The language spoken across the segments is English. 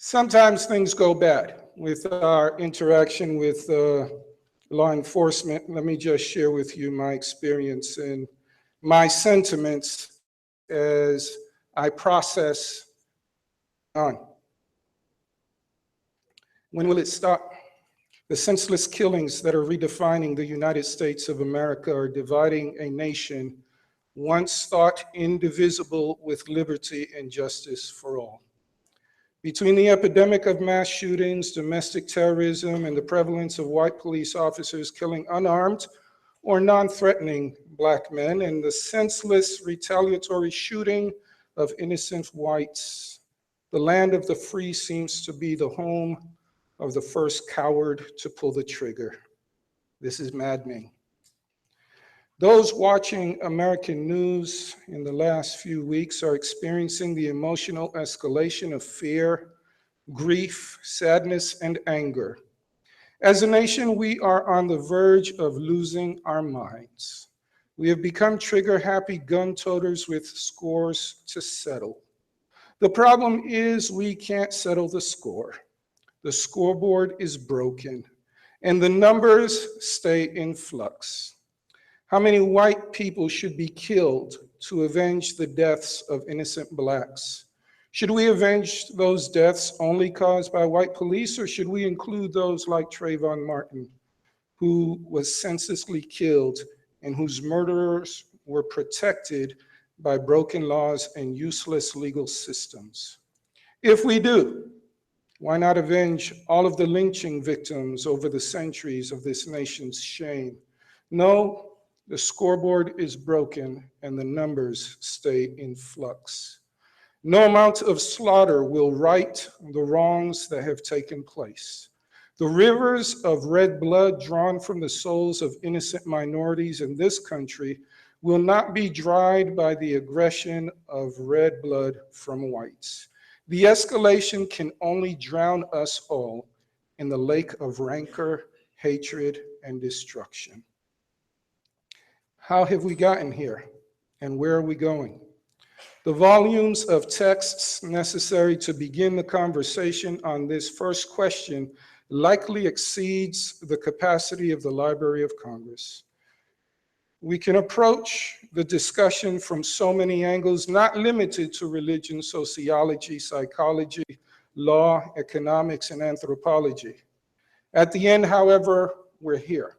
Sometimes things go bad with our interaction with law enforcement. Let me just share with you my experience and my sentiments as I process on. When will it stop? The senseless killings that are redefining the United States of America are dividing a nation once thought indivisible with liberty and justice for all. Between the epidemic of mass shootings, domestic terrorism, and the prevalence of white police officers killing unarmed or non-threatening Black men, and the senseless retaliatory shooting of innocent whites, the land of the free seems to be the home of the first coward to pull the trigger. This is maddening. Those watching American news in the last few weeks are experiencing the emotional escalation of fear, grief, sadness, and anger. As a nation, we are on the verge of losing our minds. We have become trigger-happy gun toters with scores to settle. The problem is we can't settle the score. The scoreboard is broken, and the numbers stay in flux. How many white people should be killed to avenge the deaths of innocent Blacks? Should we avenge those deaths only caused by white police, or should we include those like Trayvon Martin, who was senselessly killed and whose murderers were protected by broken laws and useless legal systems? If we do, why not avenge all of the lynching victims over the centuries of this nation's shame? No, the scoreboard is broken and the numbers stay in flux. No amount of slaughter will right the wrongs that have taken place. The rivers of red blood drawn from the souls of innocent minorities in this country will not be dried by the aggression of red blood from whites. The escalation can only drown us all in the lake of rancor, hatred, and destruction. How have we gotten here, and where are we going? The volumes of texts necessary to begin the conversation on this first question likely exceeds the capacity of the Library of Congress. We can approach the discussion from so many angles, not limited to religion, sociology, psychology, law, economics, and anthropology. At the end, however, we're here.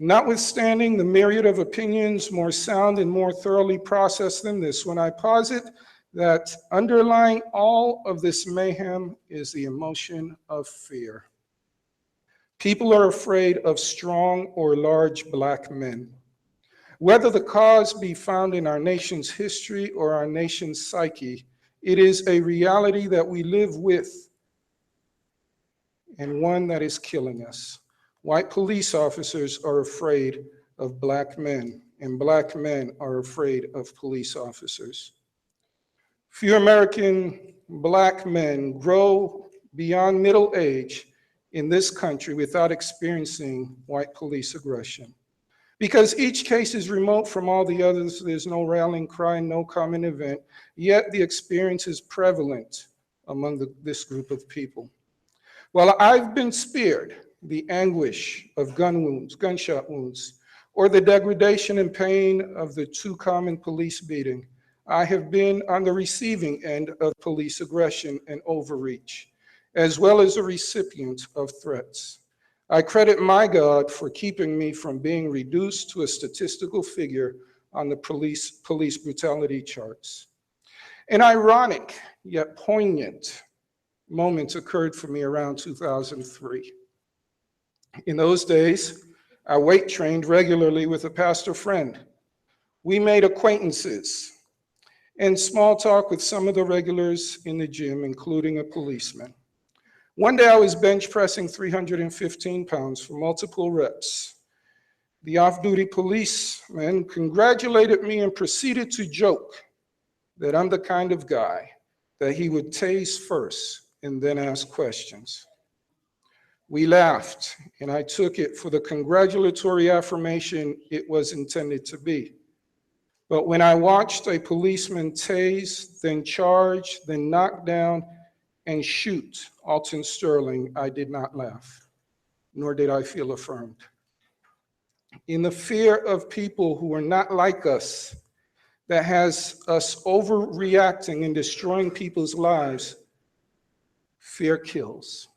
Notwithstanding the myriad of opinions more sound and more thoroughly processed than this one, I posit that underlying all of this mayhem is the emotion of fear. People are afraid of strong or large Black men. Whether the cause be found in our nation's history or our nation's psyche, it is a reality that we live with and one that is killing us. White police officers are afraid of Black men, and Black men are afraid of police officers. Few American Black men grow beyond middle age in this country without experiencing white police aggression. Because each case is remote from all the others, there's no rallying cry, no common event, yet the experience is prevalent among this group of people. While I've been spared the anguish of gun wounds, gunshot wounds, or the degradation and pain of the too common police beating, I have been on the receiving end of police aggression and overreach, as well as a recipient of threats. I credit my God for keeping me from being reduced to a statistical figure on the police brutality charts. An ironic yet poignant moment occurred for me around 2003. In those days, I weight trained regularly with a pastor friend. We made acquaintances and small talk with some of the regulars in the gym, including a policeman. One day I was bench pressing 315 pounds for multiple reps. The off-duty policeman congratulated me and proceeded to joke that I'm the kind of guy that he would tase first and then ask questions. We laughed, and I took it for the congratulatory affirmation it was intended to be. But when I watched a policeman tase, then charge, then knock down, and shoot Alton Sterling, I did not laugh, nor did I feel affirmed. In the fear of people who are not like us, that has us overreacting and destroying people's lives, fear kills.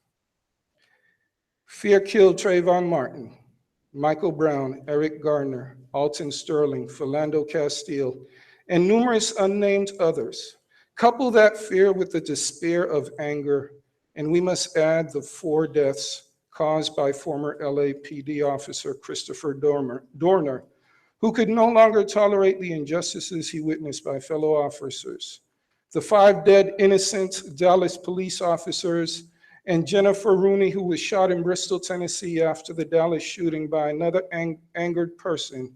Fear killed Trayvon Martin, Michael Brown, Eric Gardner, Alton Sterling, Philando Castile, and numerous unnamed others. Couple that fear with the despair of anger, and we must add the 4 deaths caused by former LAPD officer Christopher Dorner, who could no longer tolerate the injustices he witnessed by fellow officers. The 5 dead innocent Dallas police officers, and Jennifer Rooney, who was shot in Bristol, Tennessee after the Dallas shooting by another angered person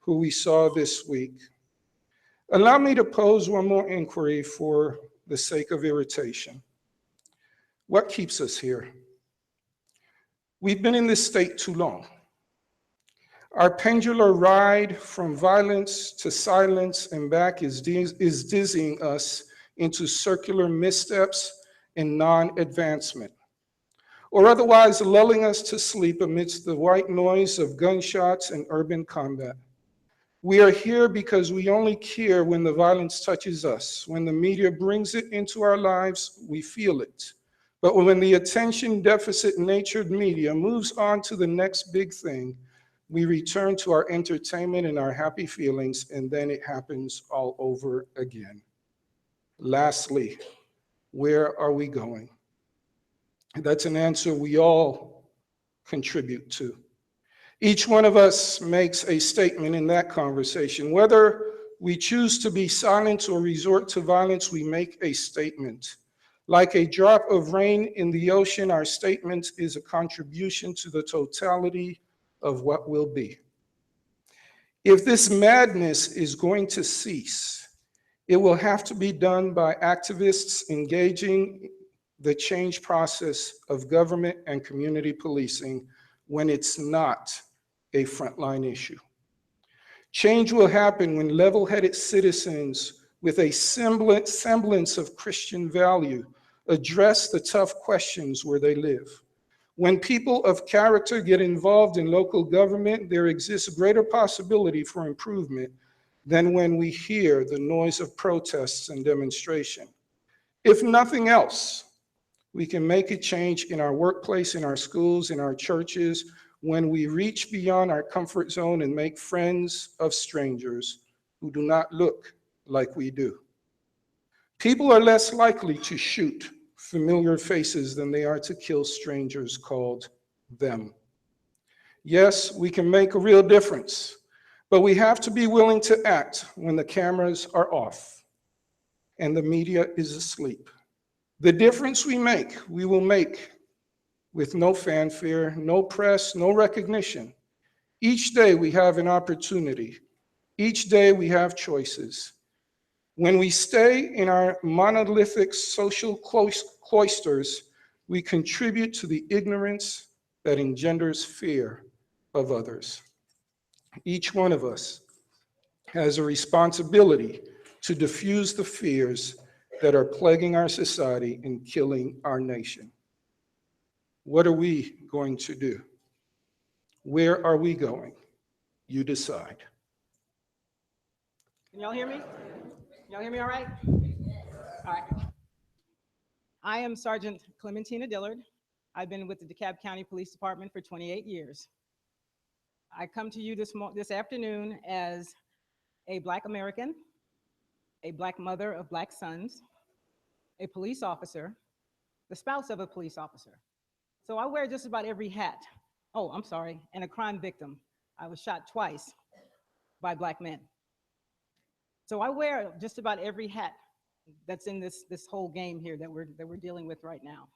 who we saw this week. Allow me to pose one more inquiry for the sake of irritation. What keeps us here? We've been in this state too long. Our pendular ride from violence to silence and back is dizzying us into circular missteps and non-advancement, or otherwise lulling us to sleep amidst the white noise of gunshots and urban combat. We are here because we only care when the violence touches us. When the media brings it into our lives, we feel it. But when the attention deficit natured media moves on to the next big thing, we return to our entertainment and our happy feelings, and then it happens all over again. Lastly, where are we going? That's an answer we all contribute to. Each one of us makes a statement in that conversation. Whether we choose to be silent or resort to violence, we make a statement. Like a drop of rain in the ocean, our statement is a contribution to the totality of what will be. If this madness is going to cease, it will have to be done by activists engaging the change process of government and community policing when it's not a frontline issue. Change will happen when level-headed citizens with a semblance of Christian value address the tough questions where they live. When people of character get involved in local government, there exists greater possibility for improvement than when we hear the noise of protests and demonstration. If nothing else, we can make a change in our workplace, in our schools, in our churches, when we reach beyond our comfort zone and make friends of strangers who do not look like we do. People are less likely to shoot familiar faces than they are to kill strangers called them. Yes, we can make a real difference, but we have to be willing to act when the cameras are off and the media is asleep. The difference we will make with no fanfare, no press, no recognition. Each day we have an opportunity. Each day we have choices. When we stay in our monolithic social cloisters, we contribute to the ignorance that engenders fear of others. Each one of us has a responsibility to diffuse the fears that are plaguing our society and killing our nation. What are we going to do? Where are we going? You decide. Can y'all hear me? Y'all hear me all right? All right. I am Sergeant Clementina Dillard. I've been with the DeKalb County Police Department for 28 years. I come to you this afternoon as a Black American, a Black mother of Black sons, a police officer, the spouse of a police officer. So I wear just about every hat. Oh, I'm sorry, and a crime victim. I was shot twice by Black men. So I wear just about every hat that's in this whole game here that we're dealing with right now.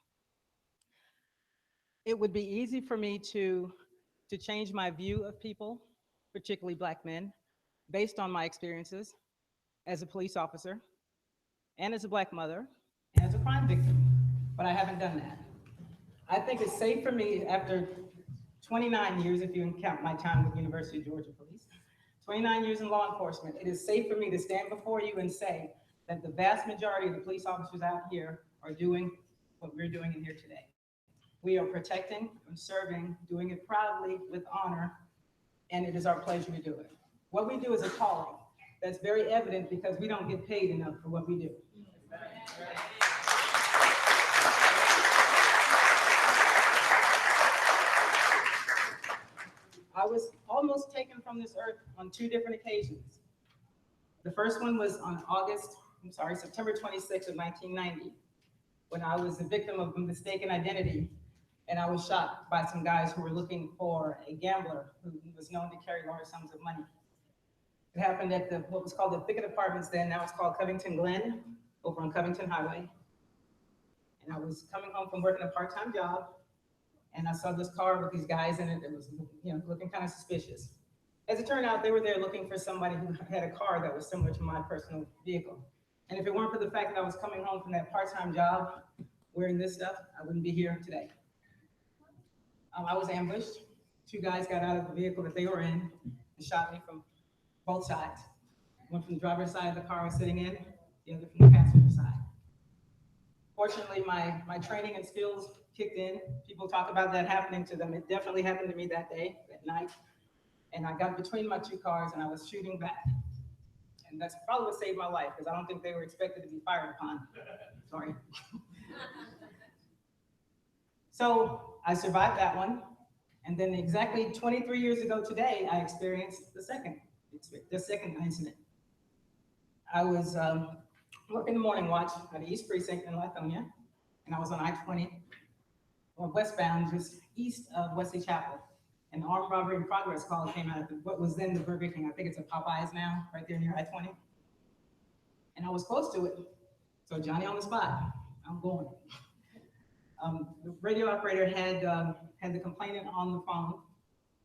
It would be easy for me to change my view of people, particularly Black men, based on my experiences as a police officer and as a Black mother and as a crime victim, but I haven't done that. I think it's safe for me after 29 years, if you count my time with University of Georgia Police, 29 years in law enforcement, it is safe for me to stand before you and say that the vast majority of the police officers out here are doing what we're doing in here today. We are protecting and serving, doing it proudly with honor, and it is our pleasure to do it. What we do is a calling that's very evident because we don't get paid enough for what we do. I was almost taken from this earth on 2 different occasions. The first one was on September 26th of 1990, when I was the victim of a mistaken identity, and I was shot by some guys who were looking for a gambler who was known to carry large sums of money. It happened at what was called the Thicket Apartments then, now it's called Covington Glen, over on Covington Highway. And I was coming home from working a part-time job, and I saw this car with these guys in it that was, looking kind of suspicious. As it turned out, they were there looking for somebody who had a car that was similar to my personal vehicle. And if it weren't for the fact that I was coming home from that part-time job wearing this stuff, I wouldn't be here today. I was ambushed. 2 guys got out of the vehicle that they were in and shot me from both sides. One from the driver's side of the car I was sitting in, the other from the passenger side. Fortunately, my training and skills kicked in. People talk about that happening to them. It definitely happened to me that day, that night. And I got between my 2 cars and I was shooting back. And that's probably what saved my life, because I don't think they were expected to be fired upon. Sorry. So I survived that one. And then exactly 23 years ago today, I experienced the second incident. I was working the morning watch at the East Precinct in Lithonia, and I was on I-20, or westbound, just east of Wesley Chapel. An armed robbery in progress call came out of what was then the Burger King. I think it's a Popeyes now, right there near I-20. And I was close to it. So Johnny on the spot, I'm going. The radio operator had the complainant on the phone,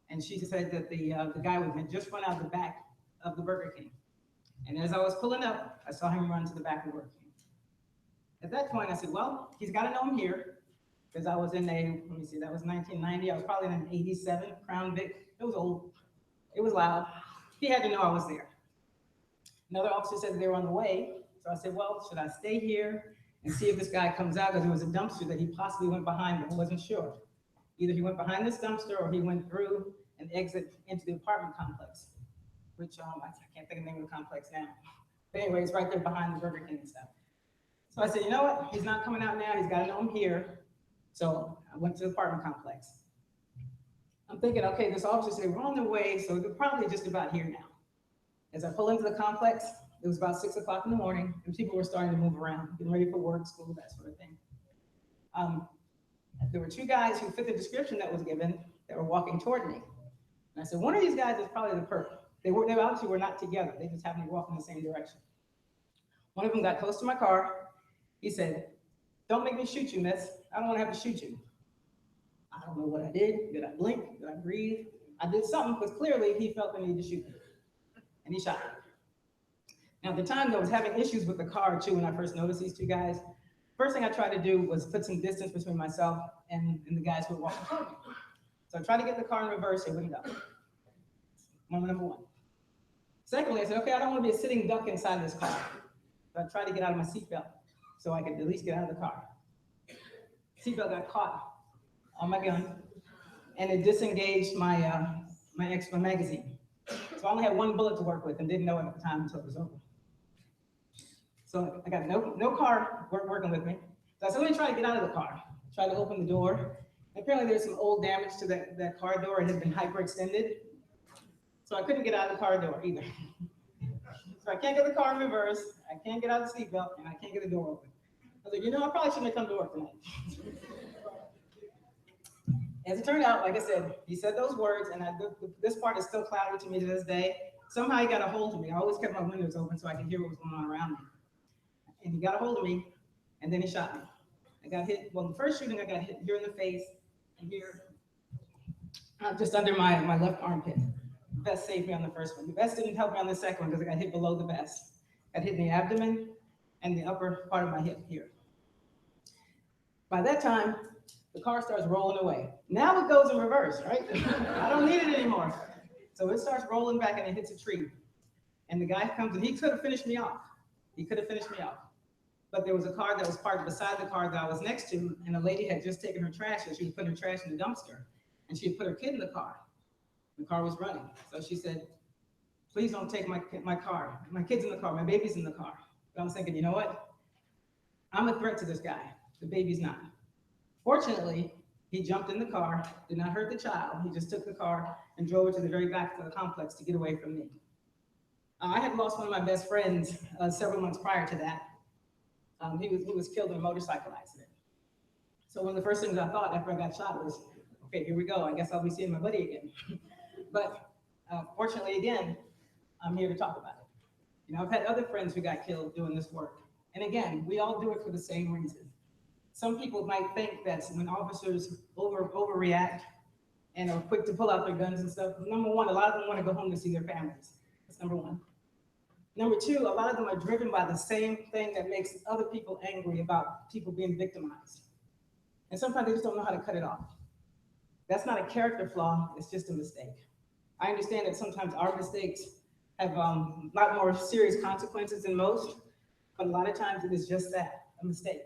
and she said that the guy had just run out the back of the Burger King. And as I was pulling up, I saw him run to the back of the Burger King. At that point, I said, well, he's got to know I'm here, because I was in that was 1990. I was probably in an 87 Crown Vic. It was old. It was loud. He had to know I was there. Another officer said they were on the way. So I said, well, should I stay here and see if this guy comes out? Because there was a dumpster that he possibly went behind, but I wasn't sure. Either he went behind this dumpster or he went through an exit into the apartment complex, which I can't think of the name of the complex now. But anyway, it's right there behind the Burger King and stuff. So I said, you know what? He's not coming out now. He's got to know I'm here. So I went to the apartment complex. I'm thinking, okay, this officer said, we're on the way, so they're probably just about here now. As I pull into the complex, it was about 6 o'clock in the morning, and people were starting to move around, getting ready for work, school, that sort of thing. There were 2 guys who fit the description that was given that were walking toward me. And I said, one of these guys is probably the perp. They obviously were not together. They just happened to walk in the same direction. One of them got close to my car. He said, don't make me shoot you, miss. I don't want to have to shoot you. I don't know what I did. Did I blink? Did I breathe? I did something, because clearly he felt the need to shoot me. And he shot me. Now, at the time, I was having issues with the car, too, when I first noticed these 2 guys. First thing I tried to do was put some distance between myself and the guys who were walking toward me. So I tried to get the car in reverse. It wouldn't go. Moment number 1. Secondly, I said, okay, I don't want to be a sitting duck inside this car. So I tried to get out of my seatbelt so I could at least get out of the car. Seatbelt got caught on my gun, and it disengaged my extra magazine. So I only had 1 bullet to work with and didn't know it at the time until it was over. So I got no car working with me. So I said, let me try to get out of the car. Try to open the door. And apparently there's some old damage to that car door. It had been hyperextended. So I couldn't get out of the car door either. So I can't get the car in reverse. I can't get out of the seatbelt, and I can't get the door open. I was like, I probably shouldn't have come to work tonight. As it turned out, like I said, he said those words, and this part is still cloudy to me to this day. Somehow he got a hold of me. I always kept my windows open so I could hear what was going on around me. And he got a hold of me, and then he shot me. I got hit, well, the first shooting, I got hit here in the face, and here, just under my left armpit. The vest saved me on the first one. The vest didn't help me on the second one because I got hit below the vest. Got hit in the abdomen and the upper part of my hip here. By that time, the car starts rolling away. Now it goes in reverse, right? I don't need it anymore. So it starts rolling back and it hits a tree. And the guy comes and he could have finished me off. He could have finished me off. but there was a car that was parked beside the car that I was next to, and a lady had just taken her trash, and she was putting her trash in the dumpster, and she had put her kid in the car. The car was running, so she said, please don't take my car. My kid's in the car, my baby's in the car. But I was thinking, you know what? I'm a threat to this guy. The baby's not. Fortunately, he jumped in the car, did not hurt the child. He just took the car and drove it to the very back of the complex to get away from me. I had lost one of my best friends several months prior to that. He was killed in a motorcycle accident. So one of the first things I thought after I got shot was, okay, here we go. I guess I'll be seeing my buddy again. But fortunately, again, I'm here to talk about it. You know, I've had other friends who got killed doing this work. And again, we all do it for the same reason. Some people might think that when officers overreact and are quick to pull out their guns and stuff, number one, a lot of them want to go home to see their families. That's number one. Number two, a lot of them are driven by the same thing that makes other people angry about people being victimized. And sometimes they just don't know how to cut it off. That's not a character flaw, it's just a mistake. I understand that sometimes our mistakes have a lot more serious consequences than most, but a lot of times it is just that, a mistake.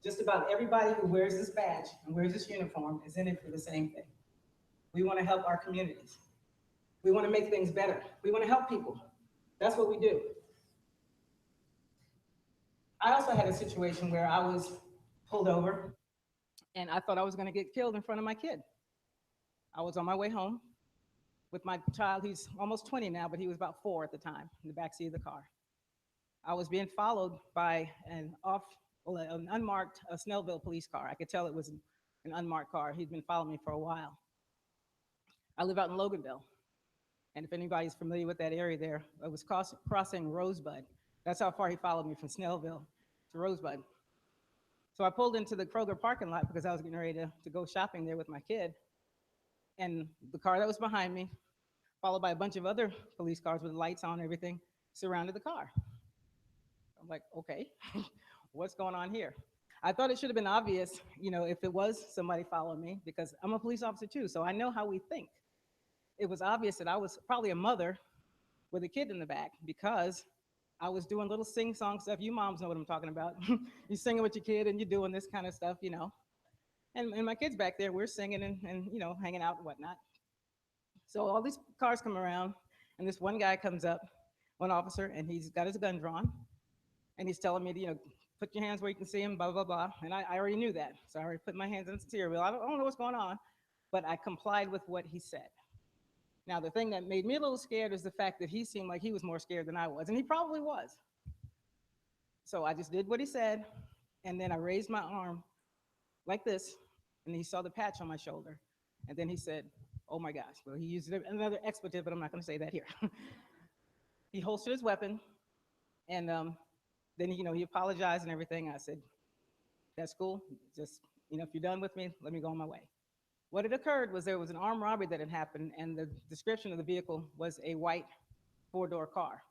Just about everybody who wears this badge and wears this uniform is in it for the same thing. We want to help our communities. We want to make things better. We want to help people. That's what we do. I also had a situation where I was pulled over and I thought I was going to get killed in front of my kid. I was on my way home with my child. He's almost 20 now, but he was about 4 at the time in the backseat of the car. I was being followed by an unmarked Snellville police car. I could tell it was an unmarked car. He'd been following me for a while. I live out in Loganville. And if anybody's familiar with that area there, it was crossing Rosebud. That's how far he followed me from Snellville to Rosebud. So I pulled into the Kroger parking lot because I was getting ready to go shopping there with my kid. And the car that was behind me, followed by a bunch of other police cars with lights on and everything, surrounded the car. I'm like, okay, what's going on here? I thought it should have been obvious, you know, if it was somebody following me, because I'm a police officer too, so I know how we think. It was obvious that I was probably a mother with a kid in the back because I was doing little sing-song stuff. You moms know what I'm talking about. You're singing with your kid and you're doing this kind of stuff, you know. And my kid's back there, we're singing and you know, hanging out and whatnot. So all these cars come around, and this one guy comes up, one officer, and he's got his gun drawn, and he's telling me to, you know, put your hands where you can see him, blah, blah, blah. And I already knew that, so I already put my hands on the steering wheel. I don't know what's going on, but I complied with what he said. Now, the thing that made me a little scared is the fact that he seemed like he was more scared than I was, and he probably was. So I just did what he said, and then I raised my arm like this, and he saw the patch on my shoulder. And then he said, oh my gosh. Well, he used another expletive, but I'm not going to say that here. He holstered his weapon, and then, you know, he apologized and everything. I said, that's cool. Just, you know, if you're done with me, let me go on my way. What had occurred was there was an armed robbery that had happened, and the description of the vehicle was a white 4-door car.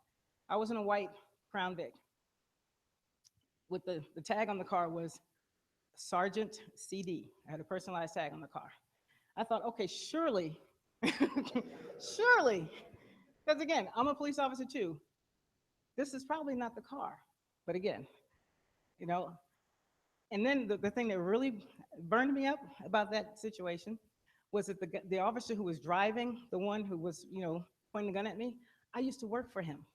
I was in a white Crown Vic. With the tag on the car was Sergeant CD. I had a personalized tag on the car. I thought, okay, surely, surely, because again, I'm a police officer too. This is probably not the car. But again, you know, and then the thing that really burned me up about that situation was that the officer who was driving, the one who was, you know, pointing the gun at me, I used to work for him.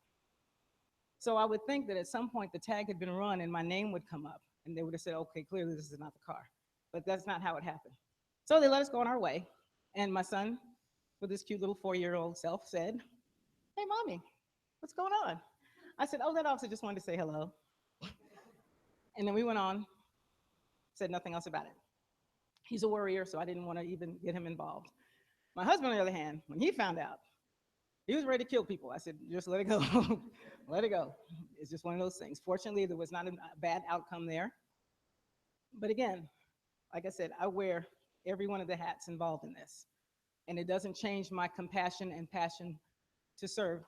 So I would think that at some point the tag had been run and my name would come up and they would have said, okay, clearly this is not the car. But that's not how it happened. So they let us go on our way. And my son, with his cute little 4-year-old self, said, hey, mommy, what's going on? I said, oh, that officer just wanted to say hello. And then we went on, said nothing else about it. He's a worrier, so I didn't want to even get him involved. My husband, on the other hand, when he found out, he was ready to kill people. I said, just let it go. Let it go. It's just one of those things. Fortunately, there was not a bad outcome there. But again, like I said, I wear every one of the hats involved in this. And it doesn't change my compassion and passion to serve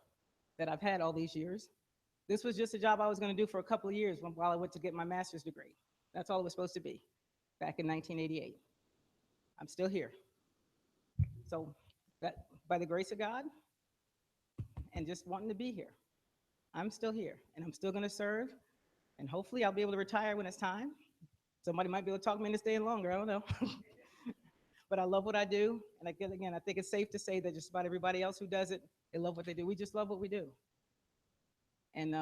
that I've had all these years. This was just a job I was going to do for a couple of years while I went to get my master's degree. That's all it was supposed to be back in 1988. I'm still here. So that, by the grace of God and just wanting to be here, I'm still here and I'm still going to serve And hopefully I'll be able to retire when it's time. Somebody might be able to talk me into staying longer, I don't know. But I love what I do. And again, I think it's safe to say that just about everybody else who does it, they love what they do. We just love what we do. And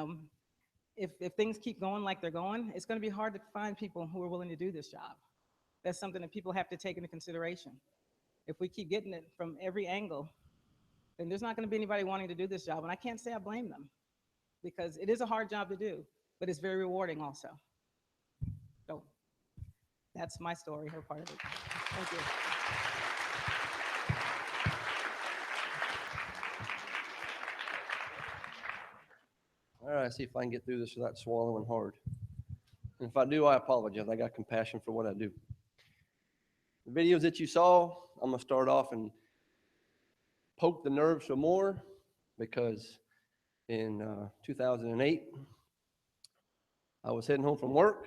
if things keep going like they're going, it's going to be hard to find people who are willing to do this job. That's something that people have to take into consideration. If we keep getting it from every angle, then there's not going to be anybody wanting to do this job. And I can't say I blame them, because it is a hard job to do, but it's very rewarding also. So that's my story, her part of it. Thank you. All right, see if I can get through this without swallowing hard. And if I do, I apologize. I got compassion for what I do. The videos that you saw, I'm going to start off and poke the nerves some more, because in 2008, I was heading home from work.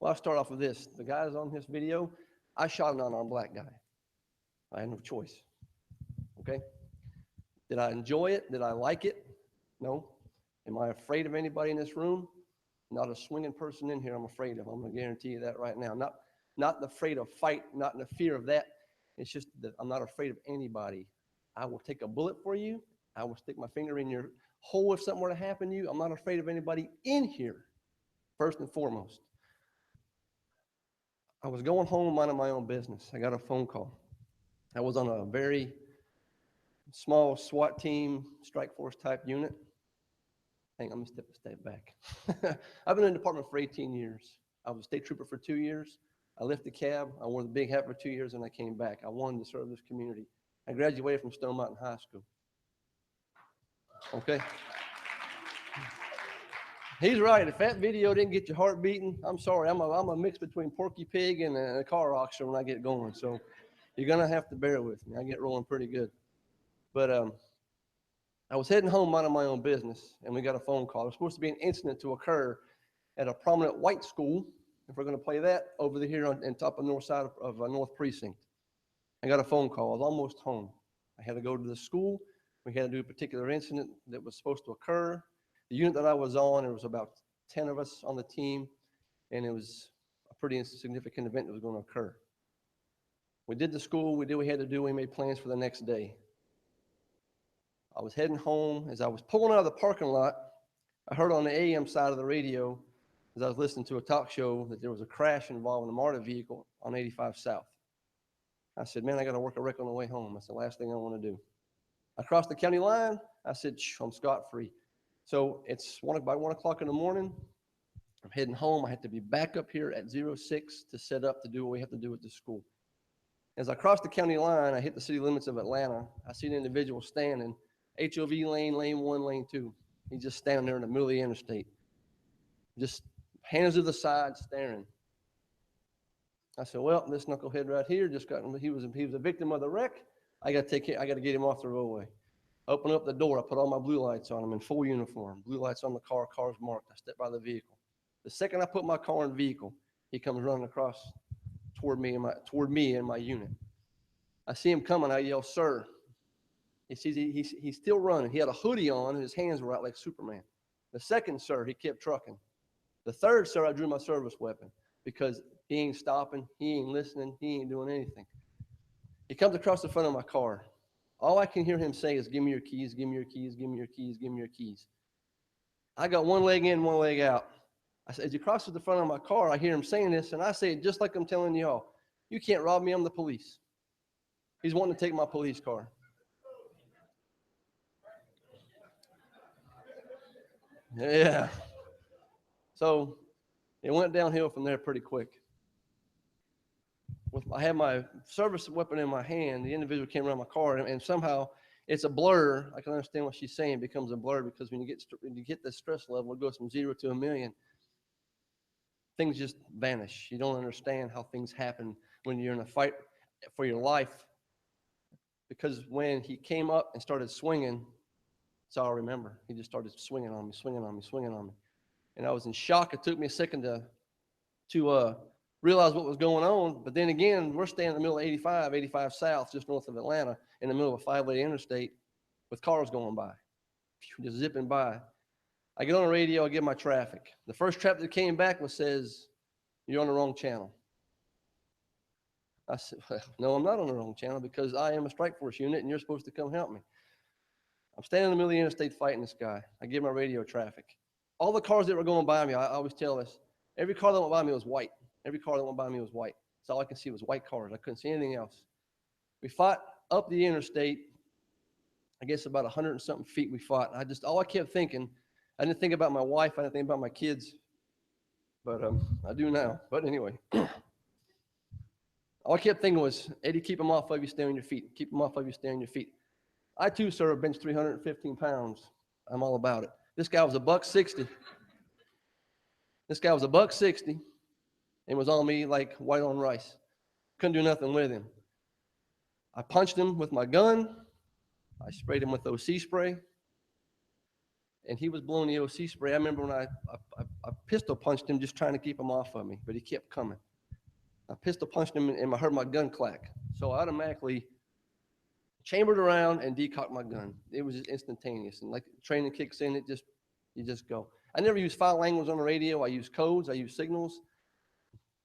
Well, I'll start off with this. The guys on this video, I shot an unarmed black guy. I had no choice. Okay? Did I enjoy it? Did I like it? No. Am I afraid of anybody in this room? Not a swinging person in here I'm afraid of. I'm going to guarantee you that right now. Not afraid of fight, not in the fear of that. It's just that I'm not afraid of anybody. I will take a bullet for you. I will stick my finger in your hole if something were to happen to you. I'm not afraid of anybody in here, first and foremost. I was going home minding my own business. I got a phone call. I was on a very small SWAT team, strike force type unit. Hang on, I'm going to step back. I've been in the department for 18 years. I was a state trooper for 2 years. I left the cab. I wore the big hat for 2 years, and I came back. I wanted to serve this community. I graduated from Stone Mountain High School. Okay? He's right. If that video didn't get your heart beating, I'm sorry. I'm a mix between Porky Pig and a car auction when I get going. So you're going to have to bear with me. I get rolling pretty good. But I was heading home minding my own business, and we got a phone call. There was supposed to be an incident to occur at a prominent white school, if we're going to play that, over here on top of the north side of North Precinct. I got a phone call. I was almost home. I had to go to the school. We had to do a particular incident that was supposed to occur. The unit that I was on, there was about 10 of us on the team, and it was a pretty significant event that was going to occur. We did the school. We did what we had to do. We made plans for the next day. I was heading home. As I was pulling out of the parking lot, I heard on the AM side of the radio, as I was listening to a talk show, that there was a crash involving a MARTA vehicle on 85 South. I said, man, I got to work a wreck on the way home. That's the last thing I want to do. I crossed the county line. I said, I'm scot-free. So it's by 1 o'clock in the morning. I'm heading home. I had to be back up here at 06 to set up to do what we have to do at the school. As I crossed the county line, I hit the city limits of Atlanta. I see an individual standing, HOV lane, lane 1, lane 2. He's just standing there in the middle of the interstate, just hands to the side, staring. I said, well, this knucklehead right here he was a victim of the wreck. I got to get him off the roadway. Open up the door. I put all my blue lights on him in full uniform. Blue lights on the car. Car's marked. I step by the vehicle. The second I put my car in the vehicle, he comes running across toward me and my unit. I see him coming. I yell, sir. He sees he's still running. He had a hoodie on and his hands were out like Superman. The second, sir, he kept trucking. The third, sir, I drew my service weapon because he ain't stopping. He ain't listening. He ain't doing anything. He comes across the front of my car. All I can hear him say is, give me your keys, give me your keys, give me your keys, give me your keys. I got one leg in, one leg out. I said, as he crosses the front of my car, I hear him saying this, and I say it just like I'm telling y'all. You can't rob me, I'm the police. He's wanting to take my police car. Yeah. So it went downhill from there pretty quick. I had my service weapon in my hand. The individual came around my car, and somehow it's a blur. I can understand what she's saying. It becomes a blur because when you get the stress level, it goes from 0 to 1,000,000. Things just vanish. You don't understand how things happen when you're in a fight for your life. Because when he came up and started swinging, that's all I remember. He just started swinging on me, swinging on me, swinging on me. And I was in shock. It took me a second to realize what was going on. But then again, we're standing in the middle of 85 South, just north of Atlanta, in the middle of a 5-lane interstate with cars going by, just zipping by. I get on the radio, I get my traffic. The first traffic that came back says, "You're on the wrong channel." I said, "Well, no, I'm not on the wrong channel because I am a strike force unit and you're supposed to come help me." I'm standing in the middle of the interstate fighting this guy. I get my radio traffic. All the cars that were going by me, I always tell this, every car that went by me was white. Every car that went by me was white. So all I could see was white cars. I couldn't see anything else. We fought up the interstate. I guess about 100 and something feet we fought. All I kept thinking, I didn't think about my wife. I didn't think about my kids. But I do now. But anyway, all I kept thinking was, Eddie, keep them off of you, stay on your feet. Keep them off of you, stay on your feet. I too, sir, bench 315 pounds. I'm all about it. This guy was $160. This guy was $160 and was on me like white on rice. Couldn't do nothing with him. I punched him with my gun. I sprayed him with OC spray. And he was blowing the OC spray. I remember when I pistol punched him just trying to keep him off of me, but he kept coming. I pistol punched him and I heard my gun clack. So I automatically chambered around and decocked my gun. It was just instantaneous. And like training kicks in, you just go. I never use foul language on the radio. I use codes. I use signals.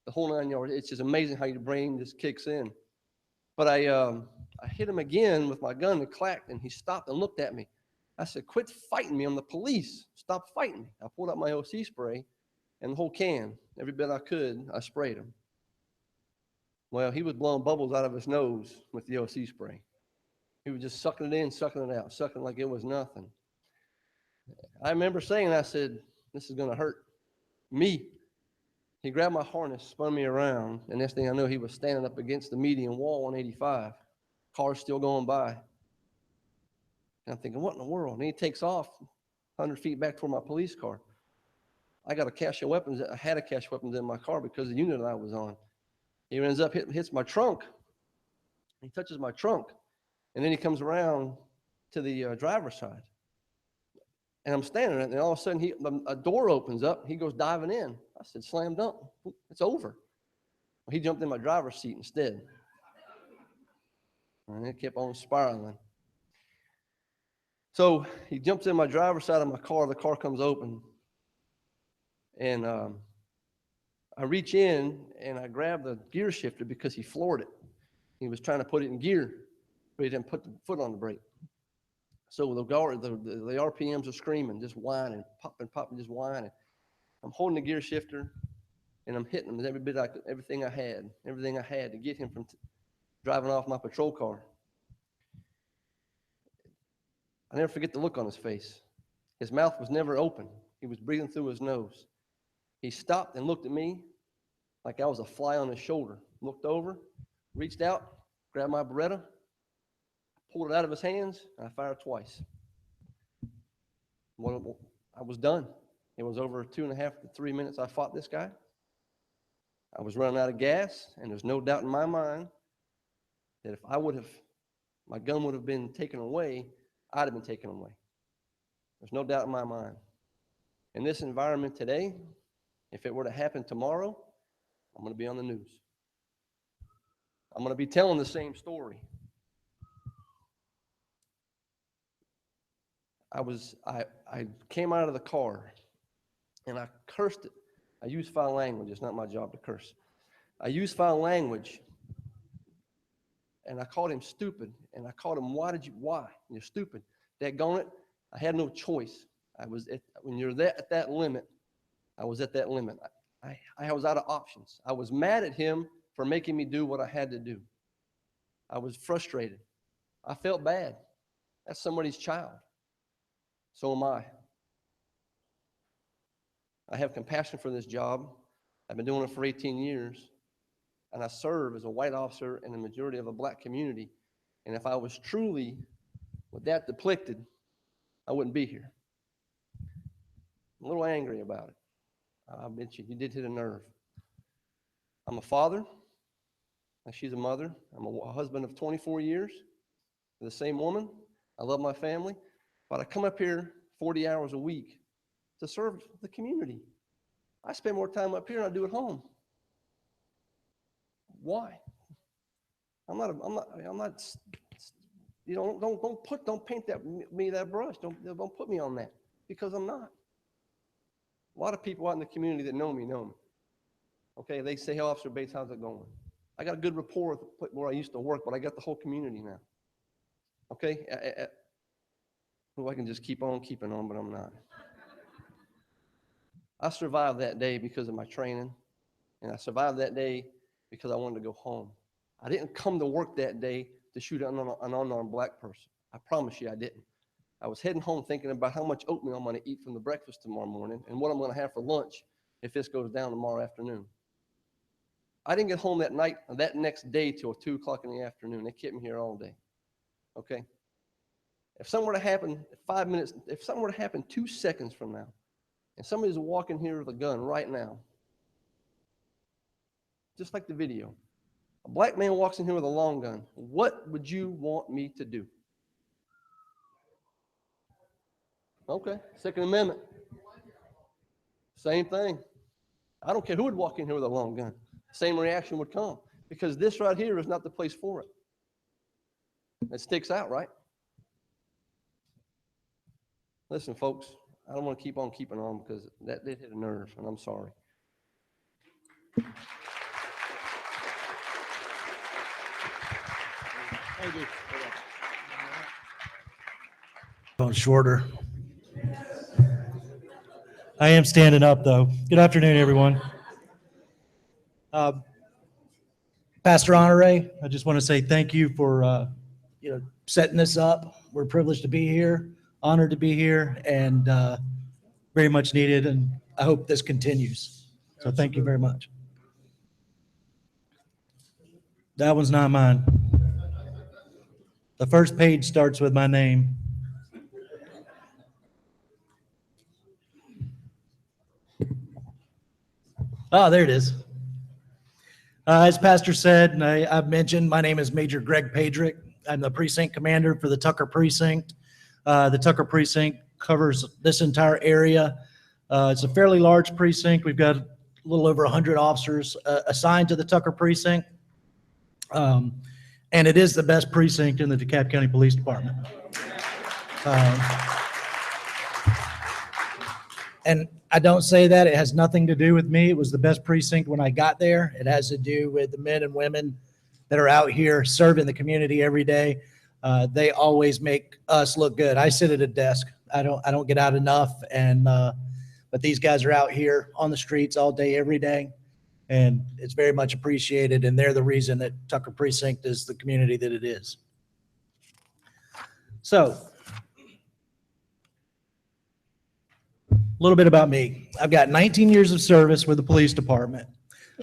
The whole 9 yards. It's just amazing how your brain just kicks in. But I hit him again with my gun and clacked, and he stopped and looked at me. I said, "Quit fighting me. I'm the police. Stop fighting me." I pulled out my OC spray and the whole can. Every bit I could, I sprayed him. Well, he was blowing bubbles out of his nose with the OC spray. He was just sucking it in, sucking it out, sucking like it was nothing. I remember saying, I said, "This is going to hurt me." He grabbed my harness, spun me around, and next thing I know, he was standing up against the median wall on 85. Cars still going by. And I'm thinking, what in the world? And he takes off 100 feet back toward my police car. I got a cache of weapons. I had a cache of weapons in my car because of the unit I was on. He ends up hits my trunk. He touches my trunk. And then he comes around to the driver's side. And I'm standing there, and all of a sudden, a door opens up. He goes diving in. I said, "Slam dunk. It's over." Well, he jumped in my driver's seat instead. And it kept on spiraling. So he jumps in my driver's side of my car. The car comes open. And I reach in, and I grab the gear shifter because he floored it. He was trying to put it in gear, but he didn't put the foot on the brake. So the RPMs are screaming, just whining, popping, just whining. I'm holding the gear shifter, and I'm hitting him with everything I had to get him from driving off my patrol car. I never forget the look on his face. His mouth was never open. He was breathing through his nose. He stopped and looked at me like I was a fly on his shoulder. Looked over, reached out, grabbed my Beretta, pulled it out of his hands, and I fired twice. I was done. It was over 2.5 to 3 minutes I fought this guy. I was running out of gas, and there's no doubt in my mind that if my gun would have been taken away, I'd have been taken away. There's no doubt in my mind. In this environment today, if it were to happen tomorrow, I'm going to be on the news. I'm going to be telling the same story. I came out of the car and I cursed it. I use foul language. It's not my job to curse. I used foul language, and I called him stupid, and I called him, why? You're stupid. Daggone it, I had no choice. When you're at that limit, I was at that limit. I was out of options. I was mad at him for making me do what I had to do. I was frustrated. I felt bad. That's somebody's child. So am I. I have compassion for this job. I've been doing it for 18 years. And I serve as a white officer in the majority of a black community. And if I was truly with that depicted, I wouldn't be here. I'm a little angry about it. I bet you did hit a nerve. I'm a father, and she's a mother. I'm a husband of 24 years to the same woman. I love my family, but I come up here 40 hours a week to serve the community. I spend more time up here than I do at home. Why? I'm not. You know, don't paint that brush. Don't put me on that, because I'm not. A lot of people out in the community that know me. Okay, they say, hey, Officer Bates, how's it going? I got a good rapport with where I used to work, but I got the whole community now. Okay? Well, I can just keep on keeping on, but I'm not. I survived that day because of my training, and I survived that day because I wanted to go home. I didn't come to work that day to shoot an unarmed black person. I promise you I didn't. I was heading home thinking about how much oatmeal I'm going to eat from the breakfast tomorrow morning and what I'm going to have for lunch if this goes down tomorrow afternoon. I didn't get home that next day till 2 o'clock in the afternoon. They kept me here all day. Okay? If something were to happen 5 minutes, if something were to happen 2 seconds from now, and somebody's walking here with a gun right now, just like the video, a black man walks in here with a long gun, what would you want me to do? Okay, Second Amendment. Same thing. I don't care who would walk in here with a long gun. Same reaction would come, because this right here is not the place for it. It sticks out, right? Listen, folks, I don't want to keep on keeping on because that did hit a nerve, and I'm sorry. Thank you. Going shorter. I am standing up, though. Good afternoon, everyone. Pastor Honore, I just want to say thank you for setting this up. We're privileged to be here, honored to be here, and very much needed. And I hope this continues. So thank you very much. That one's not mine. The first page starts with my name. Oh, there it is. As Pastor said, and I've mentioned, my name is Major Greg Padrick. I'm the precinct commander for the Tucker Precinct. The Tucker Precinct covers this entire area. It's a fairly large precinct. We've got a little over 100 officers assigned to the Tucker Precinct. And it is the best precinct in the DeKalb County Police Department. And I don't say that. It has nothing to do with me. It was the best precinct when I got there. It has to do with the men and women that are out here serving the community every day. They always make us look good. I sit at a desk. I don't get out enough. And but these guys are out here on the streets all day, every day. And it's very much appreciated. And they're the reason that Tucker Precinct is the community that it is. So, a little bit about me. I've got 19 years of service with the police department.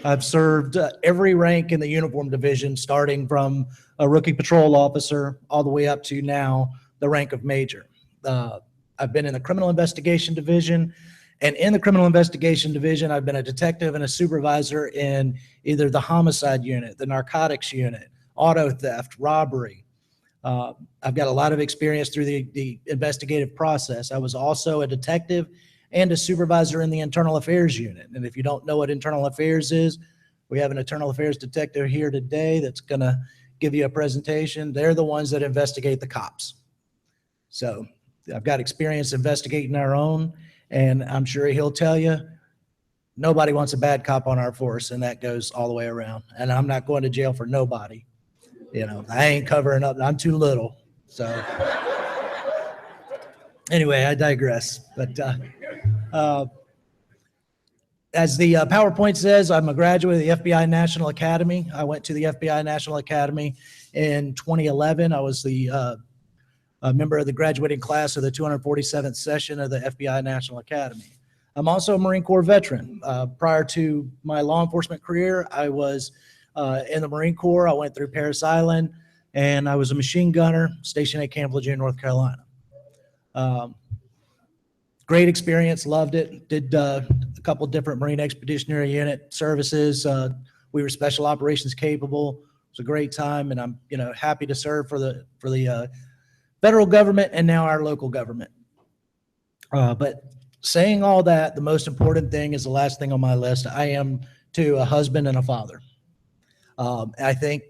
I've served every rank in the uniform division, starting from a rookie patrol officer all the way up to now the rank of major. I've been in the criminal investigation division, and in the criminal investigation division, I've been a detective and a supervisor in either the homicide unit, the narcotics unit, auto theft, robbery. I've got a lot of experience through the investigative process. I was also a detective and a supervisor in the internal affairs unit. And if you don't know what internal affairs is, we have an internal affairs detective here today that's going to give you a presentation. They're the ones that investigate the cops. So I've got experience investigating our own, and I'm sure he'll tell you nobody wants a bad cop on our force, and that goes all the way around. And I'm not going to jail for nobody. You know, I ain't covering up. I'm too little. So anyway, I digress. But as the PowerPoint says, I'm a graduate of the FBI National Academy. I went to the FBI National Academy in 2011. I was the a member of the graduating class of the 247th session of the FBI National Academy. I'm also a Marine Corps veteran. Prior to my law enforcement career, I was in the Marine Corps. I went through Parris Island, and I was a machine gunner stationed at Camp Lejeune, North Carolina. Great experience, loved it. Did a couple different Marine Expeditionary Unit services. We were special operations capable. It was a great time, and I'm happy to serve for the federal government and now our local government. But saying all that, the most important thing is the last thing on my list. I am to a husband and a father. I think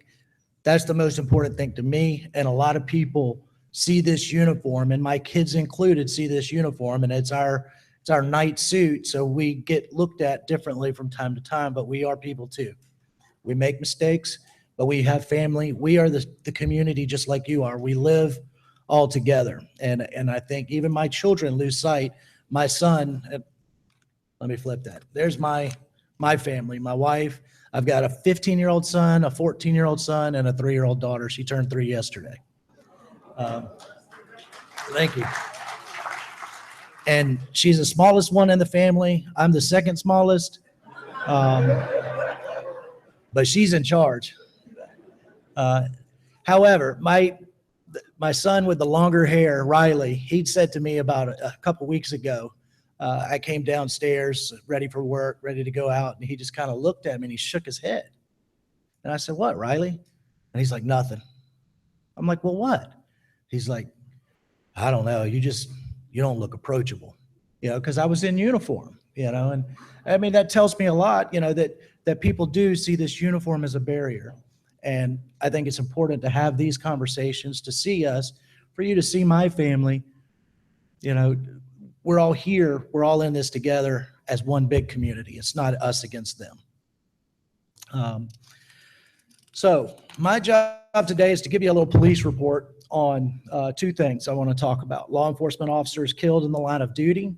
that's the most important thing to me, and a lot of people see this uniform, and my kids included see this uniform, and it's our it's our night suit, so we get looked at differently from time to time, but we are people too. We make mistakes, but we have family. We are the community just like you are. We live all together. And I think even my children lose sight. My son, let me flip that. There's my family, my wife. I've got a 15-year-old son, a 14-year-old son, and a 3-year-old daughter. She turned 3 yesterday. Thank you. And she's the smallest one in the family. I'm the second smallest. But she's in charge. However, my son with the longer hair, Riley, he said to me about a couple weeks ago, I came downstairs ready for work, ready to go out, and he just kind of looked at me and he shook his head. And I said, "What, Riley?" And he's like, "Nothing." I'm like, "Well, what?" He's like, "I don't know. You don't look approachable," because I was in uniform, and I mean, that tells me a lot, that people do see this uniform as a barrier. And I think it's important to have these conversations, to see us, for you to see my family. We're all here. We're all in this together as one big community. It's not us against them. So my job today is to give you a little police report on two things I want to talk about. Law enforcement officers killed in the line of duty.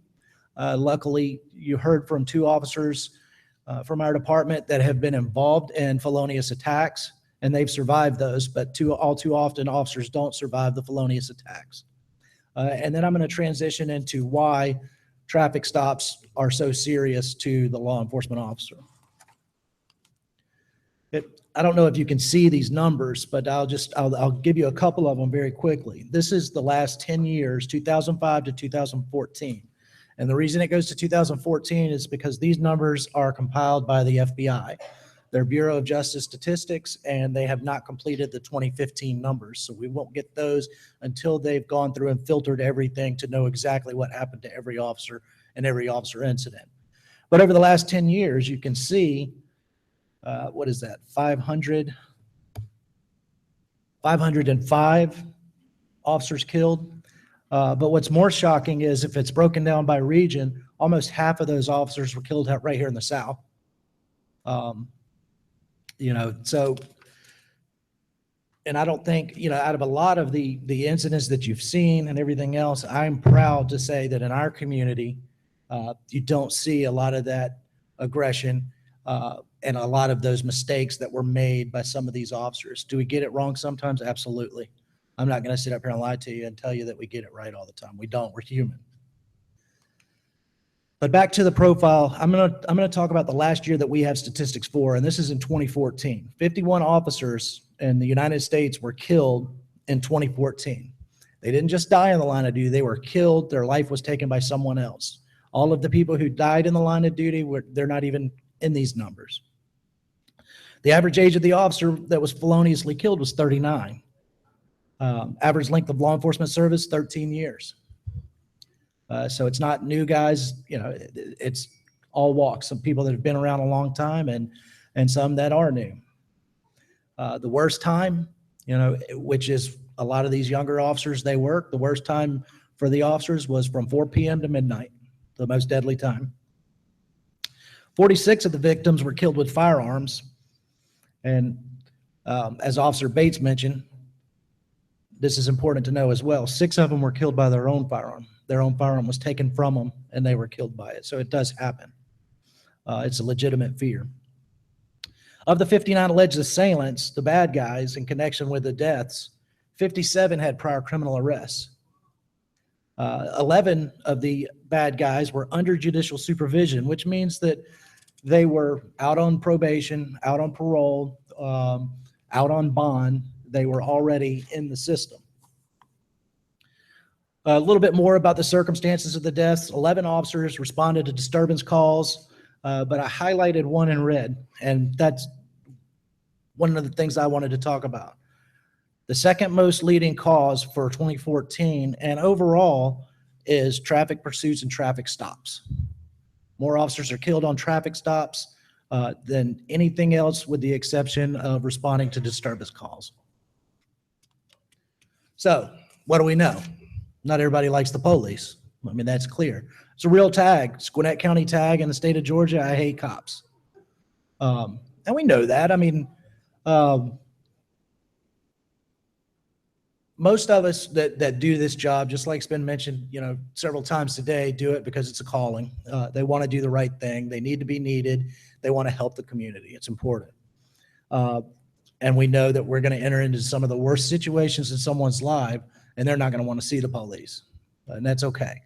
Luckily, you heard from 2 officers from our department that have been involved in felonious attacks, and they've survived those, but all too often officers don't survive the felonious attacks. And then I'm going to transition into why traffic stops are so serious to the law enforcement officer. I don't know if you can see these numbers, but I'll give you a couple of them very quickly. This is the last 10 years, 2005 to 2014. And the reason it goes to 2014 is because these numbers are compiled by the FBI, their Bureau of Justice Statistics, and they have not completed the 2015 numbers. So we won't get those until they've gone through and filtered everything to know exactly what happened to every officer and every officer incident. But over the last 10 years, you can see, what is that, 505 officers killed. But what's more shocking is if it's broken down by region, almost half of those officers were killed right here in the South. So, and I don't think, out of a lot of the incidents that you've seen and everything else, I'm proud to say that in our community, you don't see a lot of that aggression and a lot of those mistakes that were made by some of these officers. Do we get it wrong sometimes? Absolutely. I'm not going to sit up here and lie to you and tell you that we get it right all the time. We don't. We're human. But back to the profile, I'm going to talk about the last year that we have statistics for, and this is in 2014. 51 officers in the United States were killed in 2014. They didn't just die in the line of duty. They were killed. Their life was taken by someone else. All of the people who died in the line of duty, they're not even in these numbers. The average age of the officer that was feloniously killed was 39. Average length of law enforcement service, 13 years. So it's not new guys, it's all walks. Some people that have been around a long time and some that are new. The worst time, which is a lot of these younger officers, they work. The worst time for the officers was from 4 p.m. to midnight, the most deadly time. 46 of the victims were killed with firearms. And as Officer Bates mentioned, this is important to know as well. 6 of them were killed by their own firearm. Their own firearm was taken from them and they were killed by it. So it does happen. It's a legitimate fear. Of the 59 alleged assailants, the bad guys, in connection with the deaths, 57 had prior criminal arrests. 11 of the bad guys were under judicial supervision, which means that they were out on probation, out on parole, out on bond. They were already in the system. A little bit more about the circumstances of the deaths. 11 officers responded to disturbance calls, but I highlighted one in red, and that's one of the things I wanted to talk about. The second most leading cause for 2014 and overall is traffic pursuits and traffic stops. More officers are killed on traffic stops than anything else, with the exception of responding to disturbance calls. So what do we know? Not everybody likes the police. I mean, that's clear. It's a real tag. It's Gwinnett County tag in the state of Georgia. I hate cops. And we know that. I mean, most of us that do this job, just like it's been mentioned, several times today, do it because it's a calling. They want to do the right thing. They need to be needed. They want to help the community. It's important. And we know that we're going to enter into some of the worst situations in someone's life, and they're not going to want to see the police. And that's okay.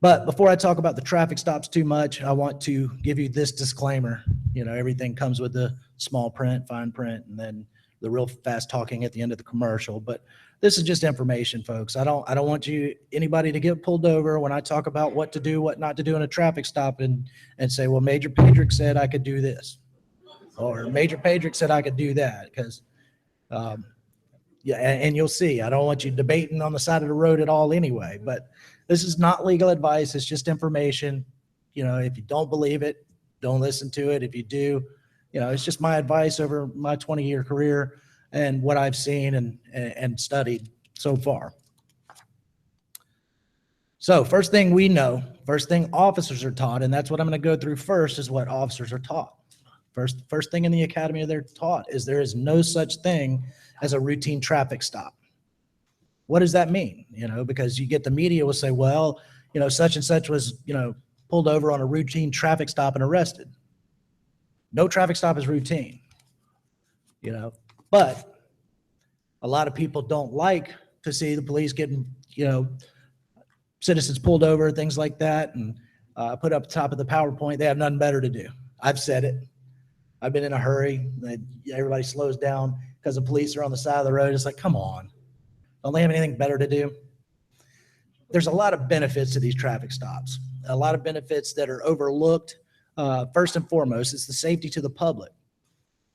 But before I talk about the traffic stops too much, I want to give you this disclaimer. Everything comes with the small print, fine print, and then the real fast talking at the end of the commercial. But this is just information, folks. I don't want anybody to get pulled over when I talk about what to do, what not to do in a traffic stop and say, well, Major Pedrick said I could do this, or Major Pedrick said I could do that, because yeah, and you'll see, I don't want you debating on the side of the road at all anyway. But this is not legal advice. It's just information. If you don't believe it, don't listen to it. If you do, it's just my advice over my 20-year career and what I've seen and studied so far. So first thing we know, first thing officers are taught, and that's what I'm going to go through first, is what officers are taught. First thing in the academy they're taught is there is no such thing as a routine traffic stop. What does that mean? Because you get the media will say, well, such and such was, pulled over on a routine traffic stop and arrested. No traffic stop is routine, but a lot of people don't like to see the police getting, citizens pulled over, things like that, and put up top of the PowerPoint. They have nothing better to do. I've said it. I've been in a hurry. Everybody slows down because the police are on the side of the road. It's like, come on. Don't they have anything better to do? There's a lot of benefits to these traffic stops, a lot of benefits that are overlooked. First and foremost, it's the safety to the public.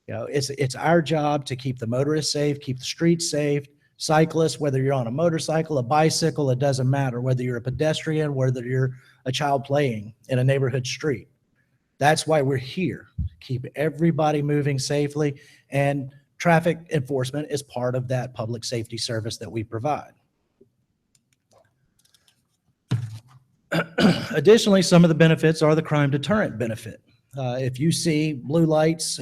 It's our job to keep the motorists safe, keep the streets safe, cyclists, whether you're on a motorcycle, a bicycle, it doesn't matter, whether you're a pedestrian, whether you're a child playing in a neighborhood street. That's why we're here, to keep everybody moving safely, and traffic enforcement is part of that public safety service that we provide. Additionally, some of the benefits are the crime deterrent benefit. If you see blue lights,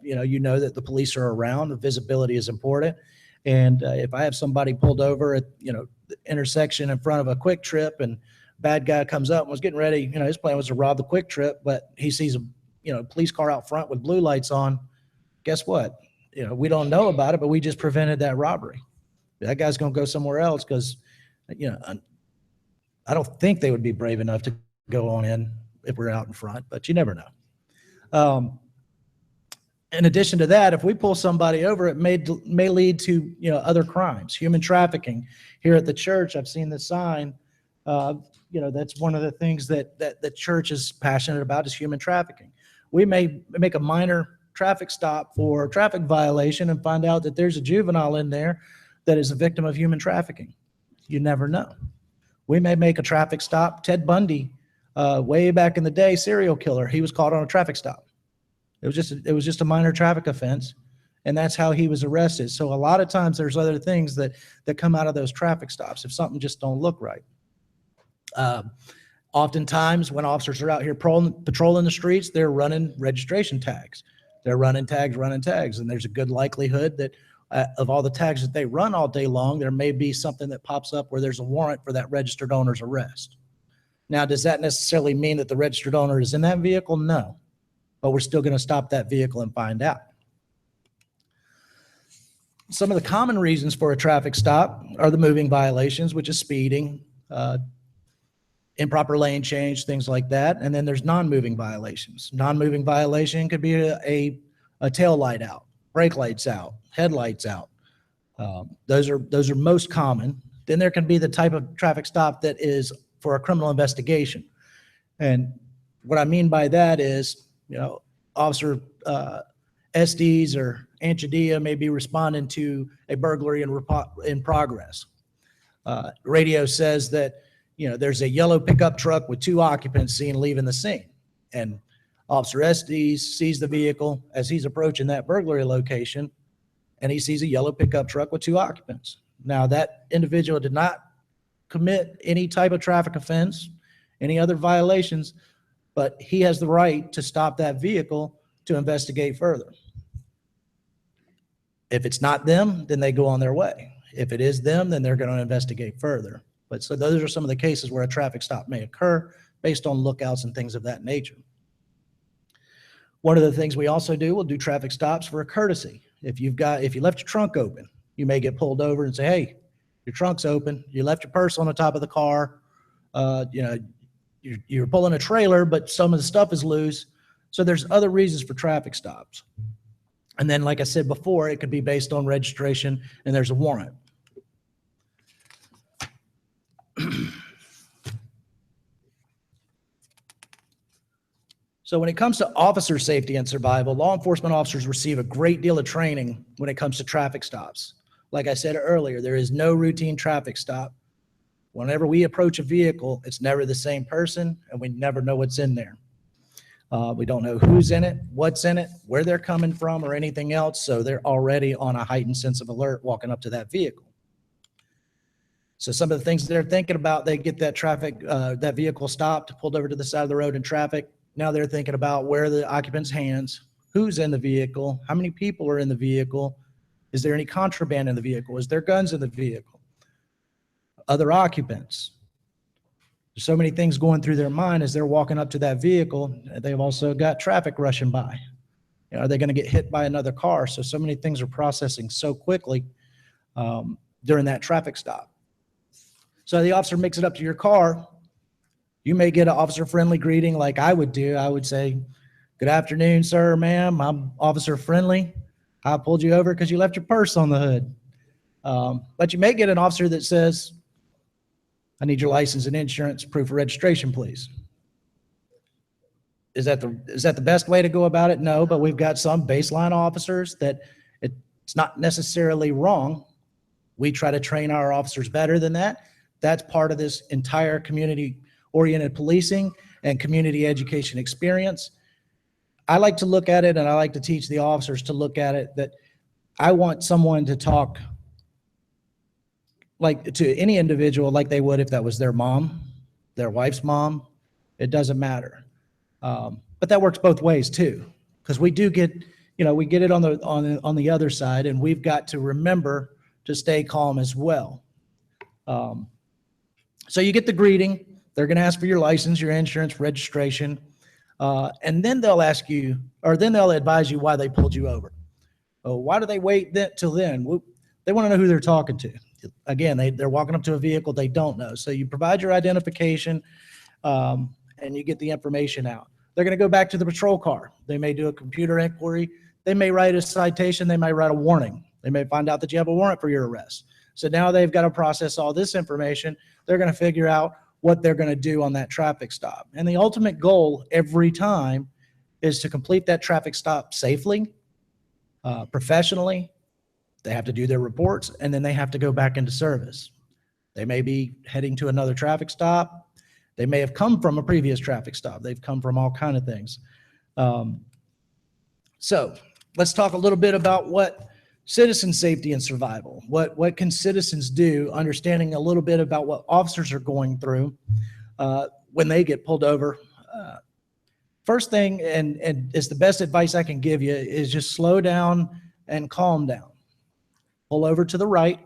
you know that the police are around. The visibility is important. And if I have somebody pulled over at the intersection in front of a Quick Trip, and bad guy comes up and was getting ready, his plan was to rob the Quick Trip, but he sees a police car out front with blue lights on. Guess what? We don't know about it, but we just prevented that robbery. That guy's going to go somewhere else because, I don't think they would be brave enough to go on in if we're out in front, but you never know. In addition to that, if we pull somebody over, it may lead to other crimes, human trafficking. Here at the church, I've seen the sign. That's one of the things that the church is passionate about, is human trafficking. We may make a minor traffic stop for a traffic violation and find out that there's a juvenile in there that is a victim of human trafficking. You never know. We may make a traffic stop. Ted Bundy, way back in the day, serial killer, he was caught on a traffic stop. It was just a minor traffic offense, and that's how he was arrested. So a lot of times there's other things that come out of those traffic stops if something just don't look right. Oftentimes when officers are out here patrolling the streets, they're running registration tags. They're running tags, and there's a good likelihood that of all the tags that they run all day long, there may be something that pops up where there's a warrant for that registered owner's arrest. Now, does that necessarily mean that the registered owner is in that vehicle? No, but we're still going to stop that vehicle and find out. Some of the common reasons for a traffic stop are the moving violations, which is speeding, improper lane change, things like that. And then there's non-moving violations. Non-moving violation could be a tail light out, brake lights out, headlights out. Those are most common. Then there can be the type of traffic stop that is for a criminal investigation. And what I mean by that is, Officer Estes or Anchadia may be responding to a burglary in progress. Radio says that, there's a yellow pickup truck with 2 occupants seen leaving the scene. And Officer Estes sees the vehicle as he's approaching that burglary location, and he sees a yellow pickup truck with 2 occupants. Now, that individual did not commit any type of traffic offense, any other violations, but he has the right to stop that vehicle to investigate further. If it's not them, then they go on their way. If it is them, then they're going to investigate further. But so those are some of the cases where a traffic stop may occur based on lookouts and things of that nature. One of the things we also do, we'll do traffic stops for a courtesy. If you left your trunk open, you may get pulled over and say, hey, your trunk's open. You left your purse on the top of the car. You're pulling a trailer, but some of the stuff is loose. So there's other reasons for traffic stops. And then, like I said before, it could be based on registration and there's a warrant. So when it comes to officer safety and survival, law enforcement officers receive a great deal of training when it comes to traffic stops. Like I said earlier, there is no routine traffic stop. Whenever we approach a vehicle, it's never the same person, and we never know what's in there. We don't know who's in it, what's in it, where they're coming from, or anything else, so they're already on a heightened sense of alert walking up to that vehicle. So some of the things they're thinking about, they get that vehicle stopped, pulled over to the side of the road in traffic. Now they're thinking about where are the occupant's hands, who's in the vehicle, how many people are in the vehicle, is there any contraband in the vehicle, is there guns in the vehicle, other occupants. There's so many things going through their mind as they're walking up to that vehicle. They've also got traffic rushing by. Are they going to get hit by another car? So many things are processing so quickly during that traffic stop. So the officer makes it up to your car. You may get an officer-friendly greeting like I would do. I would say, good afternoon, sir, ma'am. I'm officer friendly. I pulled you over because you left your purse on the hood. But you may get an officer that says, I need your license and insurance, proof of registration, please. Is that the best way to go about it? No, but we've got some baseline officers that it's not necessarily wrong. We try to train our officers better than that. That's part of this entire community-oriented policing and community education experience. I like to look at it, and I like to teach the officers to look at it, that I want someone to talk like to any individual like they would if that was their mom, their wife's mom. It doesn't matter. But that works both ways too, because we do get, we get it on the other side, and we've got to remember to stay calm as well. So you get the greeting. They're going to ask for your license, your insurance, registration, and then they'll ask you, or then they'll advise you why they pulled you over. Oh, why do they wait till then? Well, they want to know who they're talking to. Again, they're walking up to a vehicle they don't know. So you provide your identification, and you get the information out. They're going to go back to the patrol car. They may do a computer inquiry. They may write a citation. They may write a warning. They may find out that you have a warrant for your arrest. So now they've got to process all this information. They're going to figure out what they're going to do on that traffic stop. And the ultimate goal every time is to complete that traffic stop safely, professionally. They have to do their reports, and then they have to go back into service. They may be heading to another traffic stop. They may have come from a previous traffic stop. They've come from all kinds of things. So let's talk a little bit about what citizen safety and survival. What can citizens do, understanding a little bit about what officers are going through when they get pulled over. First thing, and it's the best advice I can give you, is just slow down and calm down. Pull over to the right,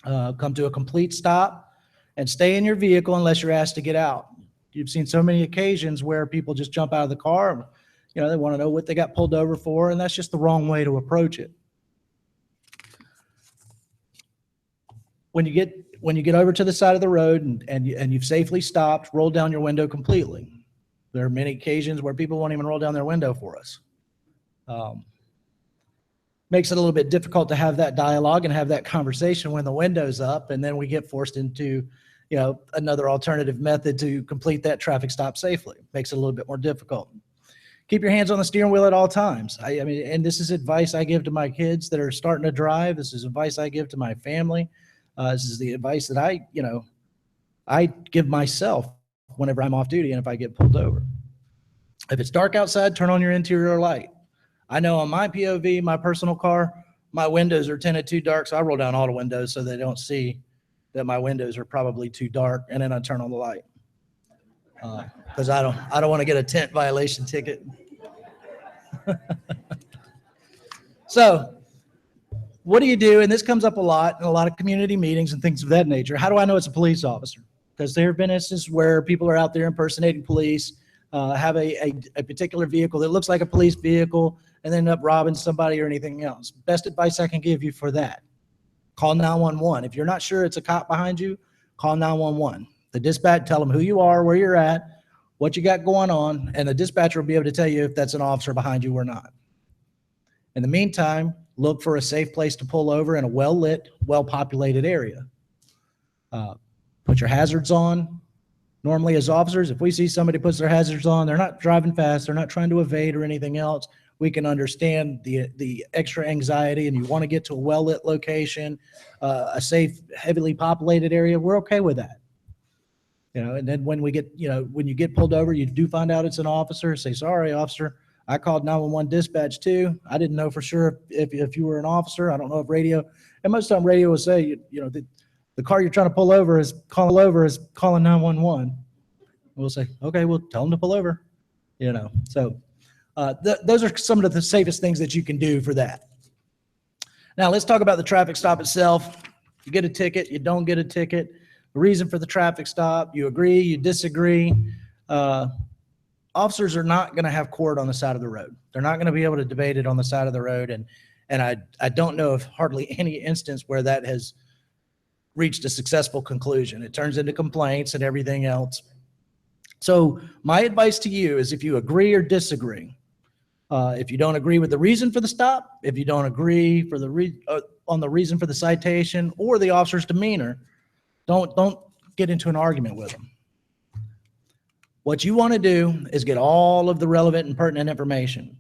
come to a complete stop, and stay in your vehicle unless you're asked to get out. You've seen so many occasions where people just jump out of the car. They want to know what they got pulled over for, and that's just the wrong way to approach it. When you get over to the side of the road and you've safely stopped, roll down your window completely. There are many occasions where people won't even roll down their window for us. Makes it a little bit difficult to have that dialogue and have that conversation when the window's up, and then we get forced into, another alternative method to complete that traffic stop safely. Makes it a little bit more difficult. Keep your hands on the steering wheel at all times. And this is advice I give to my kids that are starting to drive. This is advice I give to my family. This is the advice that I give myself whenever I'm off duty and if I get pulled over. If it's dark outside, turn on your interior light. I know on my POV, my personal car, my windows are tinted too dark, so I roll down all the windows so they don't see that my windows are probably too dark, and then I turn on the light. Because I don't want to get a tent violation ticket. So what do you do? And this comes up a lot in a lot of community meetings and things of that nature. How do I know it's a police officer? Because there have been instances where people are out there impersonating police, have a particular vehicle that looks like a police vehicle, and then end up robbing somebody or anything else. Best advice I can give you for that: call 911. If you're not sure it's a cop behind you, call 911. The dispatch, tell them who you are, where you're at, what you got going on, and the dispatcher will be able to tell you if that's an officer behind you or not. In the meantime, look for a safe place to pull over in a well-lit, well-populated area. Put your hazards on. Normally, as officers, if we see somebody puts their hazards on, they're not driving fast, they're not trying to evade or anything else, we can understand the extra anxiety, and you want to get to a well-lit location, a safe, heavily populated area, we're okay with that. And then when when you get pulled over, you do find out it's an officer, say, sorry, officer, I called 911 dispatch too. I didn't know for sure if you were an officer. I don't know if radio, and most of the time radio will say, the car you're trying to pull over is calling 911. We'll say, okay, we'll tell them to pull over, So those are some of the safest things that you can do for that. Now let's talk about the traffic stop itself. You get a ticket, you don't get a ticket. The reason for the traffic stop, you agree, you disagree. Officers are not going to have court on the side of the road. They're not going to be able to debate it on the side of the road. And I don't know of hardly any instance where that has reached a successful conclusion. It turns into complaints and everything else. So my advice to you is, if you agree or disagree, if you don't agree with the reason for the stop, if you don't agree on the reason for the citation or the officer's demeanor, don't get into an argument with them. What you want to do is get all of the relevant and pertinent information: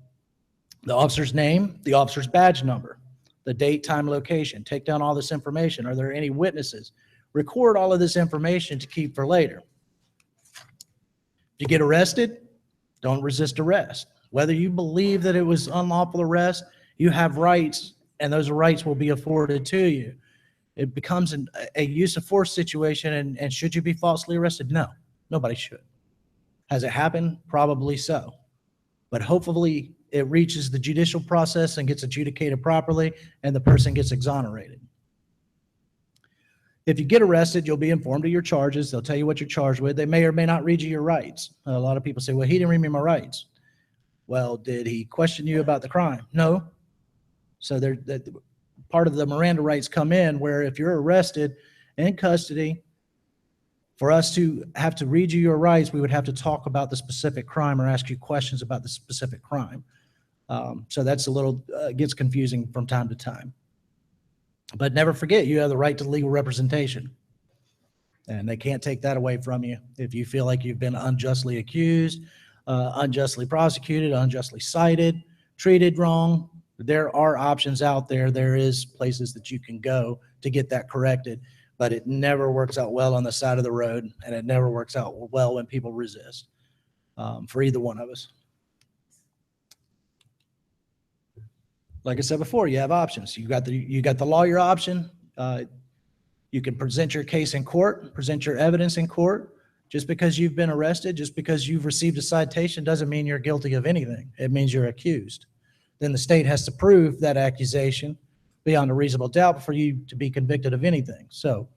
the officer's name, the officer's badge number, the date, time, location. Take down all this information. Are there any witnesses? Record all of this information to keep for later. If you get arrested, don't resist arrest. Whether you believe that it was unlawful arrest, you have rights, and those rights will be afforded to you. It becomes a use of force situation, and should you be falsely arrested? No, nobody should. Has it happened? Probably so. But hopefully it reaches the judicial process and gets adjudicated properly, and the person gets exonerated. If you get arrested, you'll be informed of your charges. They'll tell you what you're charged with. They may or may not read you your rights. A lot of people say, well, he didn't read me my rights. Well, did he question you about the crime? No. So part of the Miranda rights come in, where if you're arrested in custody, for us to have to read you your rights, we would have to talk about the specific crime or ask you questions about the specific crime. So that's a little, gets confusing from time to time. But never forget, you have the right to legal representation. And they can't take that away from you. If you feel like you've been unjustly accused, unjustly prosecuted, unjustly cited, treated wrong, there are options out there. There is places that you can go to get that corrected. But it never works out well on the side of the road, and it never works out well when people resist, for either one of us. Like I said before, you have options. You got the lawyer option. You can present your case in court, present your evidence in court. Just because you've been arrested, just because you've received a citation, doesn't mean you're guilty of anything. It means you're accused. Then the state has to prove that accusation beyond a reasonable doubt for you to be convicted of anything. So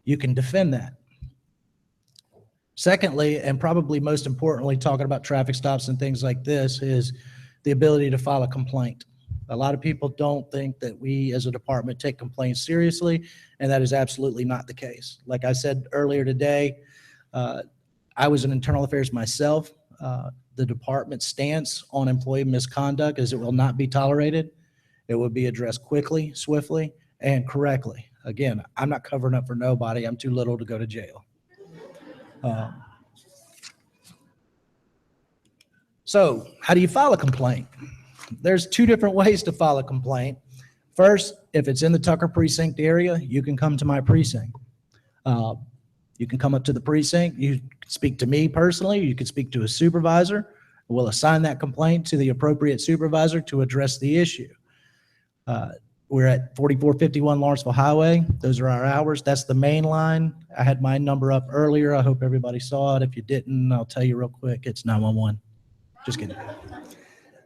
you can defend that. Secondly, and probably most importantly, talking about traffic stops and things like this, is the ability to file a complaint. A lot of people don't think that we as a department take complaints seriously, and that is absolutely not the case. Like I said earlier today, I was in internal affairs myself. The department's stance on employee misconduct is it will not be tolerated. It will be addressed quickly, swiftly, and correctly. Again, I'm not covering up for nobody. I'm too little to go to jail. So how do you file a complaint? There's two different ways to file a complaint. First, if it's in the Tucker precinct area, you can come to my precinct. You can come up to the precinct. You can speak to me personally. You can speak to a supervisor. We'll assign that complaint to the appropriate supervisor to address the issue. We're at 4451 Lawrenceville Highway. Those are our hours. That's the main line. I had my number up earlier. I hope everybody saw it. If you didn't, I'll tell you real quick. It's 911. Just kidding.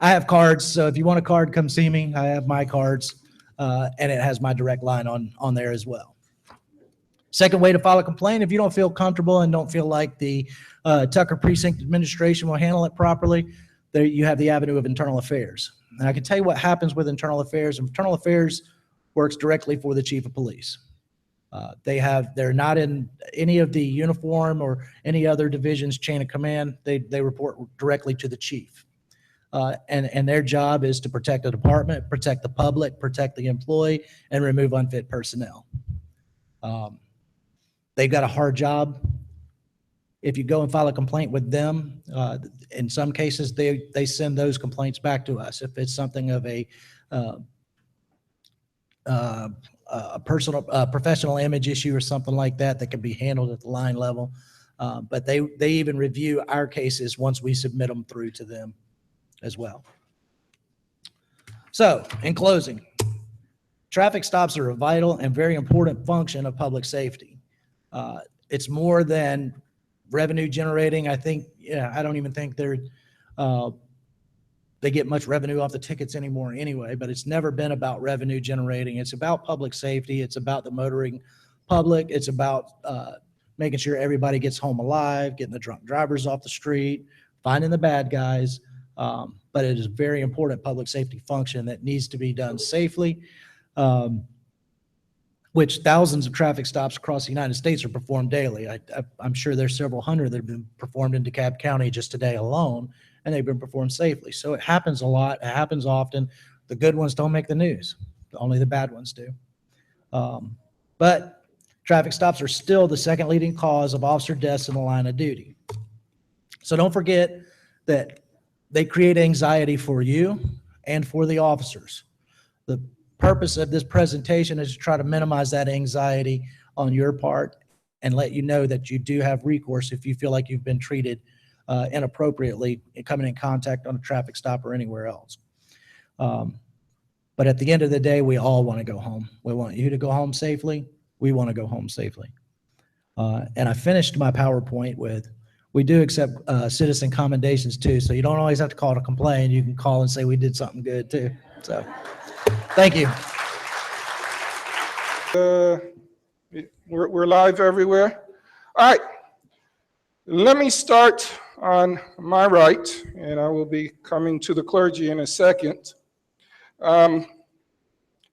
I have cards, so if you want a card, come see me. I have my cards, and it has my direct line on there as well. Second way to file a complaint, if you don't feel comfortable and don't feel like the Tucker Precinct Administration will handle it properly, there you have the avenue of internal affairs. And I can tell you what happens with internal affairs. Internal affairs works directly for the chief of police. They're not in any of the uniform or any other division's chain of command. They report directly to the chief. And their job is to protect the department, protect the public, protect the employee, and remove unfit personnel. They've got a hard job. If you go and file a complaint with them, in some cases, they send those complaints back to us. If it's something of a professional image issue or something like that, that can be handled at the line level. But they even review our cases once we submit them through to them as well. So, in closing, traffic stops are a vital and very important function of public safety. It's more than revenue generating. I think, I don't even think they get much revenue off the tickets anymore anyway, but it's never been about revenue generating. It's about public safety. It's about the motoring public. It's about making sure everybody gets home alive, getting the drunk drivers off the street, finding the bad guys. But it is a very important public safety function that needs to be done safely, which thousands of traffic stops across the United States are performed daily. I'm sure there's several hundred that have been performed in DeKalb County just today alone, and they've been performed safely. So it happens a lot. It happens often. The good ones don't make the news. Only the bad ones do. But traffic stops are still the second leading cause of officer deaths in the line of duty. So don't forget that they create anxiety for you and for the officers. The purpose of this presentation is to try to minimize that anxiety on your part and let you know that you do have recourse if you feel like you've been treated inappropriately coming in contact on a traffic stop or anywhere else. But at the end of the day, we all want to go home. We want you to go home safely. We want to go home safely. And I finished my PowerPoint with, we do accept citizen commendations too, so you don't always have to call to complain. You can call and say we did something good too. So, thank you. We're live everywhere. All right, let me start on my right, and I will be coming to the clergy in a second. I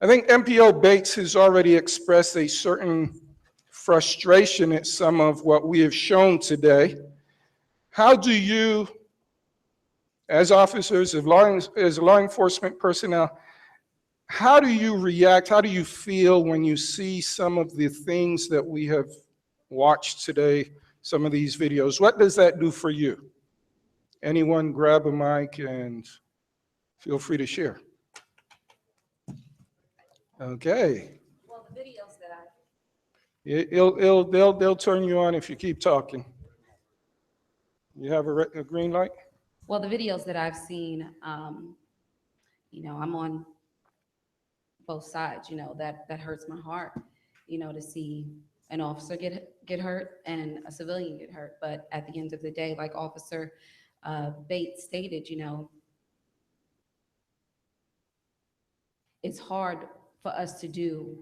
think MPO Bates has already expressed a certain frustration at some of what we have shown today. How do you, as officers, as law enforcement personnel, how do you react? How do you feel when you see some of the things that we have watched today, some of these videos? What does that do for you? Anyone grab a mic and feel free to share. Okay. Well, the videos that They'll turn you on if you keep talking. You have a green light? Well, the videos that I've seen, I'm on both sides, that hurts my heart, to see an officer get hurt and a civilian get hurt. But at the end of the day, like Officer Bates stated, it's hard for us to do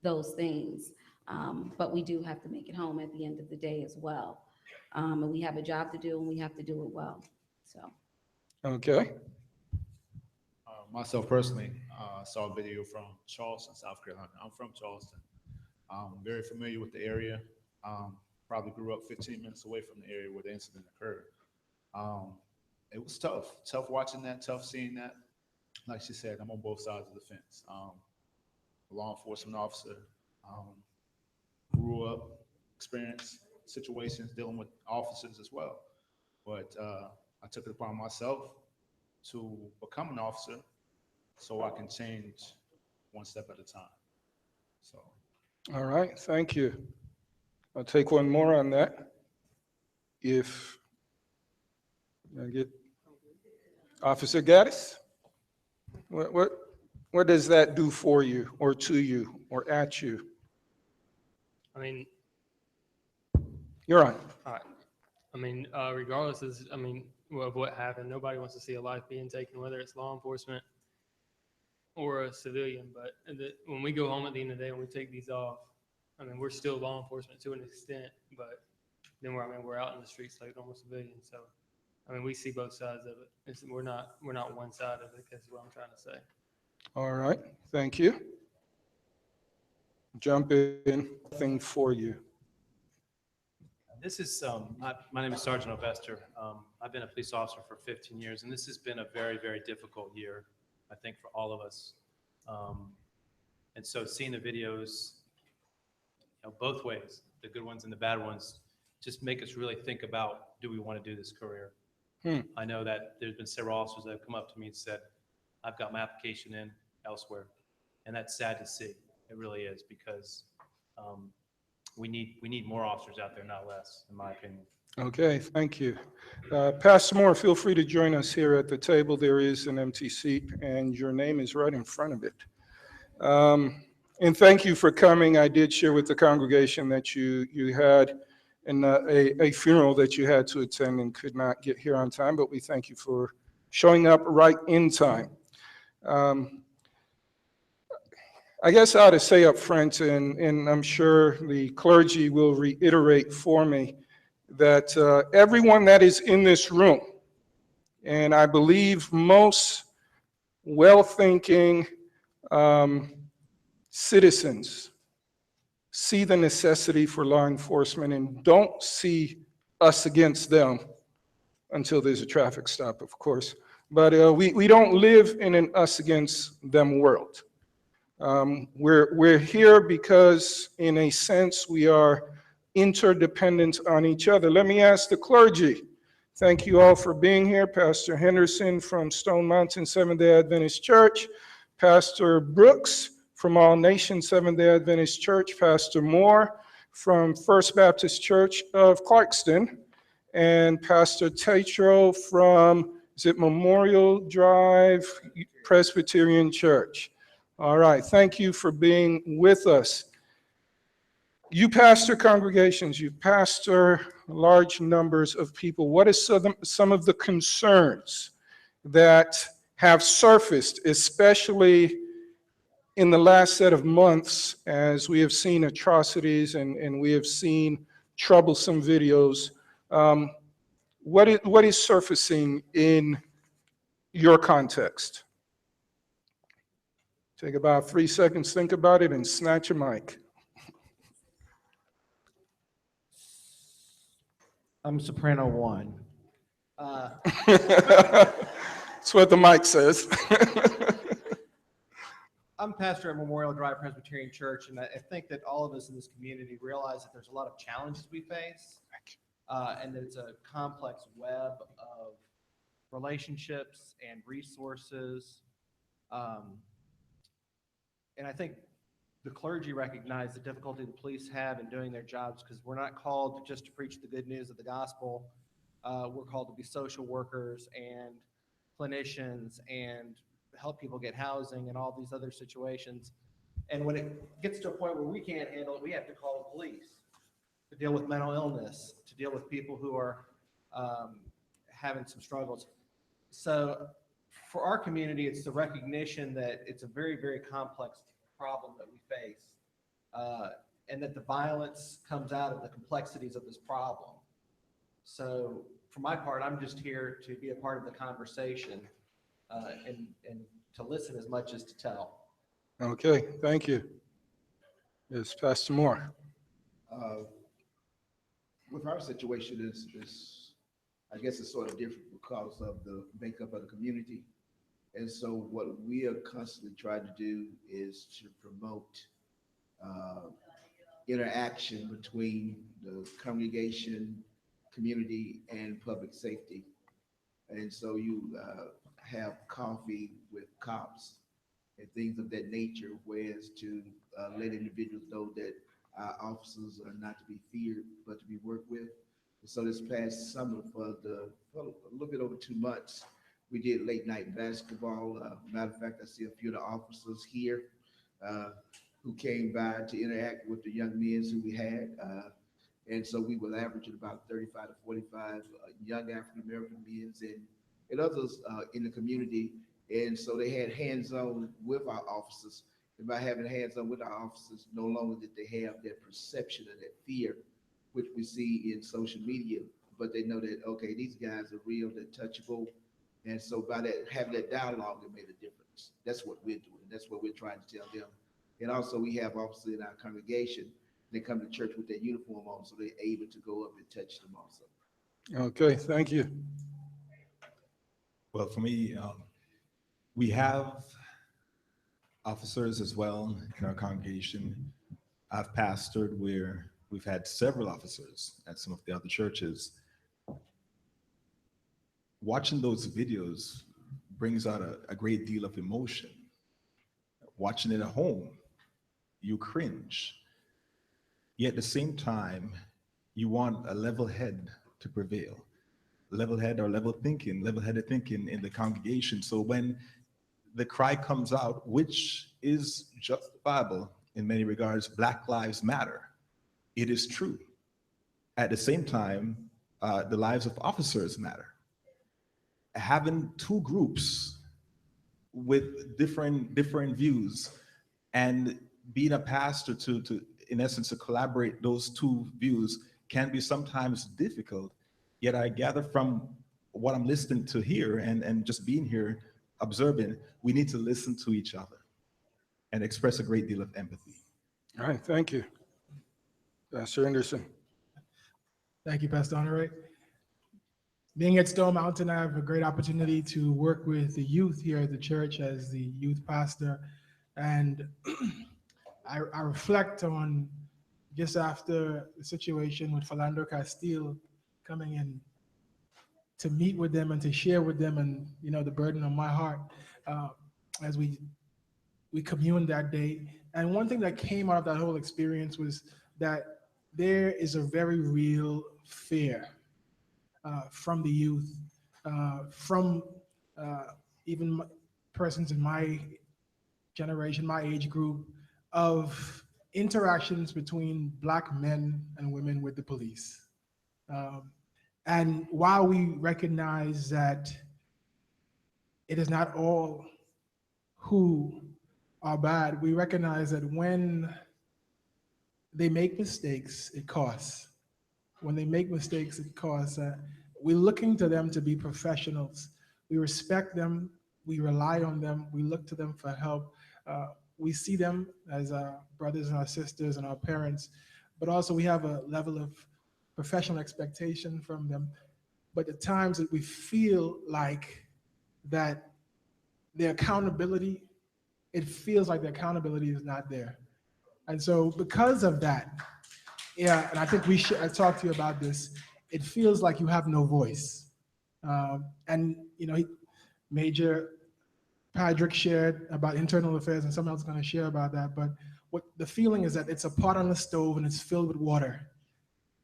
those things, but we do have to make it home at the end of the day as well. And we have a job to do, and we have to do it well. So. Okay. Myself personally, saw a video from Charleston, South Carolina. I'm from Charleston. Very familiar with the area. Probably grew up 15 minutes away from the area where the incident occurred. It was tough watching that, tough seeing that. Like she said, I'm on both sides of the fence. A law enforcement officer, grew up, experienced situations dealing with officers as well. But I took it upon myself to become an officer so I can change one step at a time. So. All right, thank you. I'll take one more on that. If I get Officer Gaddis, what What does that do for you or to you or at you? I mean, You're on. all right. I mean, regardless of what happened, nobody wants to see a life being taken, whether it's law enforcement or a civilian. But when we go home at the end of the day, when we take these off, I mean, we're still law enforcement to an extent, but then we're out in the streets like normal civilians. So, I mean, we see both sides of it. We're not one side of it. That's what I'm trying to say. All right, thank you. Jump in, thing for you. This is, my name is Sergeant Ovester. I've been a police officer for 15 years, and this has been a very, very difficult year, I think, for all of us. And so seeing the videos, both ways, the good ones and the bad ones, just make us really think about, do we want to do this career? I know that there's been several officers that have come up to me and said, I've got my application in elsewhere. And that's sad to see. It really is, because we need more officers out there, not less, in my opinion. Okay, thank you. Pastor Moore, feel free to join us here at the table. There is an empty seat, and your name is right in front of it. And thank you for coming. I did share with the congregation that you had a funeral that you had to attend and could not get here on time, but we thank you for showing up right in time. I guess I ought to say up front, and I'm sure the clergy will reiterate for me, that everyone that is in this room, and I believe most well-thinking citizens, see the necessity for law enforcement and don't see us against them until there's a traffic stop, of course. But we don't live in an us against them world. We're here because, in a sense, we are interdependent on each other. Let me ask the clergy. Thank you all for being here. Pastor Henderson from Stone Mountain Seventh-day Adventist Church, Pastor Brooks from All Nations Seventh-day Adventist Church, Pastor Moore from First Baptist Church of Clarkston, and Pastor Tatro from, is it Memorial Drive Presbyterian Church? All right, thank you for being with us. You pastor congregations, you pastor large numbers of people. What is some of the concerns that have surfaced, especially in the last set of months, as we have seen atrocities and we have seen troublesome videos? What is surfacing in your context? Take about 3 seconds, think about it, and snatch a mic. I'm Soprano 1. That's what the mic says. I'm pastor at Memorial Drive Presbyterian Church, and I think that all of us in this community realize that there's a lot of challenges we face, and that it's a complex web of relationships and resources. And I think the clergy recognize the difficulty the police have in doing their jobs, because we're not called just to preach the good news of the gospel. We're called to be social workers and clinicians and help people get housing and all these other situations. And when it gets to a point where we can't handle it, we have to call the police to deal with mental illness, to deal with people who are having some struggles. So for our community, it's the recognition that it's a very, very complex problem that we face, and that the violence comes out of the complexities of this problem. So for my part, I'm just here to be a part of the conversation and to listen as much as to tell. Okay, thank you. Yes, Pastor Moore. With our situation is I guess it's sort of different because of the makeup of the community. And so what we are constantly trying to do is to promote interaction between the congregation, community, and public safety. And so you have coffee with cops and things of that nature, whereas to let individuals know that our officers are not to be feared, but to be worked with. So this past summer, for a little bit over 2 months, We did late night basketball. Matter of fact, I see a few of the officers here who came by to interact with the young men who we had. And so we were averaging about 35 to 45 young African-American men and others in the community. And so they had hands-on with our officers. And by having hands-on with our officers, no longer did they have that perception of that fear, which we see in social media, but they know that, okay, these guys are real, they're touchable. And so by that, having that dialogue, it made a difference. That's what we're doing. That's what we're trying to tell them. And also we have officers in our congregation, they come to church with their uniform on, so they're able to go up and touch them also. Okay, thank you. Well, for me, we have officers as well in our congregation. I've pastored where we've had several officers at some of the other churches. Watching those videos brings out a great deal of emotion. Watching it at home, you cringe. Yet at the same time, you want a level head to prevail. Level head or level-headed thinking in the congregation. So when the cry comes out, which is justifiable in many regards, Black Lives Matter, it is true. At the same time, the lives of officers matter. Having two groups with different views and being a pastor to in essence, to collaborate those two views can be sometimes difficult. Yet I gather from what I'm listening to here and just being here, observing, we need to listen to each other and express a great deal of empathy. All right, thank you. Pastor Anderson. Thank you, Pastor Honore. Being at Stone Mountain, I have a great opportunity to work with the youth here at the church as the youth pastor. And I reflect on just after the situation with Philando Castile coming in to meet with them and to share with them and, you know, the burden on my heart as we communed that day. And one thing that came out of that whole experience was that there is a very real fear from the youth, from even persons in my generation, my age group, of interactions between Black men and women with the police. And while we recognize that it is not all who are bad, we recognize that when they make mistakes, it costs. When they make mistakes, it costs. We're looking to them to be professionals. We respect them. We rely on them. We look to them for help. We see them as our brothers and our sisters and our parents, but also we have a level of professional expectation from them. But the times that we feel like that their accountability, it feels like the accountability is not there. And so because of that, yeah, and I think I talked to you about this, it feels like you have no voice. And, you know, Major Patrick shared about internal affairs, and someone else is going to share about that. But what the feeling is that it's a pot on the stove and it's filled with water,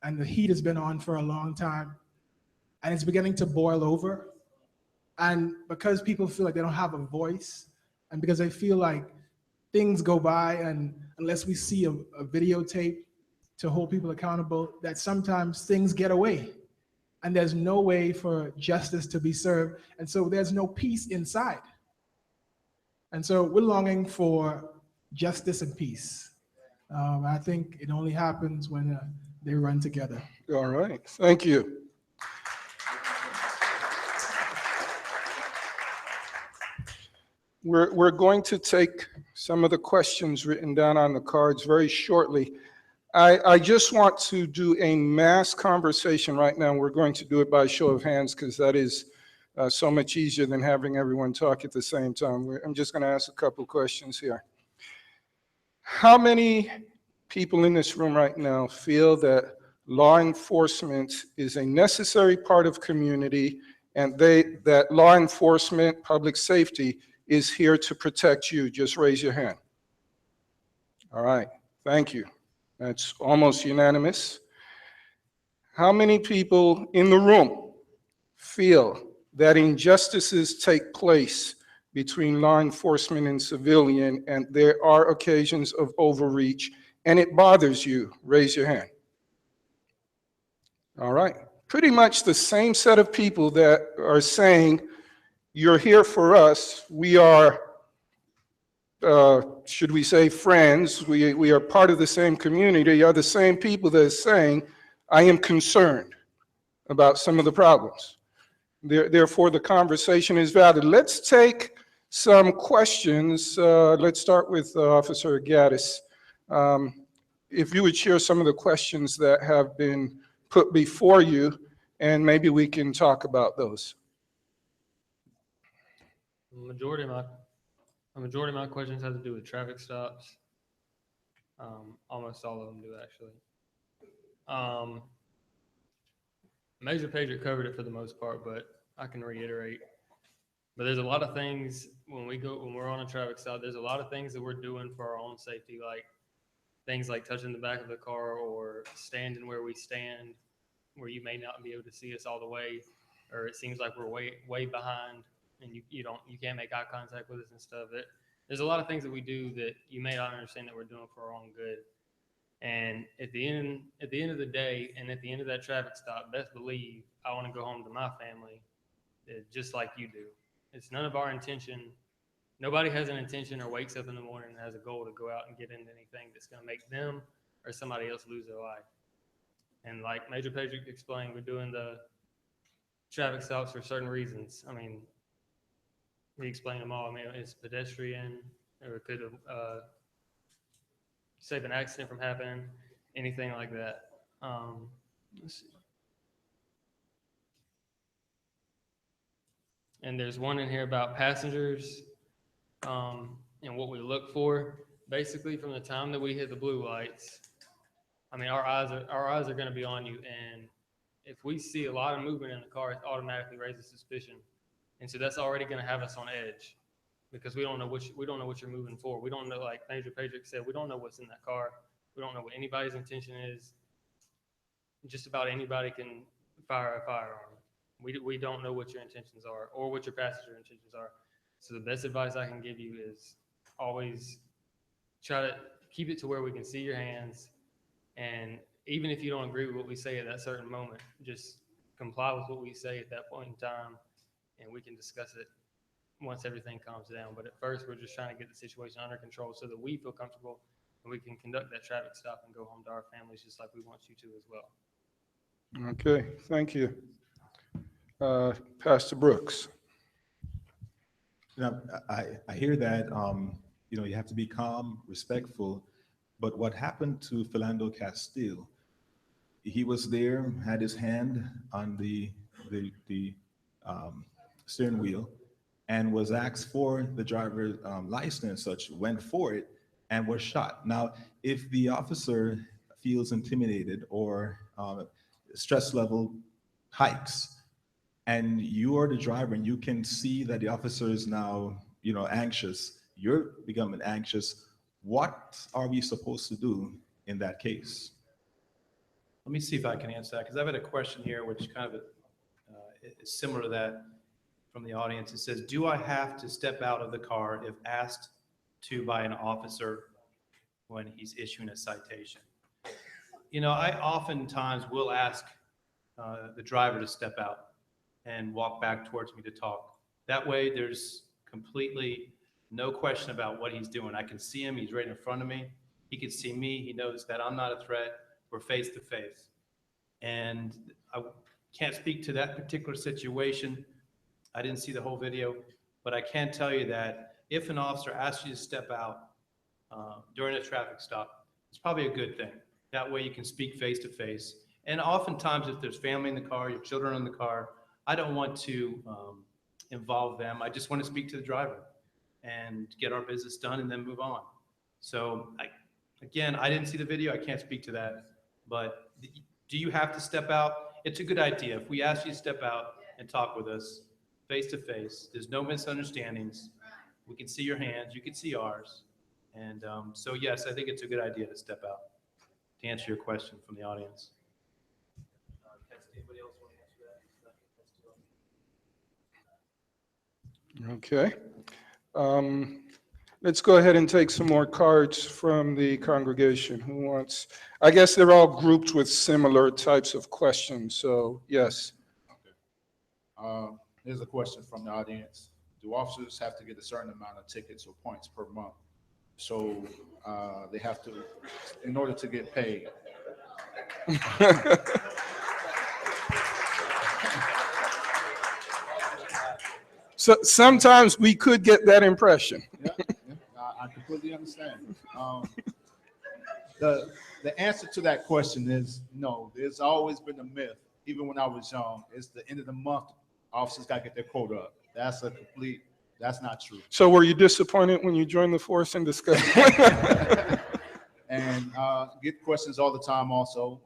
and the heat has been on for a long time, and it's beginning to boil over. And because people feel like they don't have a voice, and because they feel like things go by, and unless we see a videotape to hold people accountable, that sometimes things get away, and there's no way for justice to be served, and so there's no peace inside. And so we're longing for justice and peace. I think it only happens when they run together. All right, thank you. We're going to take some of the questions written down on the cards very shortly. I just want to do a mass conversation right now. We're going to do it by show of hands because that is so much easier than having everyone talk at the same time. I'm just going to ask a couple questions here. How many people in this room right now feel that law enforcement is a necessary part of community and that law enforcement, public safety, is here to protect you? Just raise your hand. All right, thank you. That's almost unanimous. How many people in the room feel that injustices take place between law enforcement and civilian, and there are occasions of overreach, and it bothers you, raise your hand. All right. Pretty much the same set of people that are saying, you're here for us, we are, should we say friends, we are part of the same community, are the same people that are saying, I am concerned about some of the problems. Therefore, the conversation is valid. Let's take some questions. Let's start with Officer Gaddis. If you would share some of the questions that have been put before you, and maybe we can talk about those. The majority of my questions have to do with traffic stops. Almost all of them do, actually. Major Pager covered it for the most part, but I can reiterate. But there's a lot of things when we're on a traffic stop, there's a lot of things that we're doing for our own safety, like things like touching the back of the car or standing where we stand, where you may not be able to see us all the way, or it seems like we're way behind and you can't make eye contact with us and stuff. There's a lot of things that we do that you may not understand that we're doing for our own good. And at the end of the day, and at the end of that traffic stop, best believe I want to go home to my family, just like you do. It's none of our intention. Nobody has an intention or wakes up in the morning and has a goal to go out and get into anything that's going to make them or somebody else lose their life. And like Major Patrick explained, we're doing the traffic stops for certain reasons. I mean, he explained them all. I mean, it's pedestrian, or it could save an accident from happening, anything like that. Let's see. And there's one in here about passengers and what we look for. Basically, from the time that we hit the blue lights, I mean, our eyes are going to be on you, and if we see a lot of movement in the car, it automatically raises suspicion, and so that's already going to have us on edge because we don't know what you're moving for. We don't know, like Major Patrick said, we don't know what's in that car. We don't know what anybody's intention is. Just about anybody can fire a firearm. We don't know what your intentions are or what your passenger intentions are. So the best advice I can give you is always try to keep it to where we can see your hands. And even if you don't agree with what we say at that certain moment, just comply with what we say at that point in time, and we can discuss it once everything calms down. But at first, we're just trying to get the situation under control so that we feel comfortable and we can conduct that traffic stop and go home to our families just like we want you to as well. Okay, thank you. Pastor Brooks. Now, I hear that, you have to be calm, respectful, but what happened to Philando Castile? He was there, had his hand on the steering wheel, and was asked for the driver's license and such, went for it, and was shot. Now, if the officer feels intimidated or stress level hikes, and you are the driver and you can see that the officer is now, anxious, you're becoming anxious, what are we supposed to do in that case? Let me see if I can answer that, because I've had a question here which kind of is similar to that from the audience. It says, do I have to step out of the car if asked to by an officer when he's issuing a citation? I oftentimes will ask the driver to step out and walk back towards me to talk. That way there's completely no question about what he's doing. I can see him, he's right in front of me. He can see me, he knows that I'm not a threat. We're face to face. And I can't speak to that particular situation. I didn't see the whole video, but I can tell you that if an officer asks you to step out during a traffic stop, it's probably a good thing. That way you can speak face to face. And oftentimes if there's family in the car, your children in the car, I don't want to involve them. I just want to speak to the driver and get our business done and then move on. So again, I didn't see the video. I can't speak to that. But do you have to step out? It's a good idea. If we ask you to step out and talk with us face to face, there's no misunderstandings. We can see your hands. You can see ours. And so, yes, I think it's a good idea to step out, to answer your question from the audience. Okay. Let's go ahead and take some more cards from the congregation. Who wants? I guess they're all grouped with similar types of questions, so yes. Here's a question from the audience. Do officers have to get a certain amount of tickets or points per month? So they have to, in order to get paid. So sometimes we could get that impression. Yeah, I completely understand. The answer to that question is no. There's always been a myth, even when I was young. It's the end of the month, officers got to get their quota up. That's not true. So were you disappointed when you joined the force and discussed? And get questions all the time also.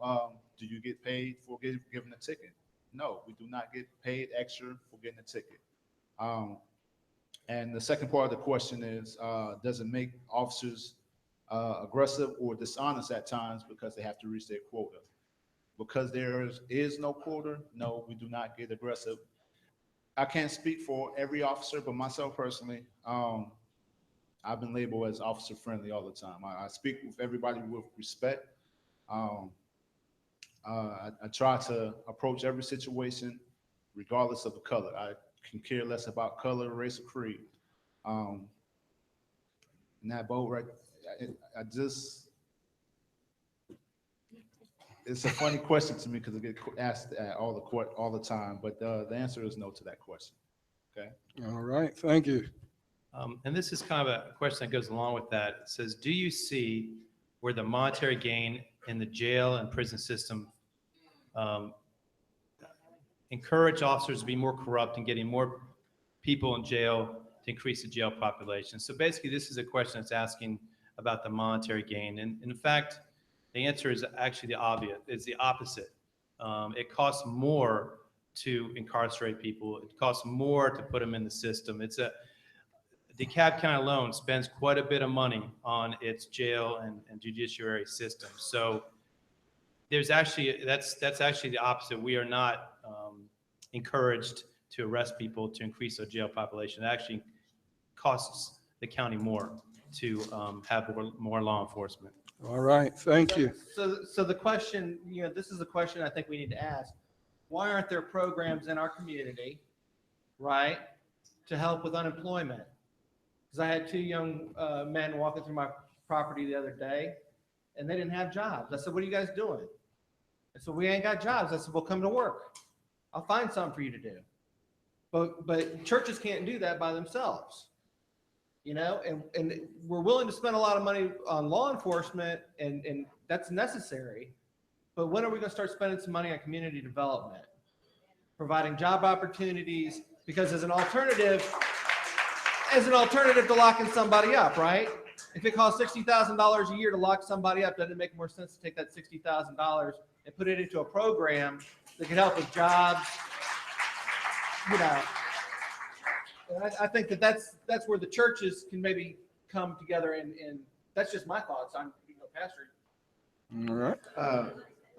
Do you get paid for giving a ticket? No, we do not get paid extra for getting a ticket. And the second part of the question is, does it make officers aggressive or dishonest at times because they have to reach their quota? Because there is no quota, no, we do not get aggressive. I can't speak for every officer, but myself personally, I've been labeled as officer friendly all the time. I speak with everybody with respect. I try to approach every situation regardless of the color. I can care less about color, race, or creed. In that boat, right? It's a funny question to me because I get asked all the time, but the answer is no to that question. Okay. All right, thank you. And this is kind of a question that goes along with that. It says, do you see where the monetary gain in the jail and prison system encourage officers to be more corrupt and getting more people in jail to increase the jail population? So basically, this is a question that's asking about the monetary gain. And in fact, the answer is actually the opposite. It costs more to incarcerate people. It costs more to put them in the system. DeKalb County alone spends quite a bit of money on its jail and judiciary system. So that's actually the opposite. We are not encouraged to arrest people to increase our jail population. It actually costs the county more to have more law enforcement. All right, thank you. So the question, this is a question I think we need to ask. Why aren't there programs in our community, right, to help with unemployment? Because I had two young men walking through my property the other day, and they didn't have jobs. I said, what are you guys doing? They said, we ain't got jobs. I said, well, come to work. I'll find something for you to do. But churches can't do that by themselves. And we're willing to spend a lot of money on law enforcement, and that's necessary. But when are we going to start spending some money on community development, providing job opportunities? Because as an alternative to locking somebody up, right? If it costs $60,000 a year to lock somebody up, doesn't it make more sense to take that $60,000 and put it into a program that could help with jobs? And I think that's where the churches can maybe come together, and that's just my thoughts. I'm pastor. All right.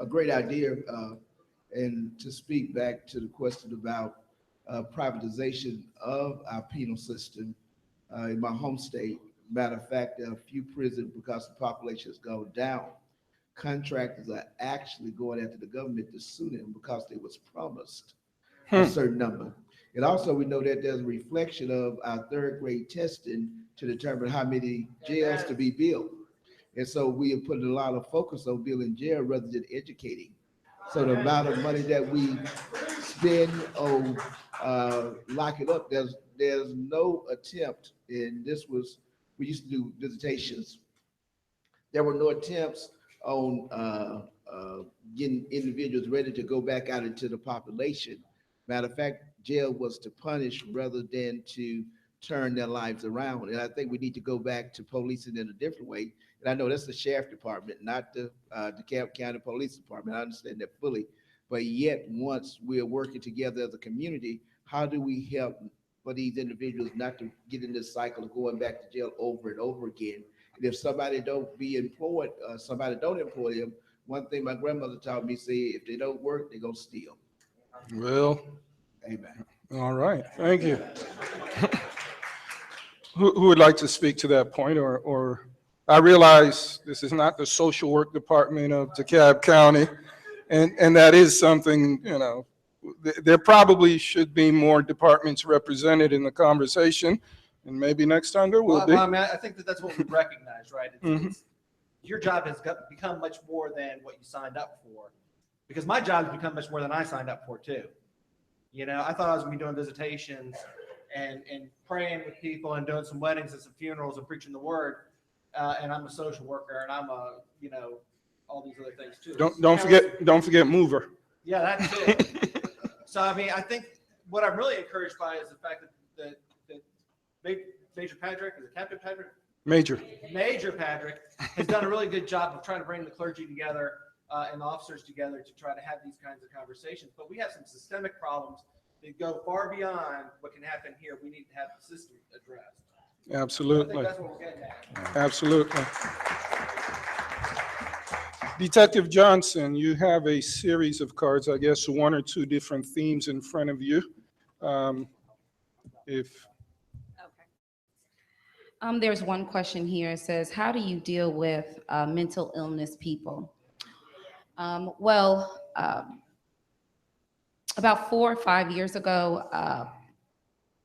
A great idea. And to speak back to the question about privatization of our penal system in my home state, matter of fact, there are a few prisons, because the population has gone down, contractors are actually going after the government to sue them because they was promised a certain number. And also, we know that there's a reflection of our third grade testing to determine how many jails to be built. And so we have put a lot of focus on building jail rather than educating. So the amount of money that we spend on locking up, there's no attempt, and we used to do visitations. There were no attempts on getting individuals ready to go back out into the population. Matter of fact, jail was to punish rather than to turn their lives around. And I think we need to go back to policing in a different way. And I know that's the sheriff department, not the DeKalb County Police Department. I understand that fully. But yet, once we're working together as a community, how do we help for these individuals not to get in this cycle of going back to jail over and over again? And if somebody don't be employed, somebody don't employ them, one thing my grandmother taught me, say, if they don't work, they're gonna steal. Well, Amen. all right, thank you. Who would like to speak to that point, or I realize this is not the social work department of DeKalb County, and that is something, you know, there probably should be more departments represented in the conversation, and maybe next time there will Well, be. I mean, I think that that's what we recognize, right? Mhm. Your job has become much more than what you signed up for. Because my job has become much more than I signed up for too. You know, I thought I was gonna be doing visitations and praying with people and doing some weddings and some funerals and preaching the word. And I'm a social worker and I'm a, you know, all these other things too. Don't forget mover. Yeah, that too. So, I mean, I think what I'm really encouraged by is the fact that Major Patrick, is it Captain Patrick? Major Patrick has done a really good job of trying to bring the clergy together and the officers together to try to have these kinds of conversations. But we have some systemic problems that go far beyond what can happen here. We need to have the system addressed. I Absolutely. think that's what we're getting at. Absolutely. Detective Johnson, you have a series of cards, I guess, one or two different themes in front of you. If There's one question here. It says, how do you deal with mental illness people? About 4 or 5 years ago,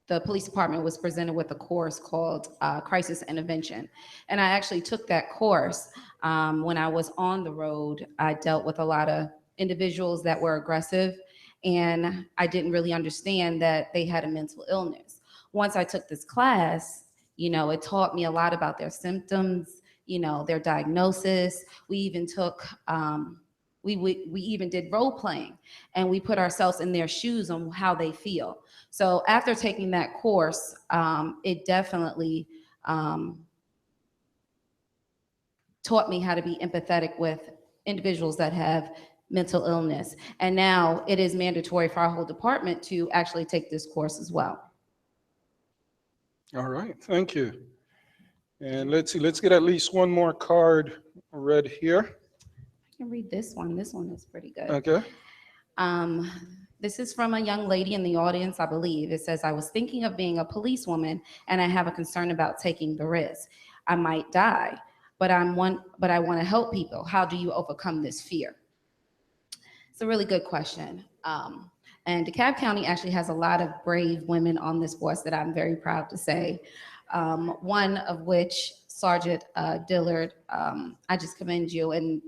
the police department was presented with a course called Crisis Intervention. And I actually took that course. When I was on the road, I dealt with a lot of individuals that were aggressive, and I didn't really understand that they had a mental illness. Once I took this class, you know, it taught me a lot about their symptoms, you know, their diagnosis. We even took, we even did role playing, and we put ourselves in their shoes on how they feel. So after taking that course, it definitely taught me how to be empathetic with individuals that have mental illness. And now it is mandatory for our whole department to actually take this course as well. All right, thank you. And let's see, let's get at least one more card read here. I can read this one. This one is pretty good. Okay. This is from a young lady in the audience, I believe. It says, I was thinking of being a policewoman and I have a concern about taking the risk. I might die, but I want to help people. How do you overcome this fear? It's a really good question. And DeKalb County actually has a lot of brave women on this force that I'm very proud to say. One of which, Sergeant Dillard, I just commend you, and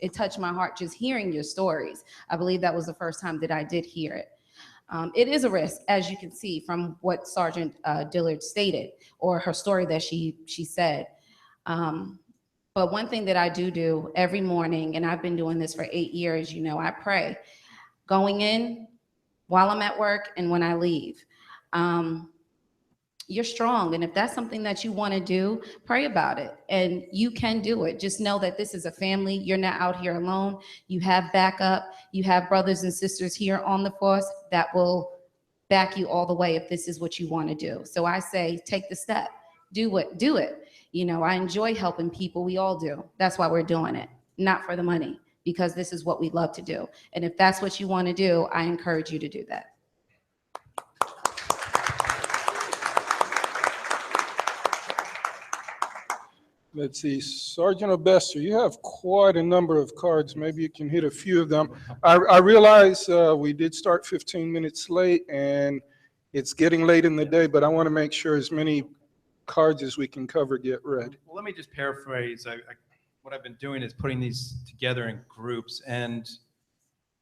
it touched my heart just hearing your stories. I believe that was the first time that I did hear it. It is a risk, as you can see from what Sergeant Dillard stated, or her story that she said. But one thing that I do every morning, and I've been doing this for 8 years, you know, I pray. Going in, while I'm at work, and when I leave. You're strong, and if that's something that you want to do, pray about it, and you can do it. Just know that this is a family. You're not out here alone. You have backup. You have brothers and sisters here on the force that will back you all the way if this is what you want to do. So I say, take the step. Do it. You know, I enjoy helping people. We all do. That's why we're doing it, not for the money, because this is what we love to do. And if that's what you want to do, I encourage you to do that. Let's see, Sergeant Obester, you have quite a number of cards. Maybe you can hit a few of them. I realize we did start 15 minutes late and it's getting late in the day, but I want to make sure as many cards as we can cover get read. Well, let me just paraphrase. What I've been doing is putting these together in groups, and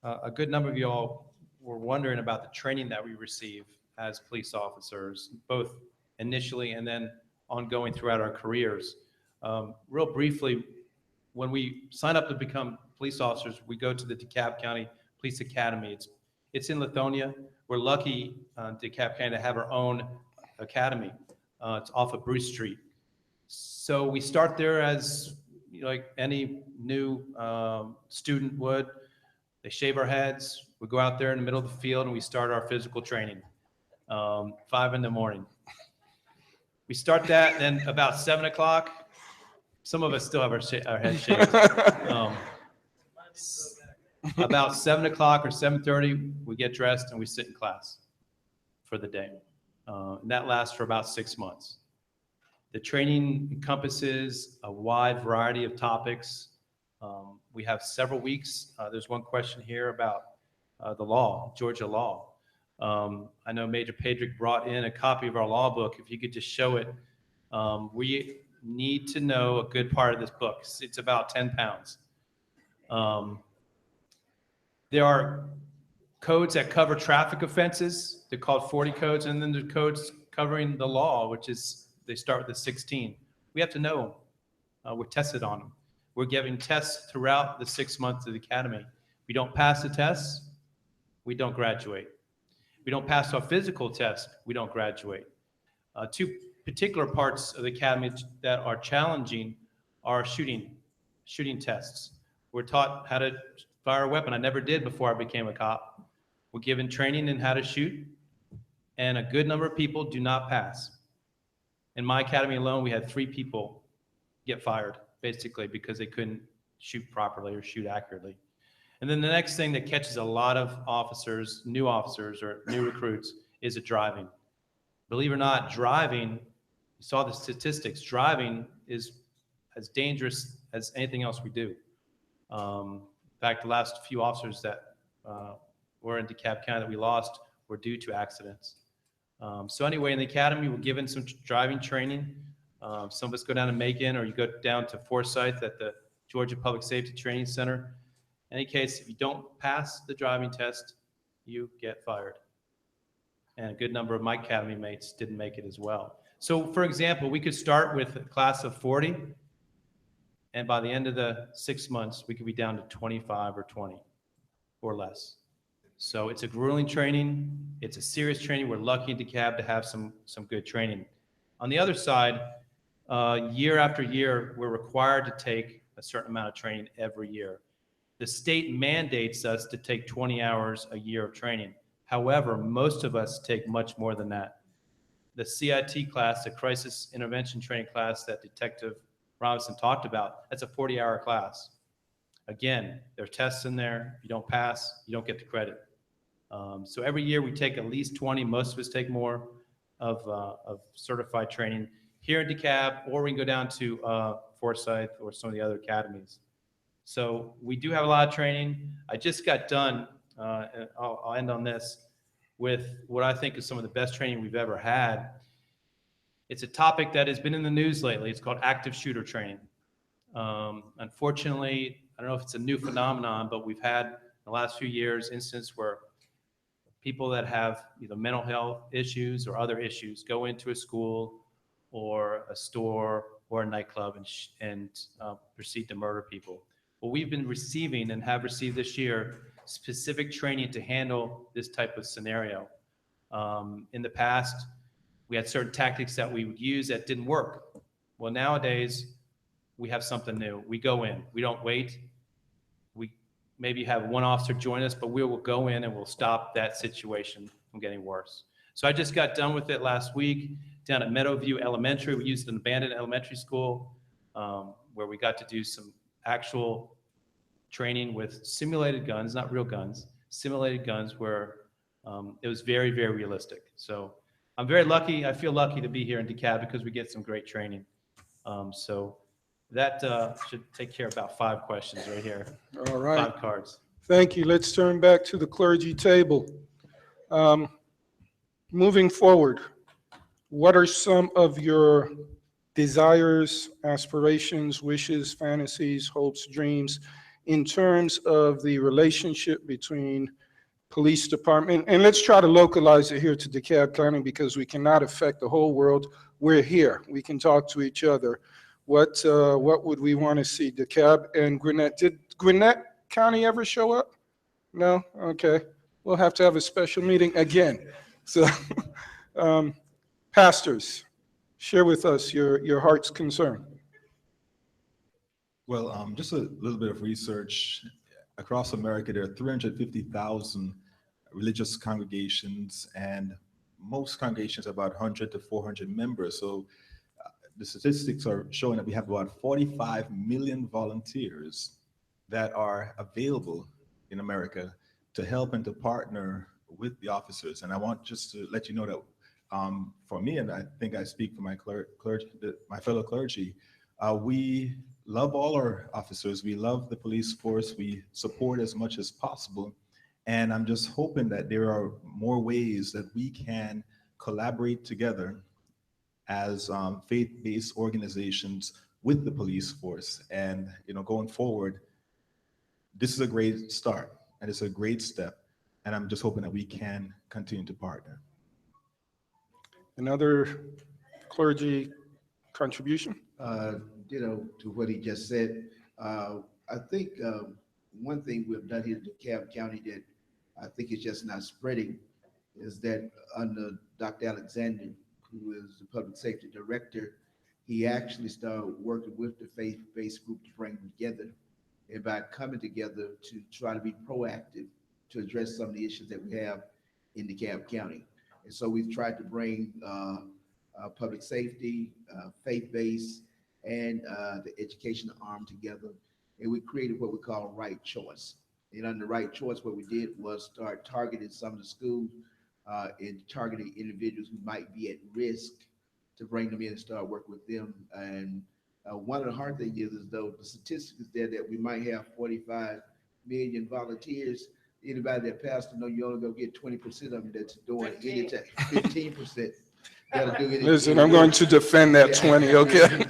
a good number of y'all were wondering about the training that we receive as police officers, both initially and then ongoing throughout our careers. Real briefly, when we sign up to become police officers, we go to the DeKalb County Police Academy. It's in Lithonia. We're lucky, DeKalb County, to have our own academy. It's off of Bruce Street. So we start there as like any new student would. They shave our heads. We go out there in the middle of the field and we start our physical training, 5 in the morning. We start that, then about 7 o'clock, some of us still have our heads shaved. About 7 o'clock or 7:30, we get dressed and we sit in class for the day. And that lasts for about 6 months. The training encompasses a wide variety of topics. We have several weeks. There's one question here about the law, Georgia law. I know Major Pedrick brought in a copy of our law book. If you could just show it. We need to know a good part of this book. It's about 10 pounds. There are codes that cover traffic offenses. They're called 40 codes, and then there's codes covering the law, which is, they start with the 16. We have to know them. We're tested on them. We're giving tests throughout the 6 months of the academy. If we don't pass the tests, we don't graduate. If we don't pass our physical test, we don't graduate. Two particular parts of the academy that are challenging are shooting tests. We're taught how to fire a weapon. I never did before I became a cop. We're given training in how to shoot, and a good number of people do not pass. In my academy alone, we had 3 people get fired, basically, because they couldn't shoot properly or shoot accurately. And then the next thing that catches a lot of officers, new officers or new recruits, is driving. Believe it or not, driving, you saw the statistics, driving is as dangerous as anything else we do. In fact, the last few officers that were in DeKalb County that we lost were due to accidents. So anyway, in the academy, we're given some driving training. Some of us go down to Macon, or you go down to Forsyth at the Georgia Public Safety Training Center. In any case, if you don't pass the driving test, you get fired. And a good number of my academy mates didn't make it as well. So for example, we could start with a class of 40, and by the end of the 6 months, we could be down to 25 or 20 or less. So it's a grueling training. It's a serious training. We're lucky in DeKalb to have some good training. On the other side, year after year, we're required to take a certain amount of training every year. The state mandates us to take 20 hours a year of training. However, most of us take much more than that. The CIT class, the Crisis Intervention Training class that Detective Robinson talked about, that's a 40-hour class. Again, there are tests in there. If you don't pass, you don't get the credit. So every year we take at least 20. Most of us take more of certified training here in DeKalb, or we can go down to Forsyth or some of the other academies. So we do have a lot of training. I just got done, and I'll end on this, with what I think is some of the best training we've ever had. It's a topic that has been in the news lately. It's called active shooter training. Unfortunately, I don't know if it's a new phenomenon, but we've had in the last few years instances where people that have either mental health issues or other issues go into a school or a store or a nightclub and proceed to murder people. Well, we've been receiving and have received this year specific training to handle this type of scenario. In the past, we had certain tactics that we would use that didn't work. Well, nowadays, we have something new. We go in, we don't wait. We maybe have one officer join us, but we will go in and we'll stop that situation from getting worse. So I just got done with it last week down at Meadowview Elementary. We used an abandoned elementary school where we got to do some actual training with simulated guns, not real guns, simulated guns where it was very, very realistic. So I'm very lucky. I feel lucky to be here in DeKalb because we get some great training. So that should take care of about 5 questions right here. All right. 5 cards. Thank you. Let's turn back to the clergy table. Moving forward, what are some of your desires, aspirations, wishes, fantasies, hopes, dreams in terms of the relationship between police department? And let's try to localize it here to DeKalb County because we cannot affect the whole world. We're here. We can talk to each other. What would we want to see? DeKalb and Gwinnett. Did Gwinnett County ever show up? No? Okay. We'll have to have a special meeting again. So, pastors, share with us your heart's concern. Well, just a little bit of research. Across America, there are 350,000 religious congregations, and most congregations have about 100 to 400 members. So the statistics are showing that we have about 45 million volunteers that are available in America to help and to partner with the officers. And I want just to let you know that For me, and I think I speak for my clergy, my fellow clergy, we love all our officers. We love the police force. We support as much as possible. And I'm just hoping that there are more ways that we can collaborate together as faith-based organizations with the police force. And going forward, this is a great start and it's a great step. And I'm just hoping that we can continue to partner. Another clergy contribution? To what he just said, I think one thing we've done here in DeKalb County that I think is just not spreading is that under Dr. Alexander, who is the public safety director, he actually started working with the faith-based group to bring them together. And by coming together to try to be proactive to address some of the issues that we have in DeKalb County. And so we've tried to bring public safety, faith-based, and the education arm together. And we created what we call Right Choice. And under Right Choice, what we did was start targeting some of the schools and targeting individuals who might be at risk to bring them in and start working with them. And one of the hard things is though the statistics is there that we might have 45 million volunteers. Anybody that passed to know you only gonna get 20% of them that's doing anything, 15%. That'll do anything. Listen, I'm going to defend that 20, okay?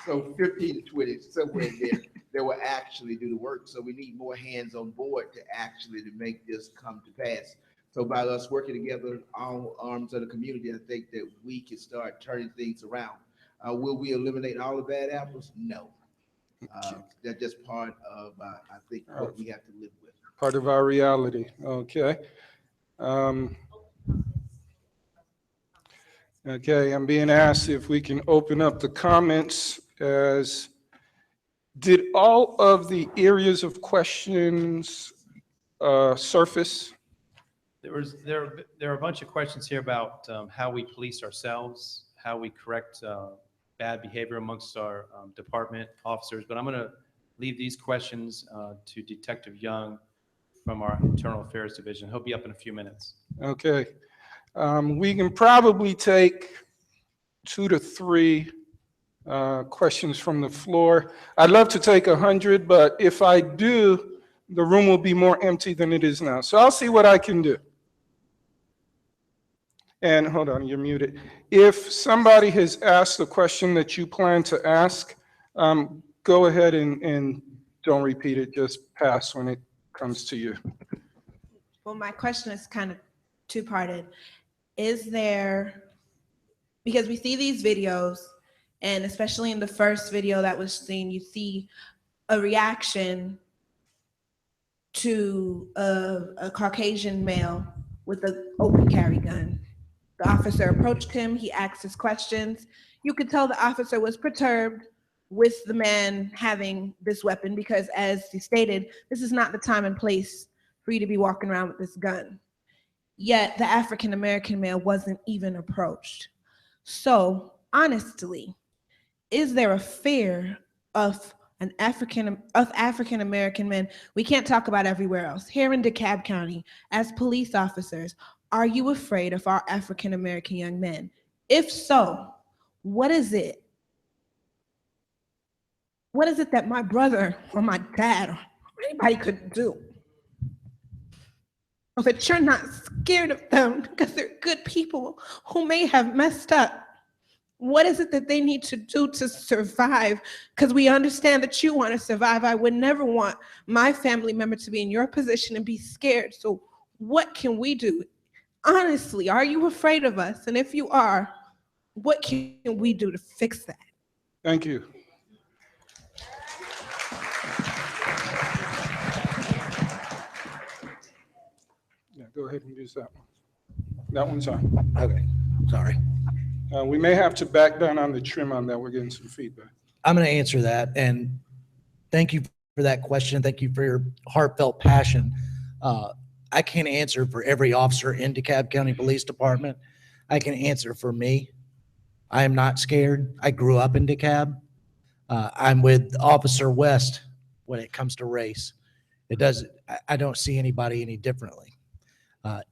So 15 to 20, somewhere in there, that will actually do the work. So we need more hands on board to actually to make this come to pass. So by us working together, all arms of the community, I think that we can start turning things around. Will we eliminate all the bad apples? No. That's just part of, I think, what we have to live with. Part of our reality, okay. Okay, I'm being asked if we can open up the comments as, did all of the areas of questions surface? There are a bunch of questions here about how we police ourselves, how we correct bad behavior amongst our department officers, but I'm going to leave these questions to Detective Young from our Internal Affairs Division. He'll be up in a few minutes. Okay. We can probably take 2 to 3 questions from the floor. I'd love to take 100, but if I do, the room will be more empty than it is now. So I'll see what I can do. And hold on, you're muted. If somebody has asked the question that you plan to ask, go ahead and don't repeat it, just pass when it comes to you. Well, my question is kind of two-parted. Is there, because we see these videos, and especially in the first video that was seen, you see a reaction to a Caucasian male with an open carry gun. The officer approached him, he asked his questions. You could tell the officer was perturbed with the man having this weapon because, as he stated, this is not the time and place for you to be walking around with this gun. Yet the African-American male wasn't even approached. So honestly, is there a fear of African-American men? We can't talk about everywhere else. Here in DeKalb County, as police officers, are you afraid of our African-American young men? If so, what is it? What is it that my brother or my dad or anybody could do? Or that you're not scared of them because they're good people who may have messed up? What is it that they need to do to survive? Because we understand that you want to survive. I would never want my family member to be in your position and be scared. So what can we do? Honestly, are you afraid of us? And if you are, what can we do to fix that? Thank you. Yeah, go ahead and use that one. That one's on. Okay, sorry. We may have to back down on the trim on that. We're getting some feedback. I'm going to answer that, and thank you for that question. Thank you for your heartfelt passion. I can't answer for every officer in DeKalb County Police Department. I can answer for me. I am not scared. I grew up in DeKalb. I'm with Officer West when it comes to race. I don't see anybody any differently.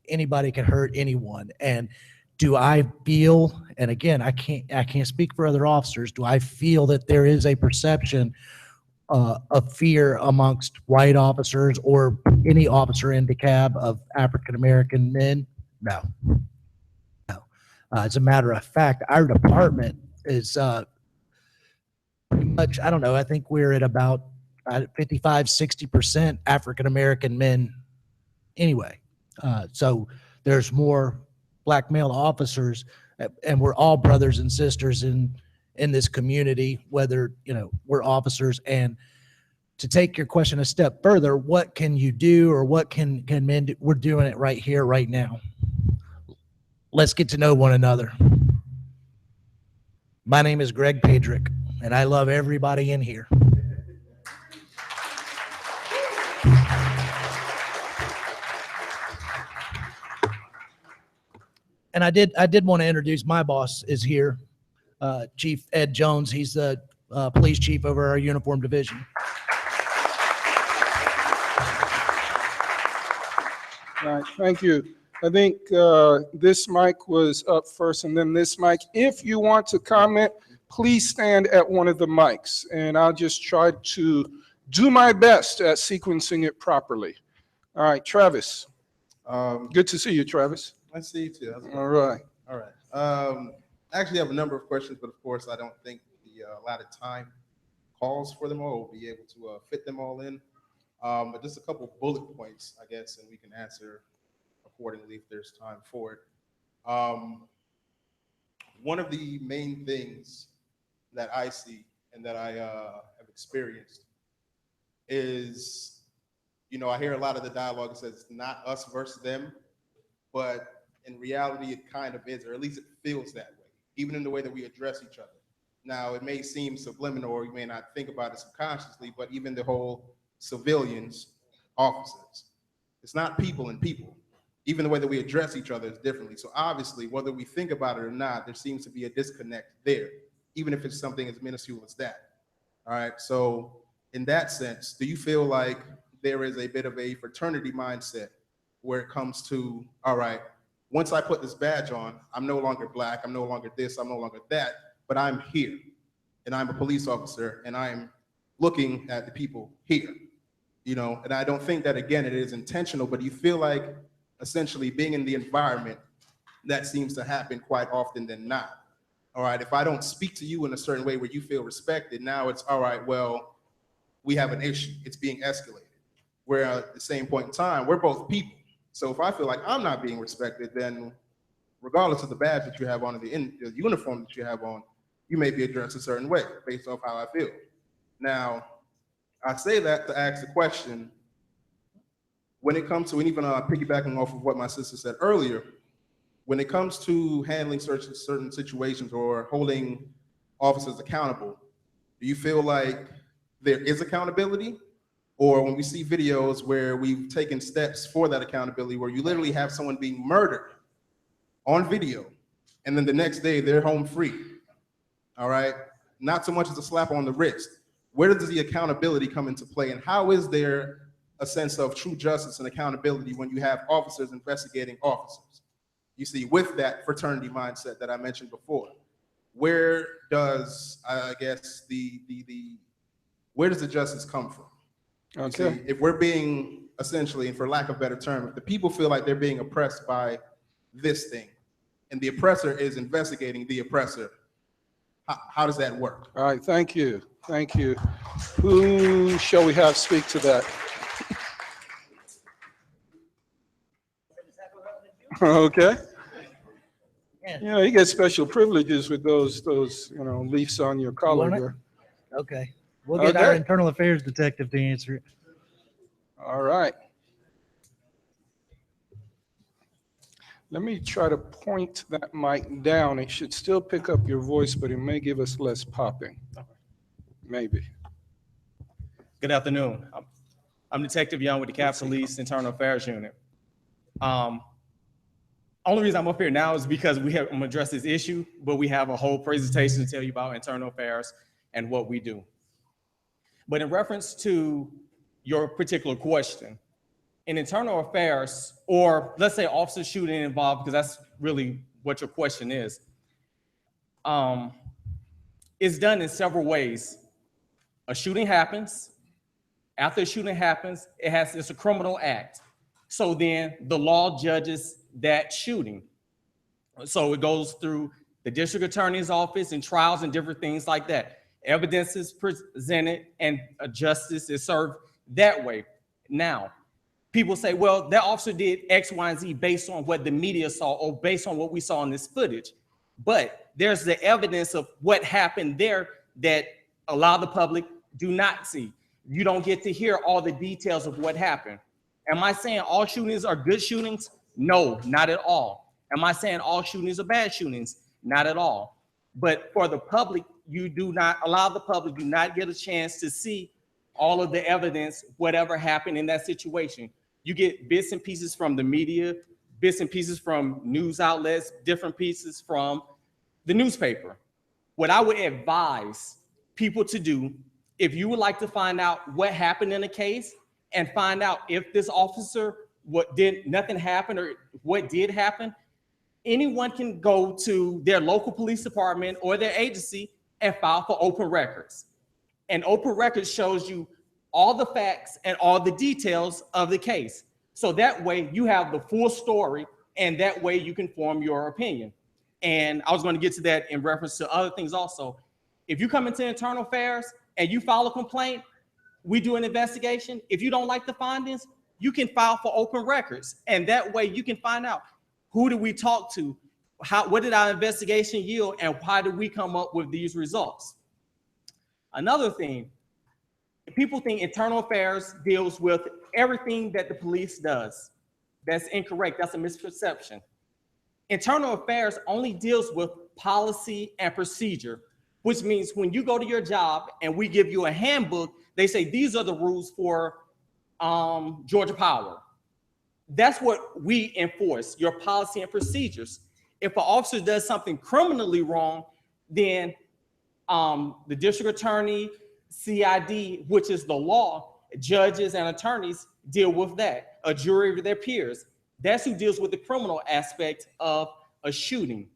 Anybody can hurt anyone. And do I feel, and again, I can't speak for other officers, do I feel that there is a perception of fear amongst white officers or any officer in DeKalb of African-American men? No. No. As a matter of fact, our department is pretty much, I don't know, I think we're at about 55, 60% African-American men anyway. So there's more black male officers, and we're all brothers and sisters in this community, whether, you know, we're officers. And to take your question a step further, what can you do, or what can men do? We're doing it right here, right now. Let's get to know one another. My name is Greg Pedrick, and I love everybody in here. And I did want to introduce, my boss is here, Chief Ed Jones. He's the police chief over our uniform division. All right, thank you. I think this mic was up first, and then this mic. If you want to comment, please stand at one of the mics, and I'll just try to do my best at sequencing it properly. All right, Travis. Good to see you, Travis. Nice to see you too. All right. All right. I actually have a number of questions, but of course, I don't think the allotted time calls for them all. We'll be able to fit them all in. But just a couple bullet points, I guess, and we can answer accordingly if there's time for it. One of the main things that I see and that I have experienced is, you know, I hear a lot of the dialogue that says it's not us versus them, but in reality, it kind of is, or at least it feels that way, even in the way that we address each other. Now, it may seem subliminal, or you may not think about it subconsciously, but even the whole civilians, officers, it's not people and people. Even the way that we address each other is differently. So obviously, whether we think about it or not, there seems to be a disconnect there, even if it's something as minuscule as that. All right, so in that sense, do you feel like there is a bit of a fraternity mindset where it comes to, all right, once I put this badge on, I'm no longer black, I'm no longer this, I'm no longer that, but I'm here, and I'm a police officer, and I'm looking at the people here, you know? And I don't think that, again, it is intentional, but you feel like essentially being in the environment, that seems to happen quite often than not. All right, if I don't speak to you in a certain way where you feel respected, now it's, all right, well, we have an issue, it's being escalated. Where at the same point in time, we're both people. So if I feel like I'm not being respected, then regardless of the badge that you have on, the uniform that you have on, you may be addressed a certain way based off how I feel. Now, I say that to ask the question, when it comes to, and even piggybacking off of what my sister said earlier, when it comes to handling certain situations or holding officers accountable, do you feel like there is accountability? Or when we see videos where we've taken steps for that accountability, where you literally have someone being murdered on video, and then the next day they're home free, all right? Not so much as a slap on the wrist. Where does the accountability come into play, and how is there a sense of true justice and accountability when you have officers investigating officers? You see, with that fraternity mindset that I mentioned before, where does, I guess, where does the justice come from? Okay. See, if we're being essentially, and for lack of a better term, if the people feel like they're being oppressed by this thing, and the oppressor is investigating the oppressor, how does that work? All right, thank you. Thank you. Who shall we have speak to that? Okay. Yeah, you get special privileges with those leaves on your collar there. Okay. We'll get our internal affairs detective to answer it. All right. Let me try to point that mic down. It should still pick up your voice, but it may give us less popping. Maybe. Good afternoon. I'm Detective Young with the DeKalb Police Internal Affairs Unit. Only reason I'm up here now is because I'm gonna address this issue, but we have a whole presentation to tell you about internal affairs and what we do. But in reference to your particular question, in internal affairs, or let's say officer shooting involved, because that's really what your question is. It's done in several ways. A shooting happens. After a shooting happens, it's a criminal act. So then the law judges that shooting. So it goes through the district attorney's office and trials and different things like that. Evidence is presented and justice is served that way. Now, people say, well, that officer did X, Y, and Z based on what the media saw or based on what we saw in this footage. But there's the evidence of what happened there that a lot of the public do not see. You don't get to hear all the details of what happened. Am I saying all shootings are good shootings? No, not at all. Am I saying all shootings are bad shootings? Not at all. But for the public, a lot of the public do not get a chance to see all of the evidence, whatever happened in that situation. You get bits and pieces from the media, bits and pieces from news outlets, different pieces from the newspaper. What I would advise people to do, if you would like to find out what happened in a case and find out if this officer, nothing happened or what did happen, anyone can go to their local police department or their agency and file for open records. And open records shows you all the facts and all the details of the case. So that way you have the full story and that way you can form your opinion. And I was going to get to that in reference to other things also. If you come into internal affairs and you file a complaint, we do an investigation. If you don't like the findings, you can file for open records. And that way you can find out, who did we talk to? What did our investigation yield? And why did we come up with these results? Another thing, people think internal affairs deals with everything that the police does. That's incorrect. That's a misperception. Internal affairs only deals with policy and procedure, which means when you go to your job and we give you a handbook, they say these are the rules for Georgia Power. That's what we enforce, your policy and procedures. If an officer does something criminally wrong, then the district attorney, CID, which is the law, judges and attorneys deal with that. A jury of their peers. That's who deals with the criminal aspect of a shooting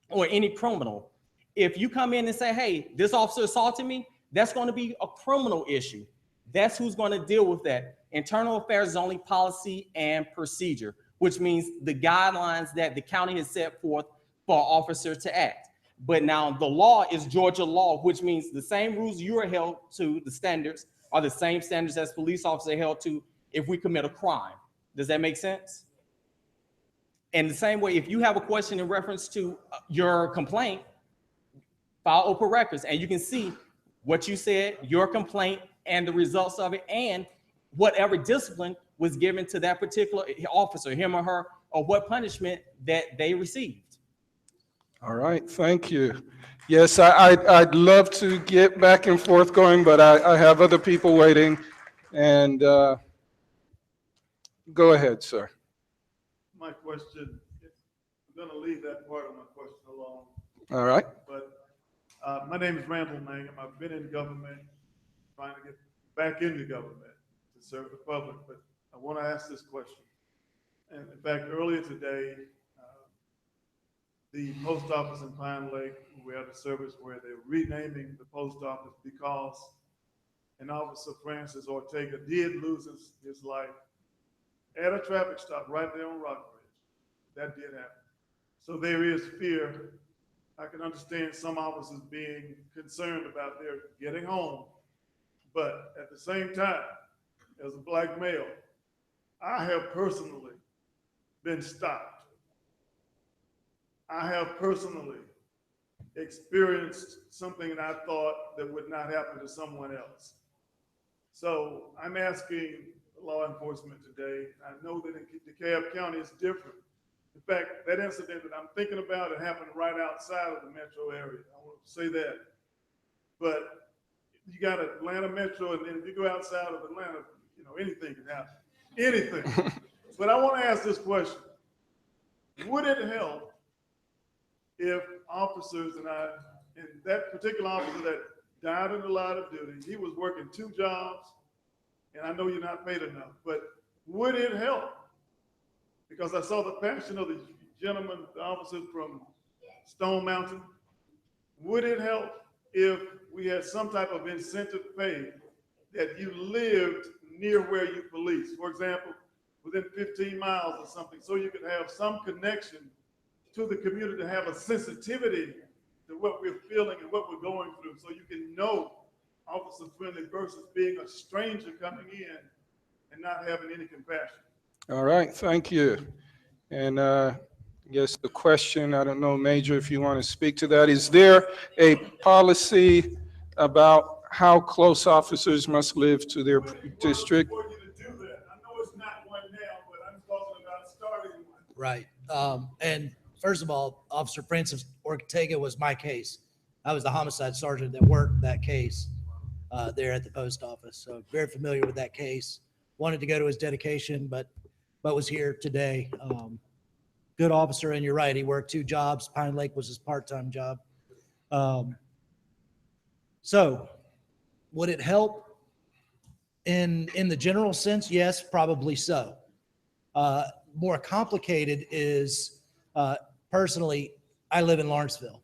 or any criminal. If you come in and say, hey, this officer assaulted me, that's going to be a criminal issue. That's who's going to deal with that. Internal affairs is only policy and procedure, which means the guidelines that the county has set forth for an officer to act. But now the law is Georgia law, which means the same rules you are held to, the standards, are the same standards as police officers are held to if we commit a crime. Does that make sense? And the same way, if you have a question in reference to your complaint, file open records and you can see what you said, your complaint, and the results of it, and whatever discipline was given to that particular officer, him or her, or what punishment that they received. All right, thank you. Yes, I'd love to get back and forth going, but I have other people waiting. And go ahead, sir. My question, I'm going to leave that part of my question alone. All right. But my name is Randall Mangum. I've been in government, trying to get back into government to serve the public, but I want to ask this question. And in fact, earlier today, the post office in Pine Lake, we had a service where they're renaming the post office because an officer, Francis Ortega, did lose his life at a traffic stop right there on Rockbridge. That did happen. So there is fear. I can understand some officers being concerned about their getting home, but at the same time, as a black male, I have personally been stopped. I have personally experienced something that I thought that would not happen to someone else. So I'm asking law enforcement today. I know that in DeKalb County it's different. In fact, that incident that I'm thinking about, it happened right outside of the metro area. I want to say that. But you got Atlanta Metro, and then if you go outside of Atlanta, you know, anything can happen. Anything. But I want to ask this question. Would it help if officers, and that particular officer that died in the line of duty, he was working 2 jobs, and I know you're not paid enough, but would it help? Because I saw the passion of the gentleman, the officer from Stone Mountain, would it help if we had some type of incentive pay that you lived near where you police? For example, within 15 miles or something, so you could have some connection to the community, to have a sensitivity to what we're feeling and what we're going through, so you can know officer friendly versus being a stranger coming in and not having any compassion. All right, thank you. And I guess the question, I don't know, Major, if you want to speak to that, is there a policy about how close officers must live to their district? For you to do that, I know it's not one now, but I'm talking about starting one. Right. And first of all, Officer Francis Ortega was my case. I was the homicide sergeant that worked that case there at the post office. So very familiar with that case. Wanted to go to his dedication, but was here today. Good officer, and you're right, he worked 2 jobs. Pine Lake was his part-time job. So would it help in the general sense? Yes, probably so. More complicated is, personally, I live in Lawrenceville.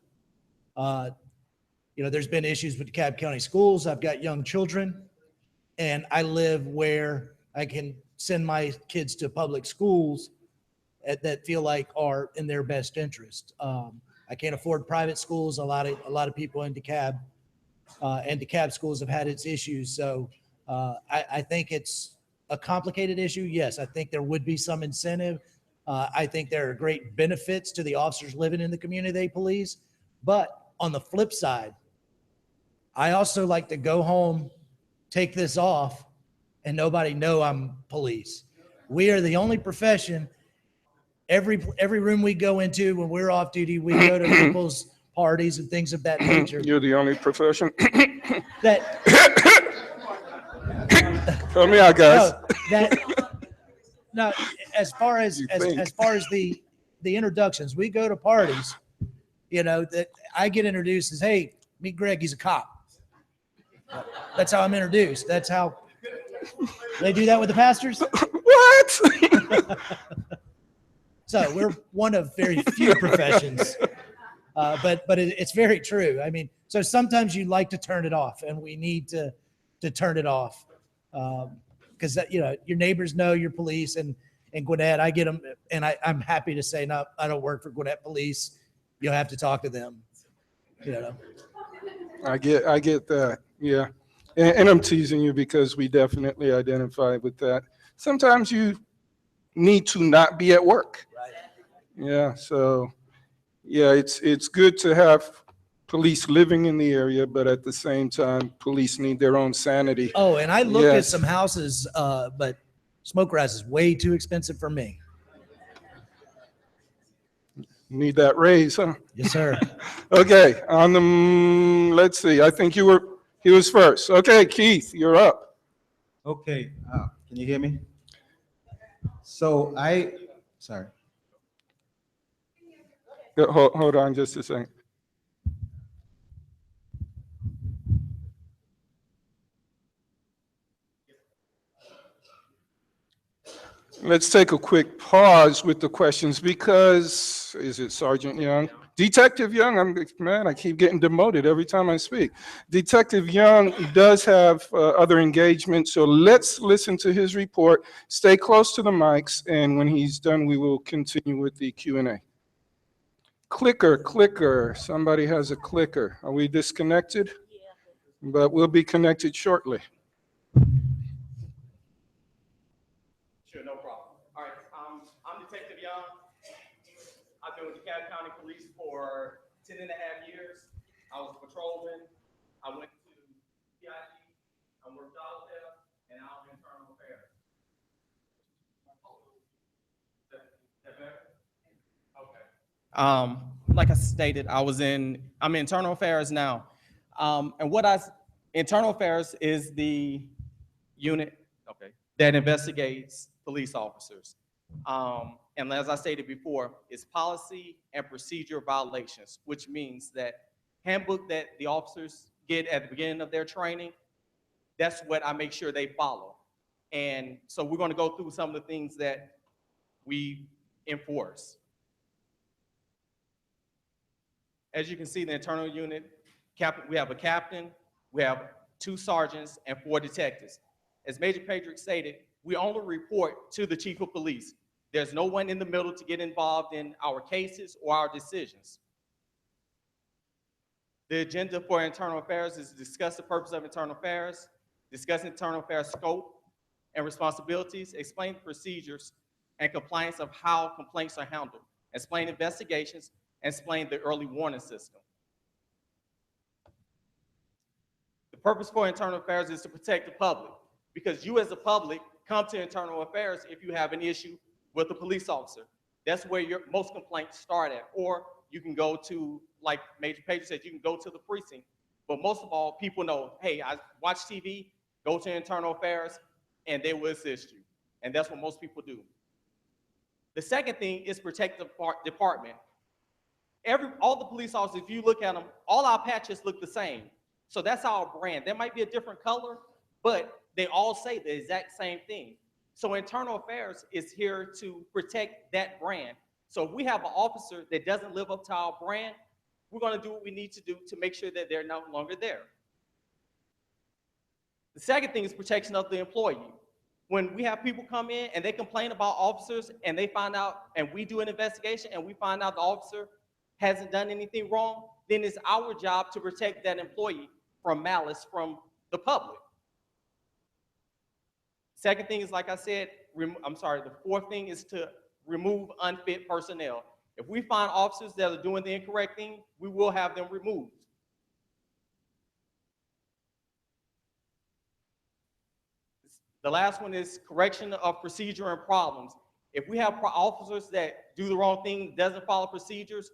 There's been issues with DeKalb County schools. I've got young children, and I live where I can send my kids to public schools that feel like are in their best interest. I can't afford private schools. A lot of people in DeKalb and DeKalb schools have had its issues. So I think it's a complicated issue. Yes, I think there would be some incentive. I think there are great benefits to the officers living in the community they police. But on the flip side, I also like to go home, take this off, and nobody know I'm police. We are the only profession. Every room we go into when we're off duty, we go to people's parties and things of that nature. You're the only profession. That Help me out, guys. No, as far as the introductions, we go to parties, that I get introduced as, hey, meet Greg, he's a cop. That's how I'm introduced. That's how they do that with the pastors. What? So we're one of very few professions, but it's very true. I mean, so sometimes you like to turn it off, and we need to turn it off because your neighbors know you're police, and Gwinnett, I get them, and I'm happy to say, no, I don't work for Gwinnett Police. You'll have to talk to them. I get that. Yeah. And I'm teasing you because we definitely identify with that. Sometimes you need to not be at work. Right. Yeah. So, yeah, it's good to have police living in the area, but at the same time, police need their own sanity. Oh, and I looked at Yes. some houses, but smoke grass is way too expensive for me. Need that raise, huh? Yes, sir. Okay, on the, let's see, I think he was first. Okay, Keith, you're up. Okay, can you hear me? So sorry. Hold on just a second. Let's take a quick pause with the questions because, is it Sergeant Young? Detective Young, I keep getting demoted every time I speak. Detective Young does have other engagements, so let's listen to his report. Stay close to the mics, and when he's done, we will continue with the Q&A. Clicker, somebody has a clicker. Are we disconnected? But we'll be connected shortly. Sure, no problem. All right, I'm Detective Young. I've been with DeKalb County Police for 10 and a half years. I was a patrolman. I went to PIG. I worked out there, and now I'm in internal affairs. Okay. Like I stated, I'm in internal affairs now. Internal affairs is the unit, that investigates police officers. And as I stated before, it's policy and procedure violations, which means that handbook that the officers get at the beginning of their training, that's what I make sure they follow. And so we're going to go through some of the things that we enforce. as you can see, the internal unit, we have a captain, we have 2 sergeants, and 4 detectives. As Major Patrick stated, we only report to the chief of police. There's no one in the middle to get involved in our cases or our decisions. The agenda for internal affairs is to discuss the purpose of internal affairs, discuss internal affairs scope and responsibilities, explain procedures and compliance of how complaints are handled, explain investigations, and explain the early warning system. The purpose for internal affairs is to protect the public, because you as the public come to internal affairs if you have an issue with a police officer. That's where your most complaints start at. Or you can go to, like Major Page said, you can go to the precinct. But most of all, people know, hey, I watch TV, go to internal affairs, and they will assist you. And that's what most people do. The second thing is protect the department. All the police officers, if you look at them, all our patches look the same. So that's our brand. There might be a different color, but they all say the exact same thing. So internal affairs is here to protect that brand. So if we have an officer that doesn't live up to our brand, we're going to do what we need to do to make sure that they're no longer there. The second thing is protection of the employee. When we have people come in and they complain about officers and they find out, and we do an investigation and we find out the officer hasn't done anything wrong, then it's our job to protect that employee from malice from the public. Second thing is, like I said, the fourth thing is to remove unfit personnel. If we find officers that are doing the incorrect thing, we will have them removed. The last one is correction of procedure and problems. If we have officers that do the wrong thing, doesn't follow procedures,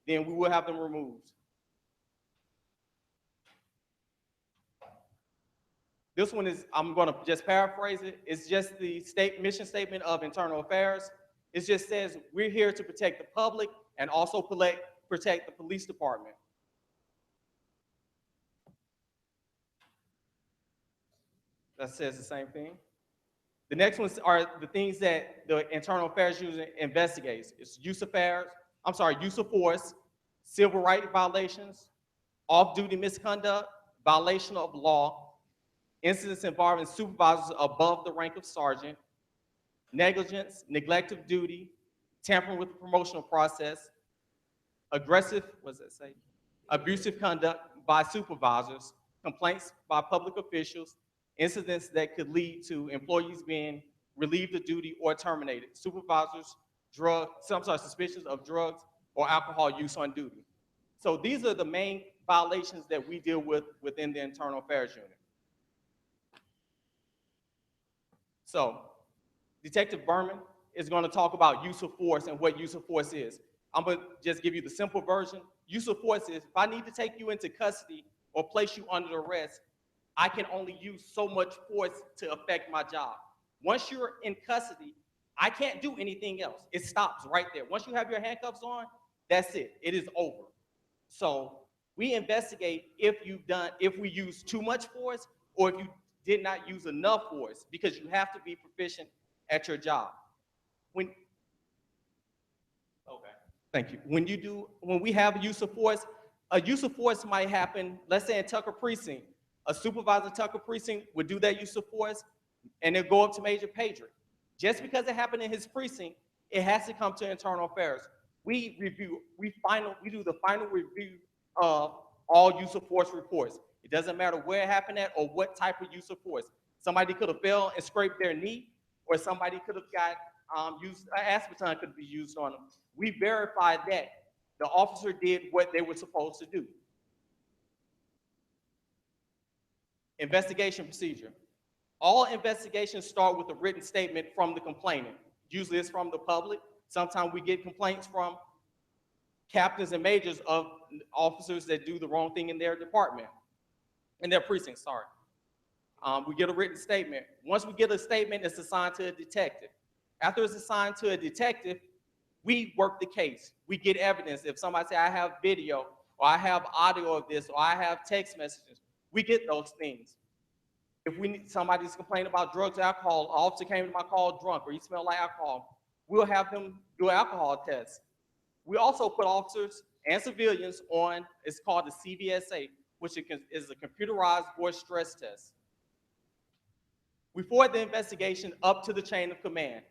then we will have them removed. This one is, I'm going to just paraphrase it. It's just the mission statement of internal affairs. It just says we're here to protect the public and also protect the police department. That says the same thing. The next ones are the things that the internal affairs unit investigates. It's use of force, civil rights violations, off-duty misconduct, violation of law, incidents involving supervisors above the rank of sergeant, negligence, neglect of duty, tampering with the promotional process, abusive conduct by supervisors, complaints by public officials, incidents that could lead to employees being relieved of duty or terminated, supervisors, suspicions of drugs or alcohol use on duty. So these are the main violations that we deal with within the internal affairs unit. So Detective Berman is going to talk about use of force and what use of force is. I'm going to just give you the simple version. Use of force is if I need to take you into custody or place you under arrest, I can only use so much force to affect my job. Once you're in custody, I can't do anything else. It stops right there. Once you have your handcuffs on, that's it. It is over. So we investigate if we use too much force or if you did not use enough force, because you have to be proficient at your job. Thank you. When we have use of force might happen, let's say in Tucker Precinct. A supervisor in Tucker Precinct would do that use of force and it'll go up to Major Patrick. Just because it happened in his precinct, it has to come to internal affairs. We do the final review of all use of force reports. It doesn't matter where it happened at or what type of use of force. Somebody could have fell and scraped their knee, or somebody could have got aspartame could be used on them. We verified that the officer did what they were supposed to do. Investigation procedure. All investigations start with a written statement from the complainant. Usually it's from the public. Sometimes we get complaints from captains and majors of officers that do the wrong thing in their department, in their precinct, sorry. We get a written statement. Once we get a statement, it's assigned to a detective. After it's assigned to a detective, we work the case. We get evidence. If somebody says, I have video, or I have audio of this, or I have text messages, we get those things. If somebody's complaining about drugs or alcohol, an officer came to my call drunk, or he smelled like alcohol, we'll have them do an alcohol test. We also put officers and civilians on, it's called the CVSA, which is a computerized voice stress test. We forward the investigation up to the chain of command.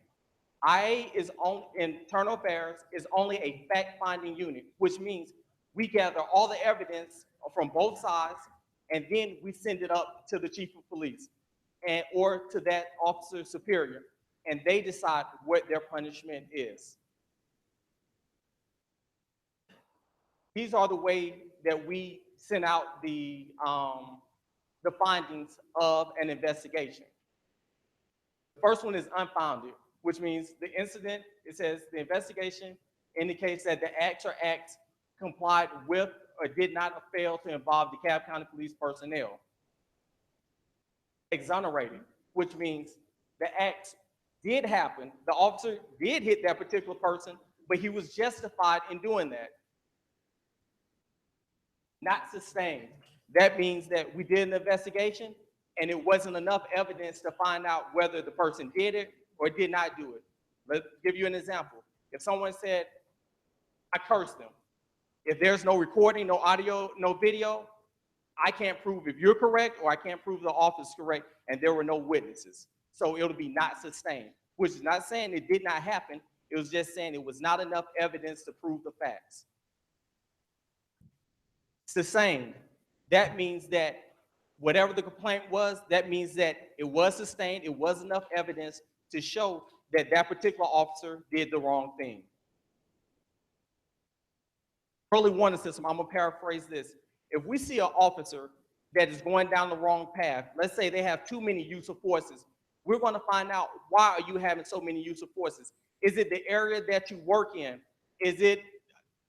IA is on internal affairs is only a fact-finding unit, which means we gather all the evidence from both sides, and then we send it up to the chief of police and or to that officer superior, and they decide what their punishment is. These are the way that we send out the findings of an investigation. The first one is unfounded, which means the incident, it says the investigation indicates that the act or acts complied with or did not fail to involve DeKalb County Police personnel. Exonerated, which means the act did happen, the officer did hit that particular person, but he was justified in doing that. Not sustained. That means that we did an investigation and it wasn't enough evidence to find out whether the person did it or did not do it. Let's give you an example. If someone said, I cursed them, if there's no recording, no audio, no video, I can't prove if you're correct or I can't prove the officer's correct, and there were no witnesses. So it'll be not sustained, which is not saying it did not happen. It was just saying it was not enough evidence to prove the facts. Sustained, that means that whatever the complaint was, that means that it was sustained, it was enough evidence to show that that particular officer did the wrong thing. Early warning system, I'm gonna paraphrase this. If we see an officer that is going down the wrong path, let's say they have too many use of forces, we're gonna find out, why are you having so many use of forces? Is it the area that you work in? Is it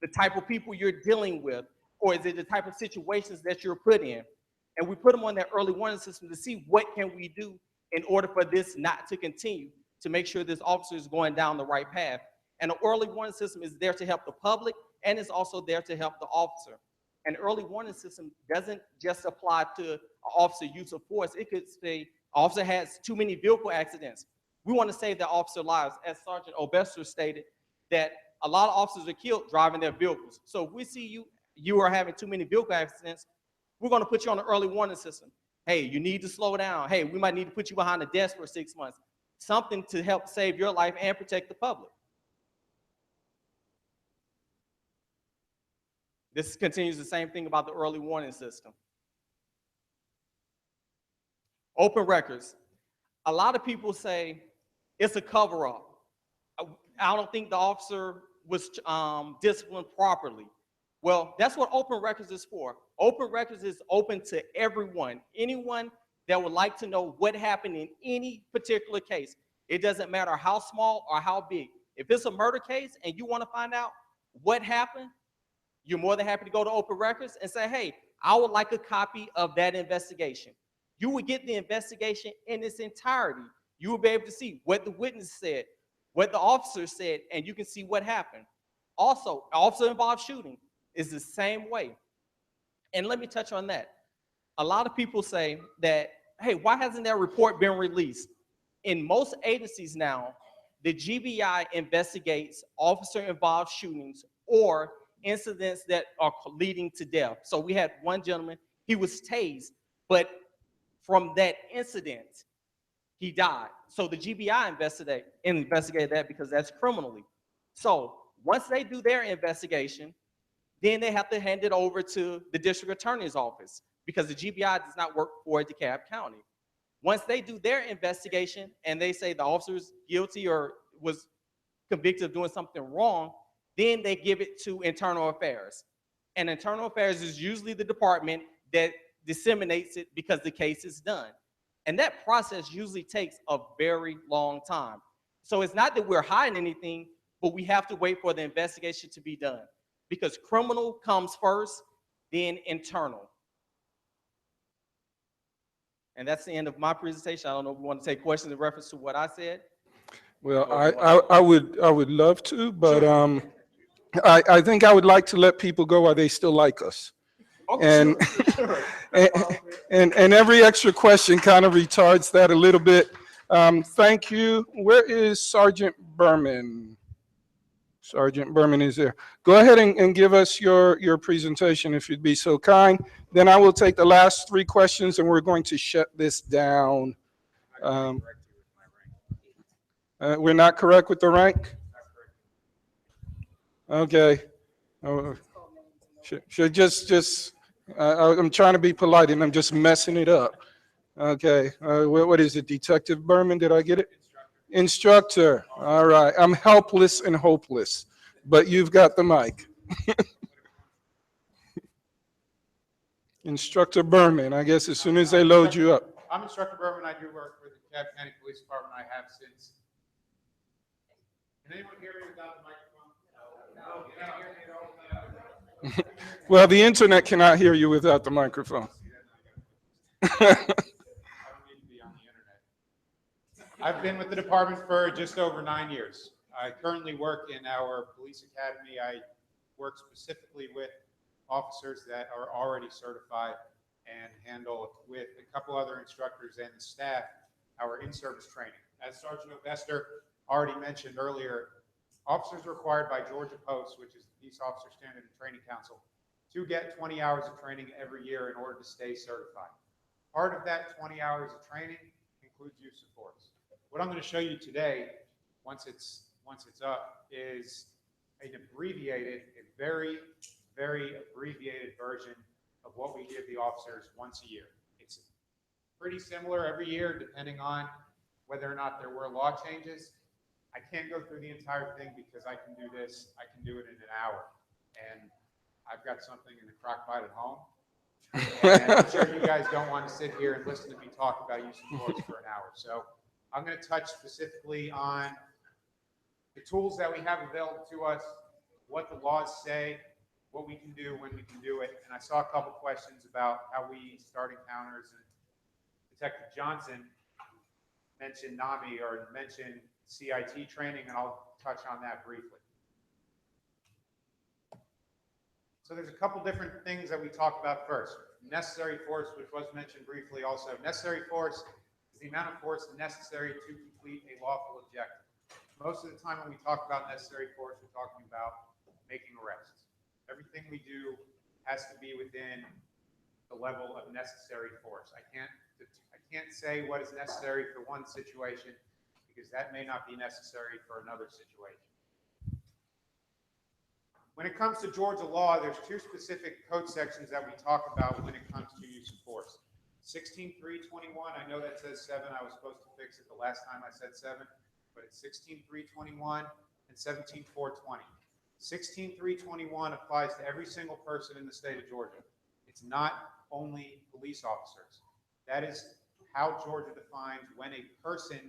the type of people you're dealing with? Or is it the type of situations that you're put in? And we put them on that early warning system to see what can we do in order for this not to continue, to make sure this officer is going down the right path. And the early warning system is there to help the public, and it's also there to help the officer. An early warning system doesn't just apply to an officer use of force. It could say, officer has too many vehicle accidents. We want to save the officer lives. As Sergeant Obester stated, that a lot of officers are killed driving their vehicles. So if we see you are having too many vehicle accidents, we're going to put you on the early warning system. Hey, you need to slow down. Hey, we might need to put you behind a desk for 6 months. Something to help save your life and protect the public. This continues the same thing about the early warning system. Open records. A lot of people say it's a cover-up. I don't think the officer was disciplined properly. Well, that's what open records is for. Open records is open to everyone, anyone that would like to know what happened in any particular case. It doesn't matter how small or how big. If it's a murder case and you want to find out what happened, you're more than happy to go to open records and say, hey, I would like a copy of that investigation. You would get the investigation in its entirety. You will be able to see what the witness said, what the officer said, and you can see what happened. Also, officer-involved shooting is the same way. And let me touch on that. A lot of people say that, hey, why hasn't that report been released? In most agencies now, the GBI investigates officer-involved shootings or incidents that are leading to death. So we had one gentleman, he was tased, but from that incident, he died. So the GBI investigated that because that's criminally. So once they do their investigation, then they have to hand it over to the district attorney's office because the GBI does not work for DeKalb County. Once they do their investigation and they say the officer is guilty or was convicted of doing something wrong, then they give it to internal affairs. And internal affairs is usually the department that disseminates it because the case is done. And that process usually takes a very long time. So it's not that we're hiding anything, but we have to wait for the investigation to be done because criminal comes first, then internal. And that's the end of my presentation. I don't know if you want to take questions in reference to what I said. Well, I would love to, but I think I would like to let people go while they still like us. Okay, And, and every extra question kind of retards that a little bit. Thank you. Where is Sergeant Berman? Sergeant Berman is there. Go ahead and give us your presentation if you'd be so kind. Then I will take the last 3 questions and we're going to shut this down. We're not correct with the rank? Okay. Should just I'm trying to be polite and I'm just messing it up. Okay. What is it? Detective Berman, did I get it? Instructor. All right. I'm helpless and hopeless, but you've got the mic. Instructor Berman, I guess as soon as they load you up. I'm Instructor Berman. I do work for the DeKalb County Police Department. I have since. Can anyone hear me without the microphone? No. You can't hear me at all? Well, the internet cannot hear you without the microphone. I've been with the department for just over 9 years. I currently work in our police academy. I work specifically with officers that are already certified and handle with a couple other instructors and the staff our in-service training. As Sergeant Ovester already mentioned earlier, officers are required by Georgia Post, which is the Peace Officer Standard and Training Council, to get 20 hours of training every year in order to stay certified. Part of that 20 hours of training includes use of force. What I'm going to show you today, once it's up, is an abbreviated, a very, very abbreviated version of what we give the officers once a year. It's pretty similar every year, depending on whether or not there were law changes. I can't go through the entire thing because I can do this. I can do it in an hour, and I've got something in the crock pot at home. And I'm sure you guys don't want to sit here and listen to me talk about use of force for an hour. So I'm going to touch specifically on the tools that we have available to us, what the laws say, what we can do when we can do it. And I saw a couple questions about how we start encounters. And Detective Johnson mentioned NAMI or mentioned CIT training, and I'll touch on that briefly. So there's a couple different things that we talk about first. Necessary force, which was mentioned briefly also. Necessary force is the amount of force necessary to complete a lawful objective. Most of the time when we talk about necessary force, we're talking about making arrests. Everything we do has to be within the level of necessary force. I can't say what is necessary for one situation because that may not be necessary for another situation. When it comes to Georgia law, there's 2 specific code sections that we talk about when it comes to use of force. 16.321, I know that says 7. I was supposed to fix it the last time I said 7, but it's 16.321 and 17.420. 16.321 applies to every single person in the state of Georgia. It's not only police officers. That is how Georgia defines when a person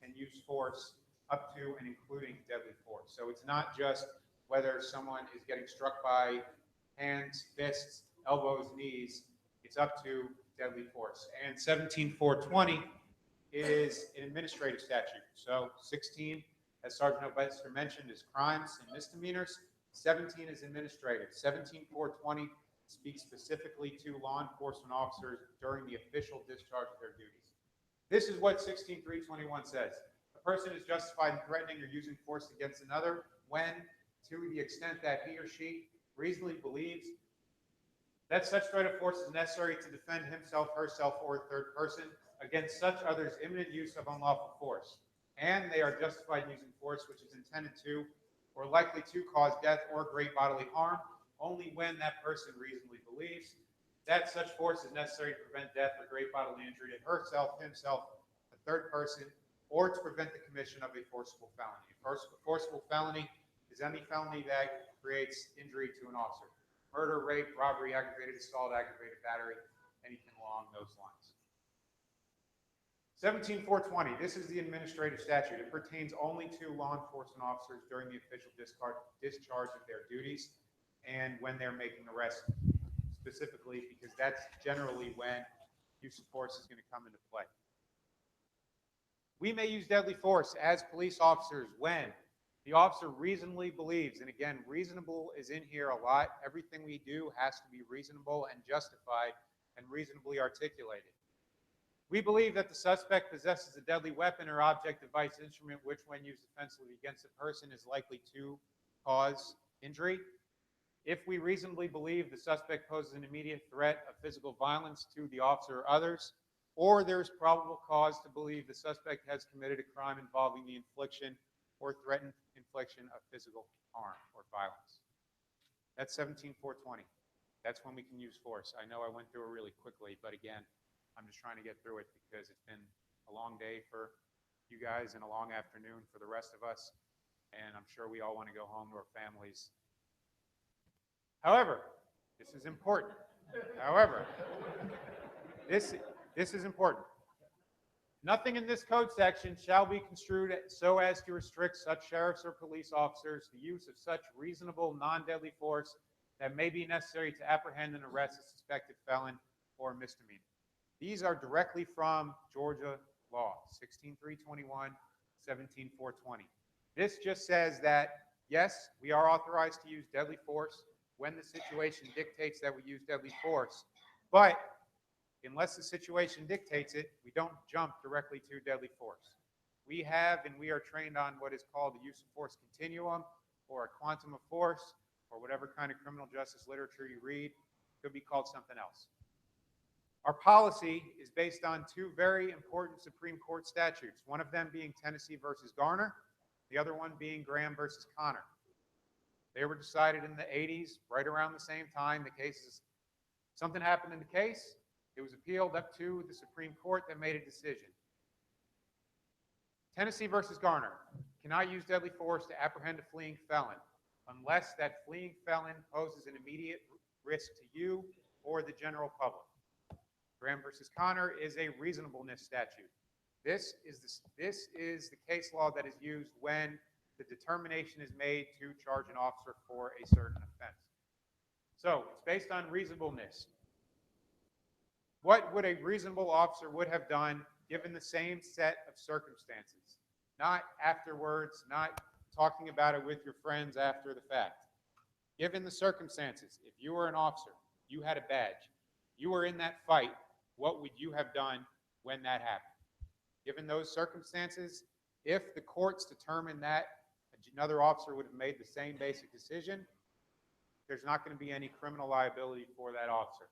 can use force up to and including deadly force. So it's not just whether someone is getting struck by hands, fists, elbows, knees, it's up to deadly force. And 17.420 is an administrative statute. So 16, as Sergeant Ovester mentioned, is crimes and misdemeanors. 17 is administrative. 17.420 speaks specifically to law enforcement officers during the official discharge of their duties. This is what 16.321 says. A person is justified in threatening or using force against another when, to the extent that he or she reasonably believes that such threat of force is necessary to defend himself, herself, or a third person against such others' imminent use of unlawful force. And they are justified in using force which is intended to or likely to cause death or great bodily harm only when that person reasonably believes that such force is necessary to prevent death or great bodily injury to herself, himself, a third person, or to prevent the commission of a forcible felony. A forcible felony is any felony that creates injury to an officer. Murder, rape, robbery, aggravated assault, aggravated battery, anything along those lines. 17.420, this is the administrative statute. It pertains only to law enforcement officers during the official discharge of their duties and when they're making arrests specifically, because that's generally when use of force is going to come into play. We may use deadly force as police officers when the officer reasonably believes, and again, reasonable is in here a lot. Everything we do has to be reasonable and justified and reasonably articulated. We believe that the suspect possesses a deadly weapon or object, device, instrument, which when used offensively against a person is likely to cause injury. If we reasonably believe the suspect poses an immediate threat of physical violence to the officer or others, or there's probable cause to believe the suspect has committed a crime involving the infliction or threatened infliction of physical harm or violence. That's 17-420. That's when we can use force. I know I went through it really quickly, but again, I'm just trying to get through it because it's been a long day for you guys and a long afternoon for the rest of us, and I'm sure we all want to go home to our families. However, this is important. However, this is important. Nothing in this code section shall be construed so as to restrict such sheriffs or police officers the use of such reasonable non-deadly force that may be necessary to apprehend and arrest a suspected felon or misdemeanor. These are directly from Georgia law, 16-321, 17-420. This just says that, yes, we are authorized to use deadly force when the situation dictates that we use deadly force, but unless the situation dictates it, we don't jump directly to deadly force. We have and we are trained on what is called the use of force continuum or a quantum of force or whatever kind of criminal justice literature you read. It could be called something else. Our policy is based on two very important Supreme Court statutes, one of them being Tennessee versus Garner, the other one being Graham versus Connor. They were decided in the 80s, right around the same time. The cases, something happened in the case. It was appealed up to the Supreme Court that made a decision. Tennessee versus Garner cannot use deadly force to apprehend a fleeing felon unless that fleeing felon poses an immediate risk to you or the general public. Graham versus Connor is a reasonableness statute. This is the case law that is used when the determination is made to charge an officer for a certain offense. So it's based on reasonableness. What would a reasonable officer would have done given the same set of circumstances? Not afterwards, not talking about it with your friends after the fact. Given the circumstances, if you were an officer, you had a badge, you were in that fight, what would you have done when that happened? Given those circumstances, if the courts determined that another officer would have made the same basic decision, there's not going to be any criminal liability for that officer.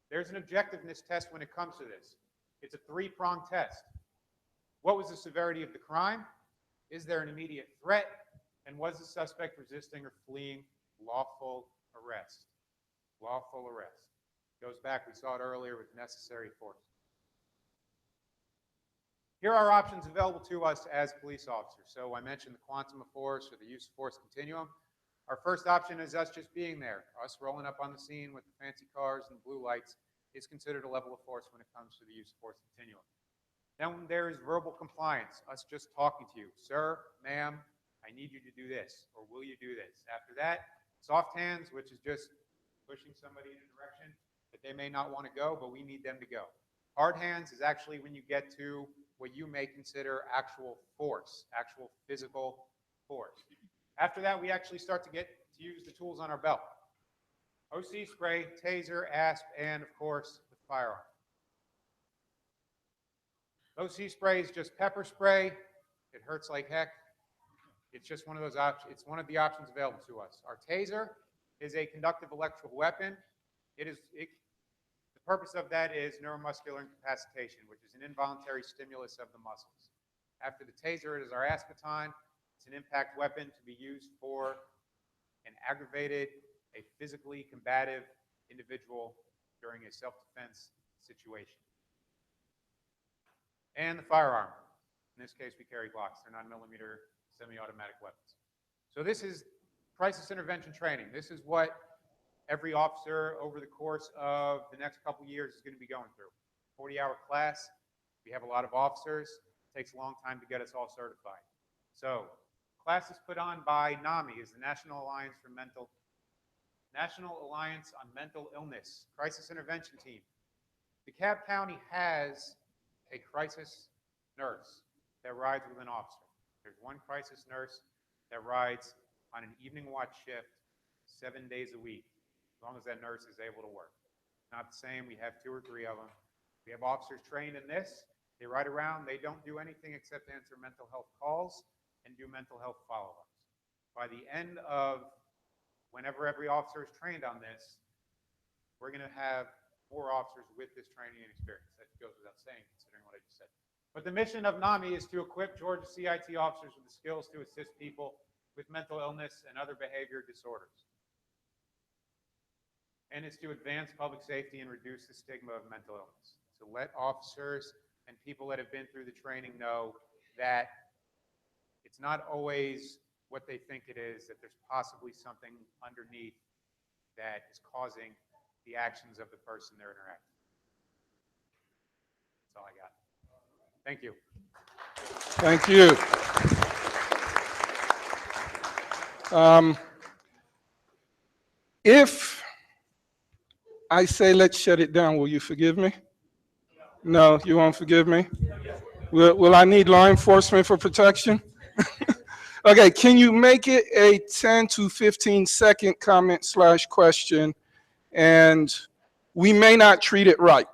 There's an objectiveness test when it comes to this. It's a three-pronged test. What was the severity of the crime? Is there an immediate threat? And was the suspect resisting or fleeing lawful arrest? Lawful arrest. Goes back, we saw it earlier with necessary force. Here are options available to us as police officers. So I mentioned the quantum of force or the use of force continuum. Our first option is us just being there. Us rolling up on the scene with the fancy cars and the blue lights is considered a level of force when it comes to the use of force continuum. Then there is verbal compliance, us just talking to you. Sir, ma'am, I need you to do this, or will you do this? After that, soft hands, which is just pushing somebody in a direction that they may not want to go, but we need them to go. Hard hands is actually when you get to what you may consider actual force, actual physical force. After that, we actually start to get to use the tools on our belt. OC spray, taser, ASP, and of course, the firearm. OC spray is just pepper spray. It hurts like heck. It's just one of those options. It's one of the options available to us. Our taser is a conductive electrical weapon. The purpose of that is neuromuscular incapacitation, which is an involuntary stimulus of the muscles. After the taser, it is our ASP baton. It's an impact weapon to be used for an aggravated, a physically combative individual during a self-defense situation. And the firearm. In this case, we carry Glocks. They're 9mm semi-automatic weapons. So this is crisis intervention training. This is what every officer over the course of the next couple years is going to be going through. 40-hour class. We have a lot of officers. It takes a long time to get us all certified. So class is put on by NAMI, is the National Alliance on Mental Illness Crisis Intervention Team. DeKalb County has a crisis nurse that rides with an officer. There's one crisis nurse that rides on an evening watch shift 7 days a week, as long as that nurse is able to work. Not the same, we have 2 or 3 of them. We have officers trained in this. They ride around, they don't do anything except answer mental health calls and do mental health follow-ups. By the end of whenever every officer is trained on this, we're going to have 4 officers with this training and experience. That goes without saying, considering what I just said. But the mission of NAMI is to equip Georgia CIT officers with the skills to assist people with mental illness and other behavior disorders. And it's to advance public safety and reduce the stigma of mental illness. To let officers and people that have been through the training know that it's not always what they think it is, that there's possibly something underneath that is causing the actions of the person they're interacting with. That's all I got. Thank you. Thank you. If I say let's shut it down, will you forgive me? No, you won't forgive me? Will I need law enforcement for protection? Okay, can you make it a 10 to 15 second comment / question? And we may not treat it right,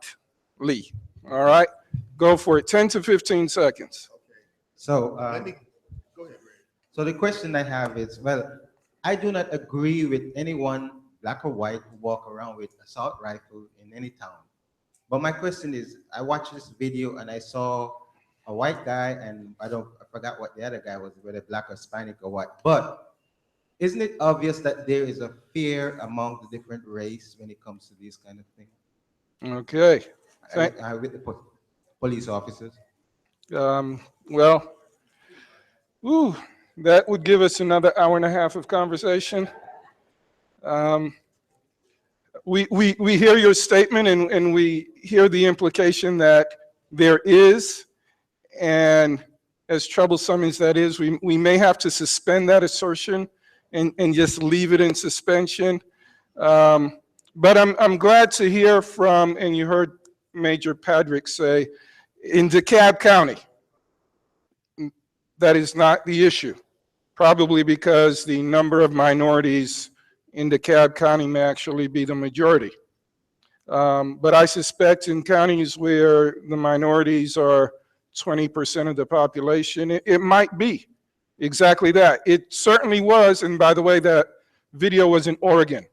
Lee. All right, go for it. 10 to 15 seconds. So, Go ahead, Ray. so the question I have is, well, I do not agree with anyone, black or white, who walk around with assault rifle in any town. But my question is, I watched this video and I saw a white guy, and I forgot what the other guy was, whether black or Hispanic or what. But isn't it obvious that there is a fear among the different race when it comes to these kind of things? Okay. With the police officers. Well, that would give us another hour and a half of conversation. We hear your statement, and we hear the implication that there is, and as troublesome as that is, we may have to suspend that assertion and just leave it in suspension. But I'm glad to hear from, and you heard Major Patrick say, in DeKalb County, that is not the issue, probably because the number of minorities in DeKalb County may actually be the majority. But I suspect in counties where the minorities are 20% of the population, it might be exactly that. It certainly was, and by the way, that video was in Oregon.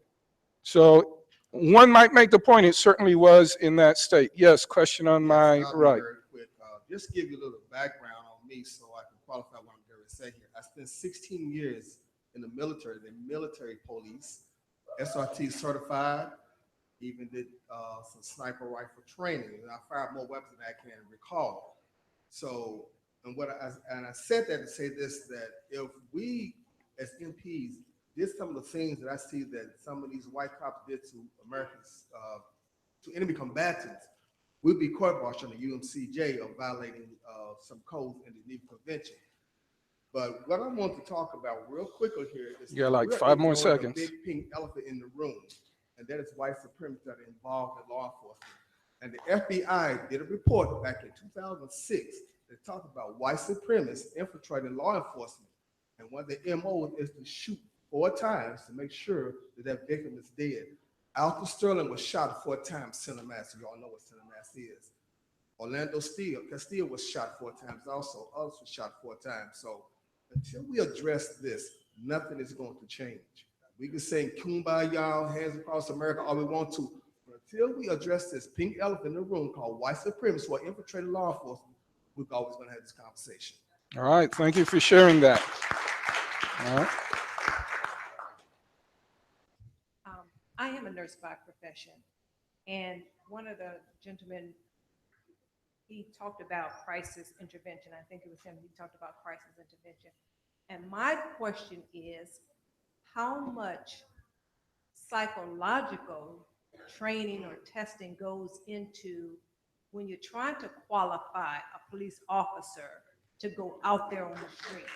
So one might make the point, it certainly was in that state. Yes, question on my right. Very quick. Just to give you a little background on me so I can qualify what I'm going to say here. I spent 16 years in the military police, SRT certified, even did some sniper rifle training, and I fired more weapons than I can recall. So, and I said that to say this, that if we as MPs did some of the things that I see that some of these white cops did to Americans, to enemy combatants, we'd be court-martialed on the UMCJ of violating some codes in the Geneva Convention. But what I want to talk about real quickly here is You got like 5 more seconds. a big pink elephant in the room, and that is white supremacists that are involved in law enforcement. And the FBI did a report back in 2006 that talked about white supremacists infiltrating law enforcement. And one of the MOs is to shoot 4 times to make sure that that victim is dead. Alton Sterling was shot 4 times, Cinemax. You all know what Cinemax is. Orlando Castillo was shot 4 times also. Others were shot 4 times. So until we address this, nothing is going to change. We can say kumbaya, hands across America, all we want to. But until we address this pink elephant in the room called white supremacists who are infiltrating law enforcement, we're always going to have this conversation. All right, thank you for sharing that. All right. I am a nurse by profession, and one of the gentlemen, he talked about crisis intervention. I think it was him. He talked about crisis intervention. And my question is, how much psychological training or testing goes into when you're trying to qualify a police officer to go out there on the streets?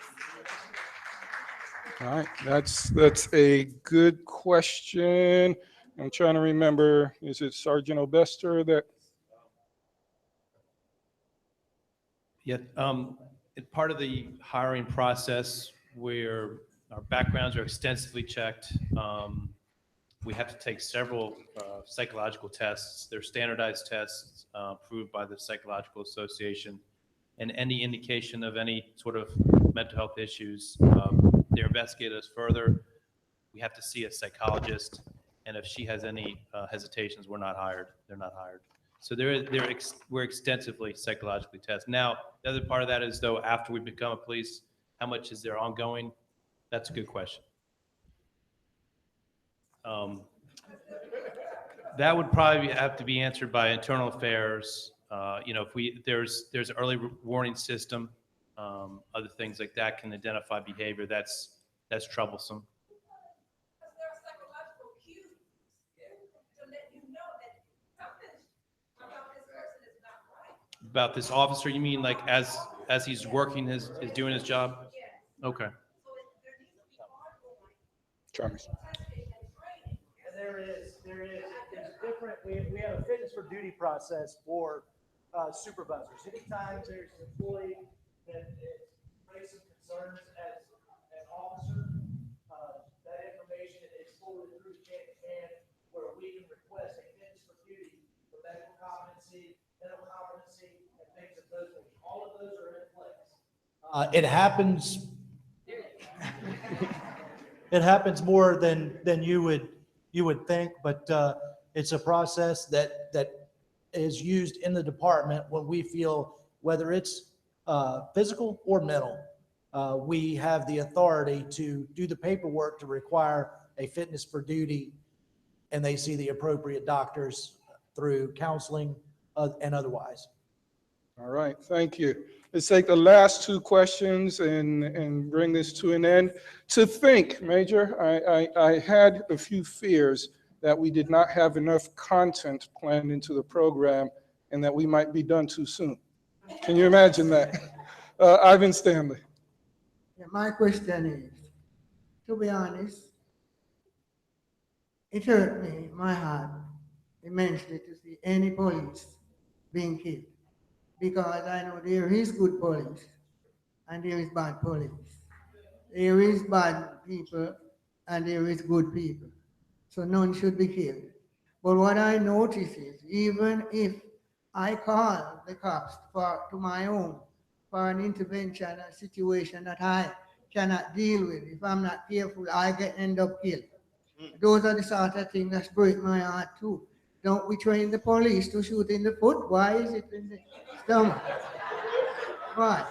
All right, that's a good question. I'm trying to remember, is it Sergeant Obester that? Yeah, part of the hiring process where our backgrounds are extensively checked, we have to take several psychological tests. They're standardized tests approved by the Psychological Association, and any indication of any sort of mental health issues they're investigating us further, we have to see a psychologist. And if she has any hesitations, we're not hired. They're not hired. So we're extensively psychologically tested. Now, the other part of that is though, after we become a police, how much is there ongoing? That's a good question. That would probably have to be answered by internal affairs. You know, if there's an early warning system, other things like that can identify behavior that's troublesome. About this officer, you mean like as he's working is doing his job? Okay. Charles. There is, it's different, we have a fitness for duty process for supervisors. Anytime there's an employee that raises concerns as an officer, that information is forwarded through chain of command where we can request a fitness for duty for medical competency, mental competency, and things of those things. All of those are in place. It happens. It happens more than you would think, but it's a process that is used in the department when we feel whether it's physical or mental. We have the authority to do the paperwork to require a fitness for duty, and they see the appropriate doctors through counseling and otherwise. All right, thank you. Let's take the last two questions and bring this to an end. To think, Major, I had a few fears that we did not have enough content planned into the program and that we might be done too soon. Can you imagine that? Ivan Stanley. Yeah, my question is, to be honest, it hurt me, my heart, immensely to see any police being killed. Because I know there is good police and there is bad police. There is bad people and there is good people. So none should be killed. But what I notice is even if I call the cops to my home for an intervention, a situation that I cannot deal with, if I'm not careful, I can end up killed. Those are the sort of things that break my heart too. Don't we train the police to shoot in the foot? Why is it in the stomach? Why?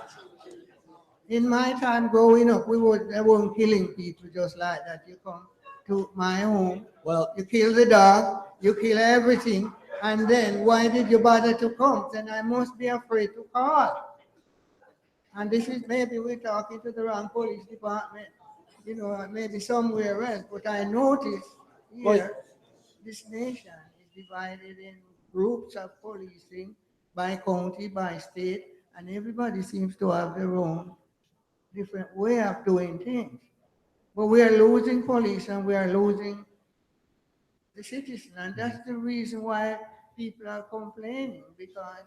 In my time growing up, they weren't killing people just like that. You come to my home, well, you kill the dog, you kill everything, and then why did you bother to come? Then I must be afraid to call. And this is maybe we're talking to the wrong police department, you know, maybe somewhere else, but I notice here, this nation divided in groups of policing by county, by state, and everybody seems to have their own different way of doing things. But we are losing police and we are losing the citizen, and that's the reason why people are complaining, because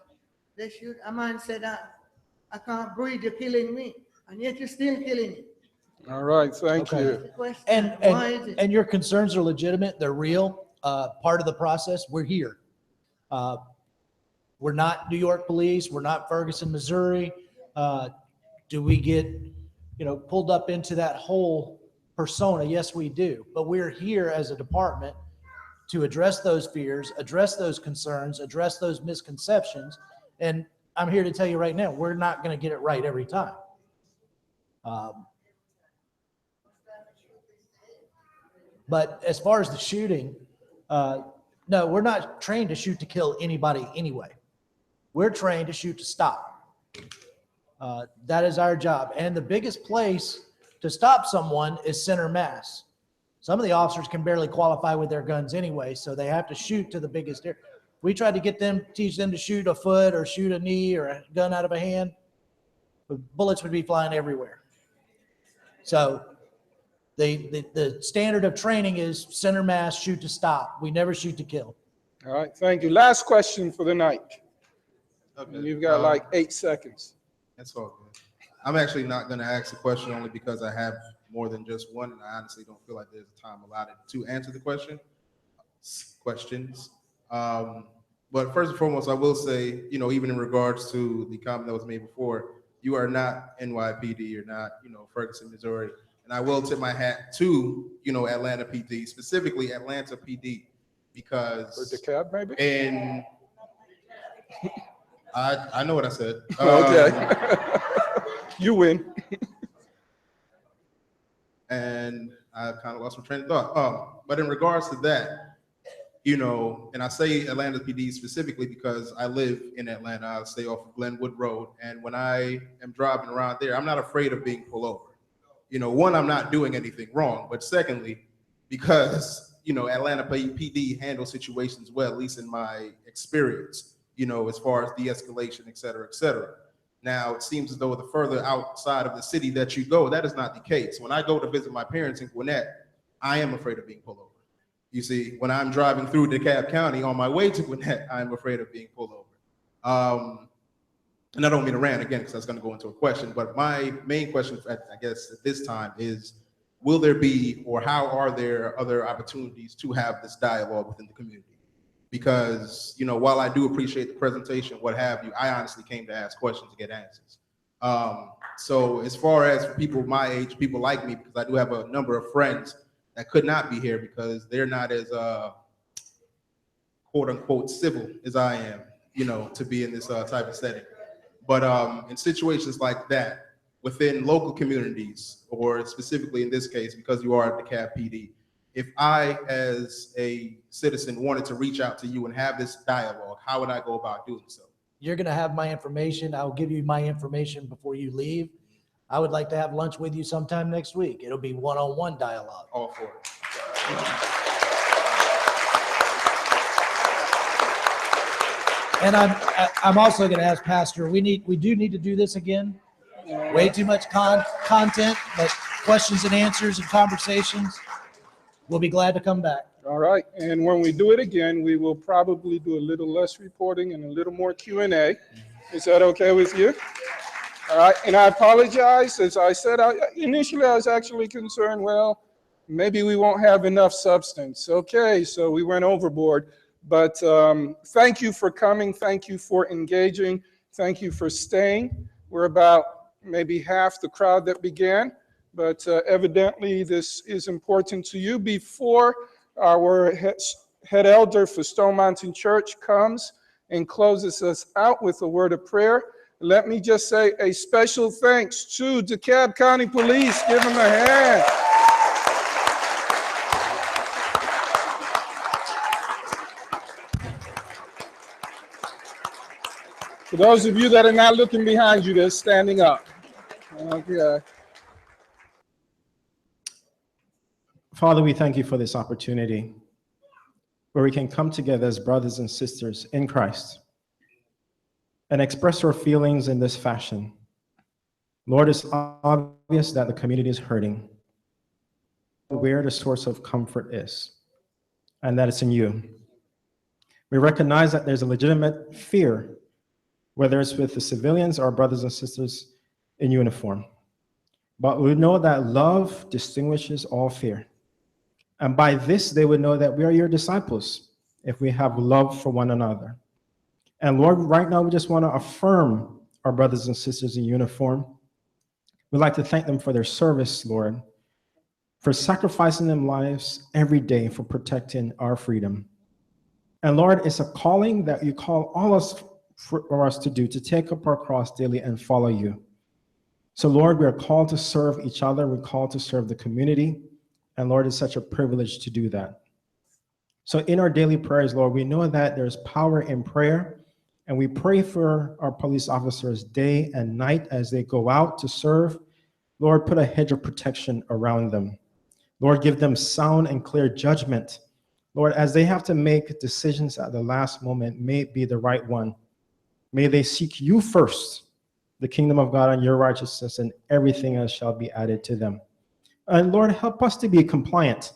they should, a man said, I can't breathe, you're killing me, and yet you're still killing me. All right, thank you. And your concerns are legitimate, they're real. Part of the process, we're here. We're not New York police, we're not Ferguson, Missouri. Do we get, pulled up into that whole persona? Yes, we do. But we're here as a department to address those fears, address those concerns, address those misconceptions. And I'm here to tell you right now, we're not going to get it right every time. But as far as the shooting, no, we're not trained to shoot to kill anybody anyway. We're trained to shoot to stop. That is our job. And the biggest place to stop someone is center mass. Some of the officers can barely qualify with their guns anyway, so they have to shoot to the biggest area. We tried to teach them to shoot a foot or shoot a knee or a gun out of a hand, but bullets would be flying everywhere. So the standard of training is center mass, shoot to stop. We never shoot to kill. All right, thank you. Last question for the night. Okay. You've got like 8 seconds. That's all good. I'm actually not going to ask a question only because I have more than just one, and I honestly don't feel like there's a time allotted to answer the questions. But first and foremost, I will say, even in regards to the comment that was made before, you are not NYPD, you're not, Ferguson, Missouri. And I will tip my hat to, Atlanta PD, specifically Atlanta PD, because. For DeKalb, maybe? And I know what I said. Okay. You win. And I kind of lost my train of thought. But in regards to that, and I say Atlanta PD specifically because I live in Atlanta. I stay off of Glenwood Road. And when I am driving around there, I'm not afraid of being pulled over. One, I'm not doing anything wrong. But secondly, because, Atlanta PD handles situations well, at least in my experience, as far as de-escalation, et cetera, et cetera. Now, it seems as though the further outside of the city that you go, that is not the case. When I go to visit my parents in Gwinnett, I am afraid of being pulled over. You see, when I'm driving through DeKalb County on my way to Gwinnett, I'm afraid of being pulled over. And I don't mean to rant again, because that's going to go into a question, but my main question, I guess, at this time is, will there be, or how are there other opportunities to have this dialogue within the community? Because, while I do appreciate the presentation, what have you, I honestly came to ask questions to get answers. So as far as for people my age, people like me, because I do have a number of friends that could not be here because they're not as quote unquote civil as I am, to be in this type of setting. But in situations like that, within local communities, or specifically in this case, because you are at DeKalb PD, if I, as a citizen, wanted to reach out to you and have this dialogue, how would I go about doing so? You're going to have my information. I'll give you my information before you leave. I would like to have lunch with you sometime next week. It'll be one-on-one dialogue. All for it. And I'm also going to ask Pastor, we do need to do this again. Way too much content, but questions and answers and conversations. We'll be glad to come back. All right, and when we do it again, we will probably do a little less reporting and a little more Q&A. Is that okay with you? All right, and I apologize. As I said, initially I was actually concerned, well, maybe we won't have enough substance. Okay, so we went overboard. But thank you for coming. Thank you for engaging. Thank you for staying. We're about maybe half the crowd that began, but evidently this is important to you. Before our head elder for Stone Mountain Church comes and closes us out with a word of prayer, let me just say a special thanks to DeKalb County Police. Give them a hand. For those of you that are not looking behind you, they're standing up. Okay. Father, we thank you for this opportunity where we can come together as brothers and sisters in Christ and express our feelings in this fashion. Lord, it's obvious that the community is hurting, where the source of comfort is, and that it's in you. We recognize that there's a legitimate fear, whether it's with the civilians or brothers and sisters in uniform. But we know that love distinguishes all fear. And by this, they would know that we are your disciples if we have love for one another. And Lord, right now, we just want to affirm our brothers and sisters in uniform. We'd like to thank them for their service, Lord, for sacrificing their lives every day for protecting our freedom. And Lord, it's a calling that you call all us for us to do, to take up our cross daily and follow you. So Lord, we are called to serve each other. We're called to serve the community. And Lord, it's such a privilege to do that. So in our daily prayers, Lord, we know that there's power in prayer, and we pray for our police officers day and night as they go out to serve. Lord, put a hedge of protection around them. Lord, give them sound and clear judgment. Lord, as they have to make decisions at the last moment, may it be the right one. May they seek you first, the kingdom of God and your righteousness, and everything else shall be added to them. And Lord, help us to be compliant.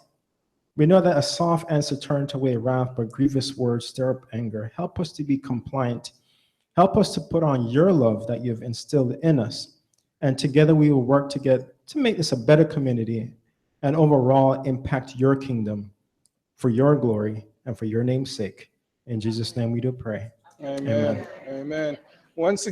We know that a soft answer turns away wrath, but grievous words stir up anger. Help us to be compliant. Help us to put on your love that you've instilled in us. And together we will work together to make this a better community and overall impact your kingdom for your glory and for your name's sake. In Jesus' name we do pray. Amen. Amen. Once again,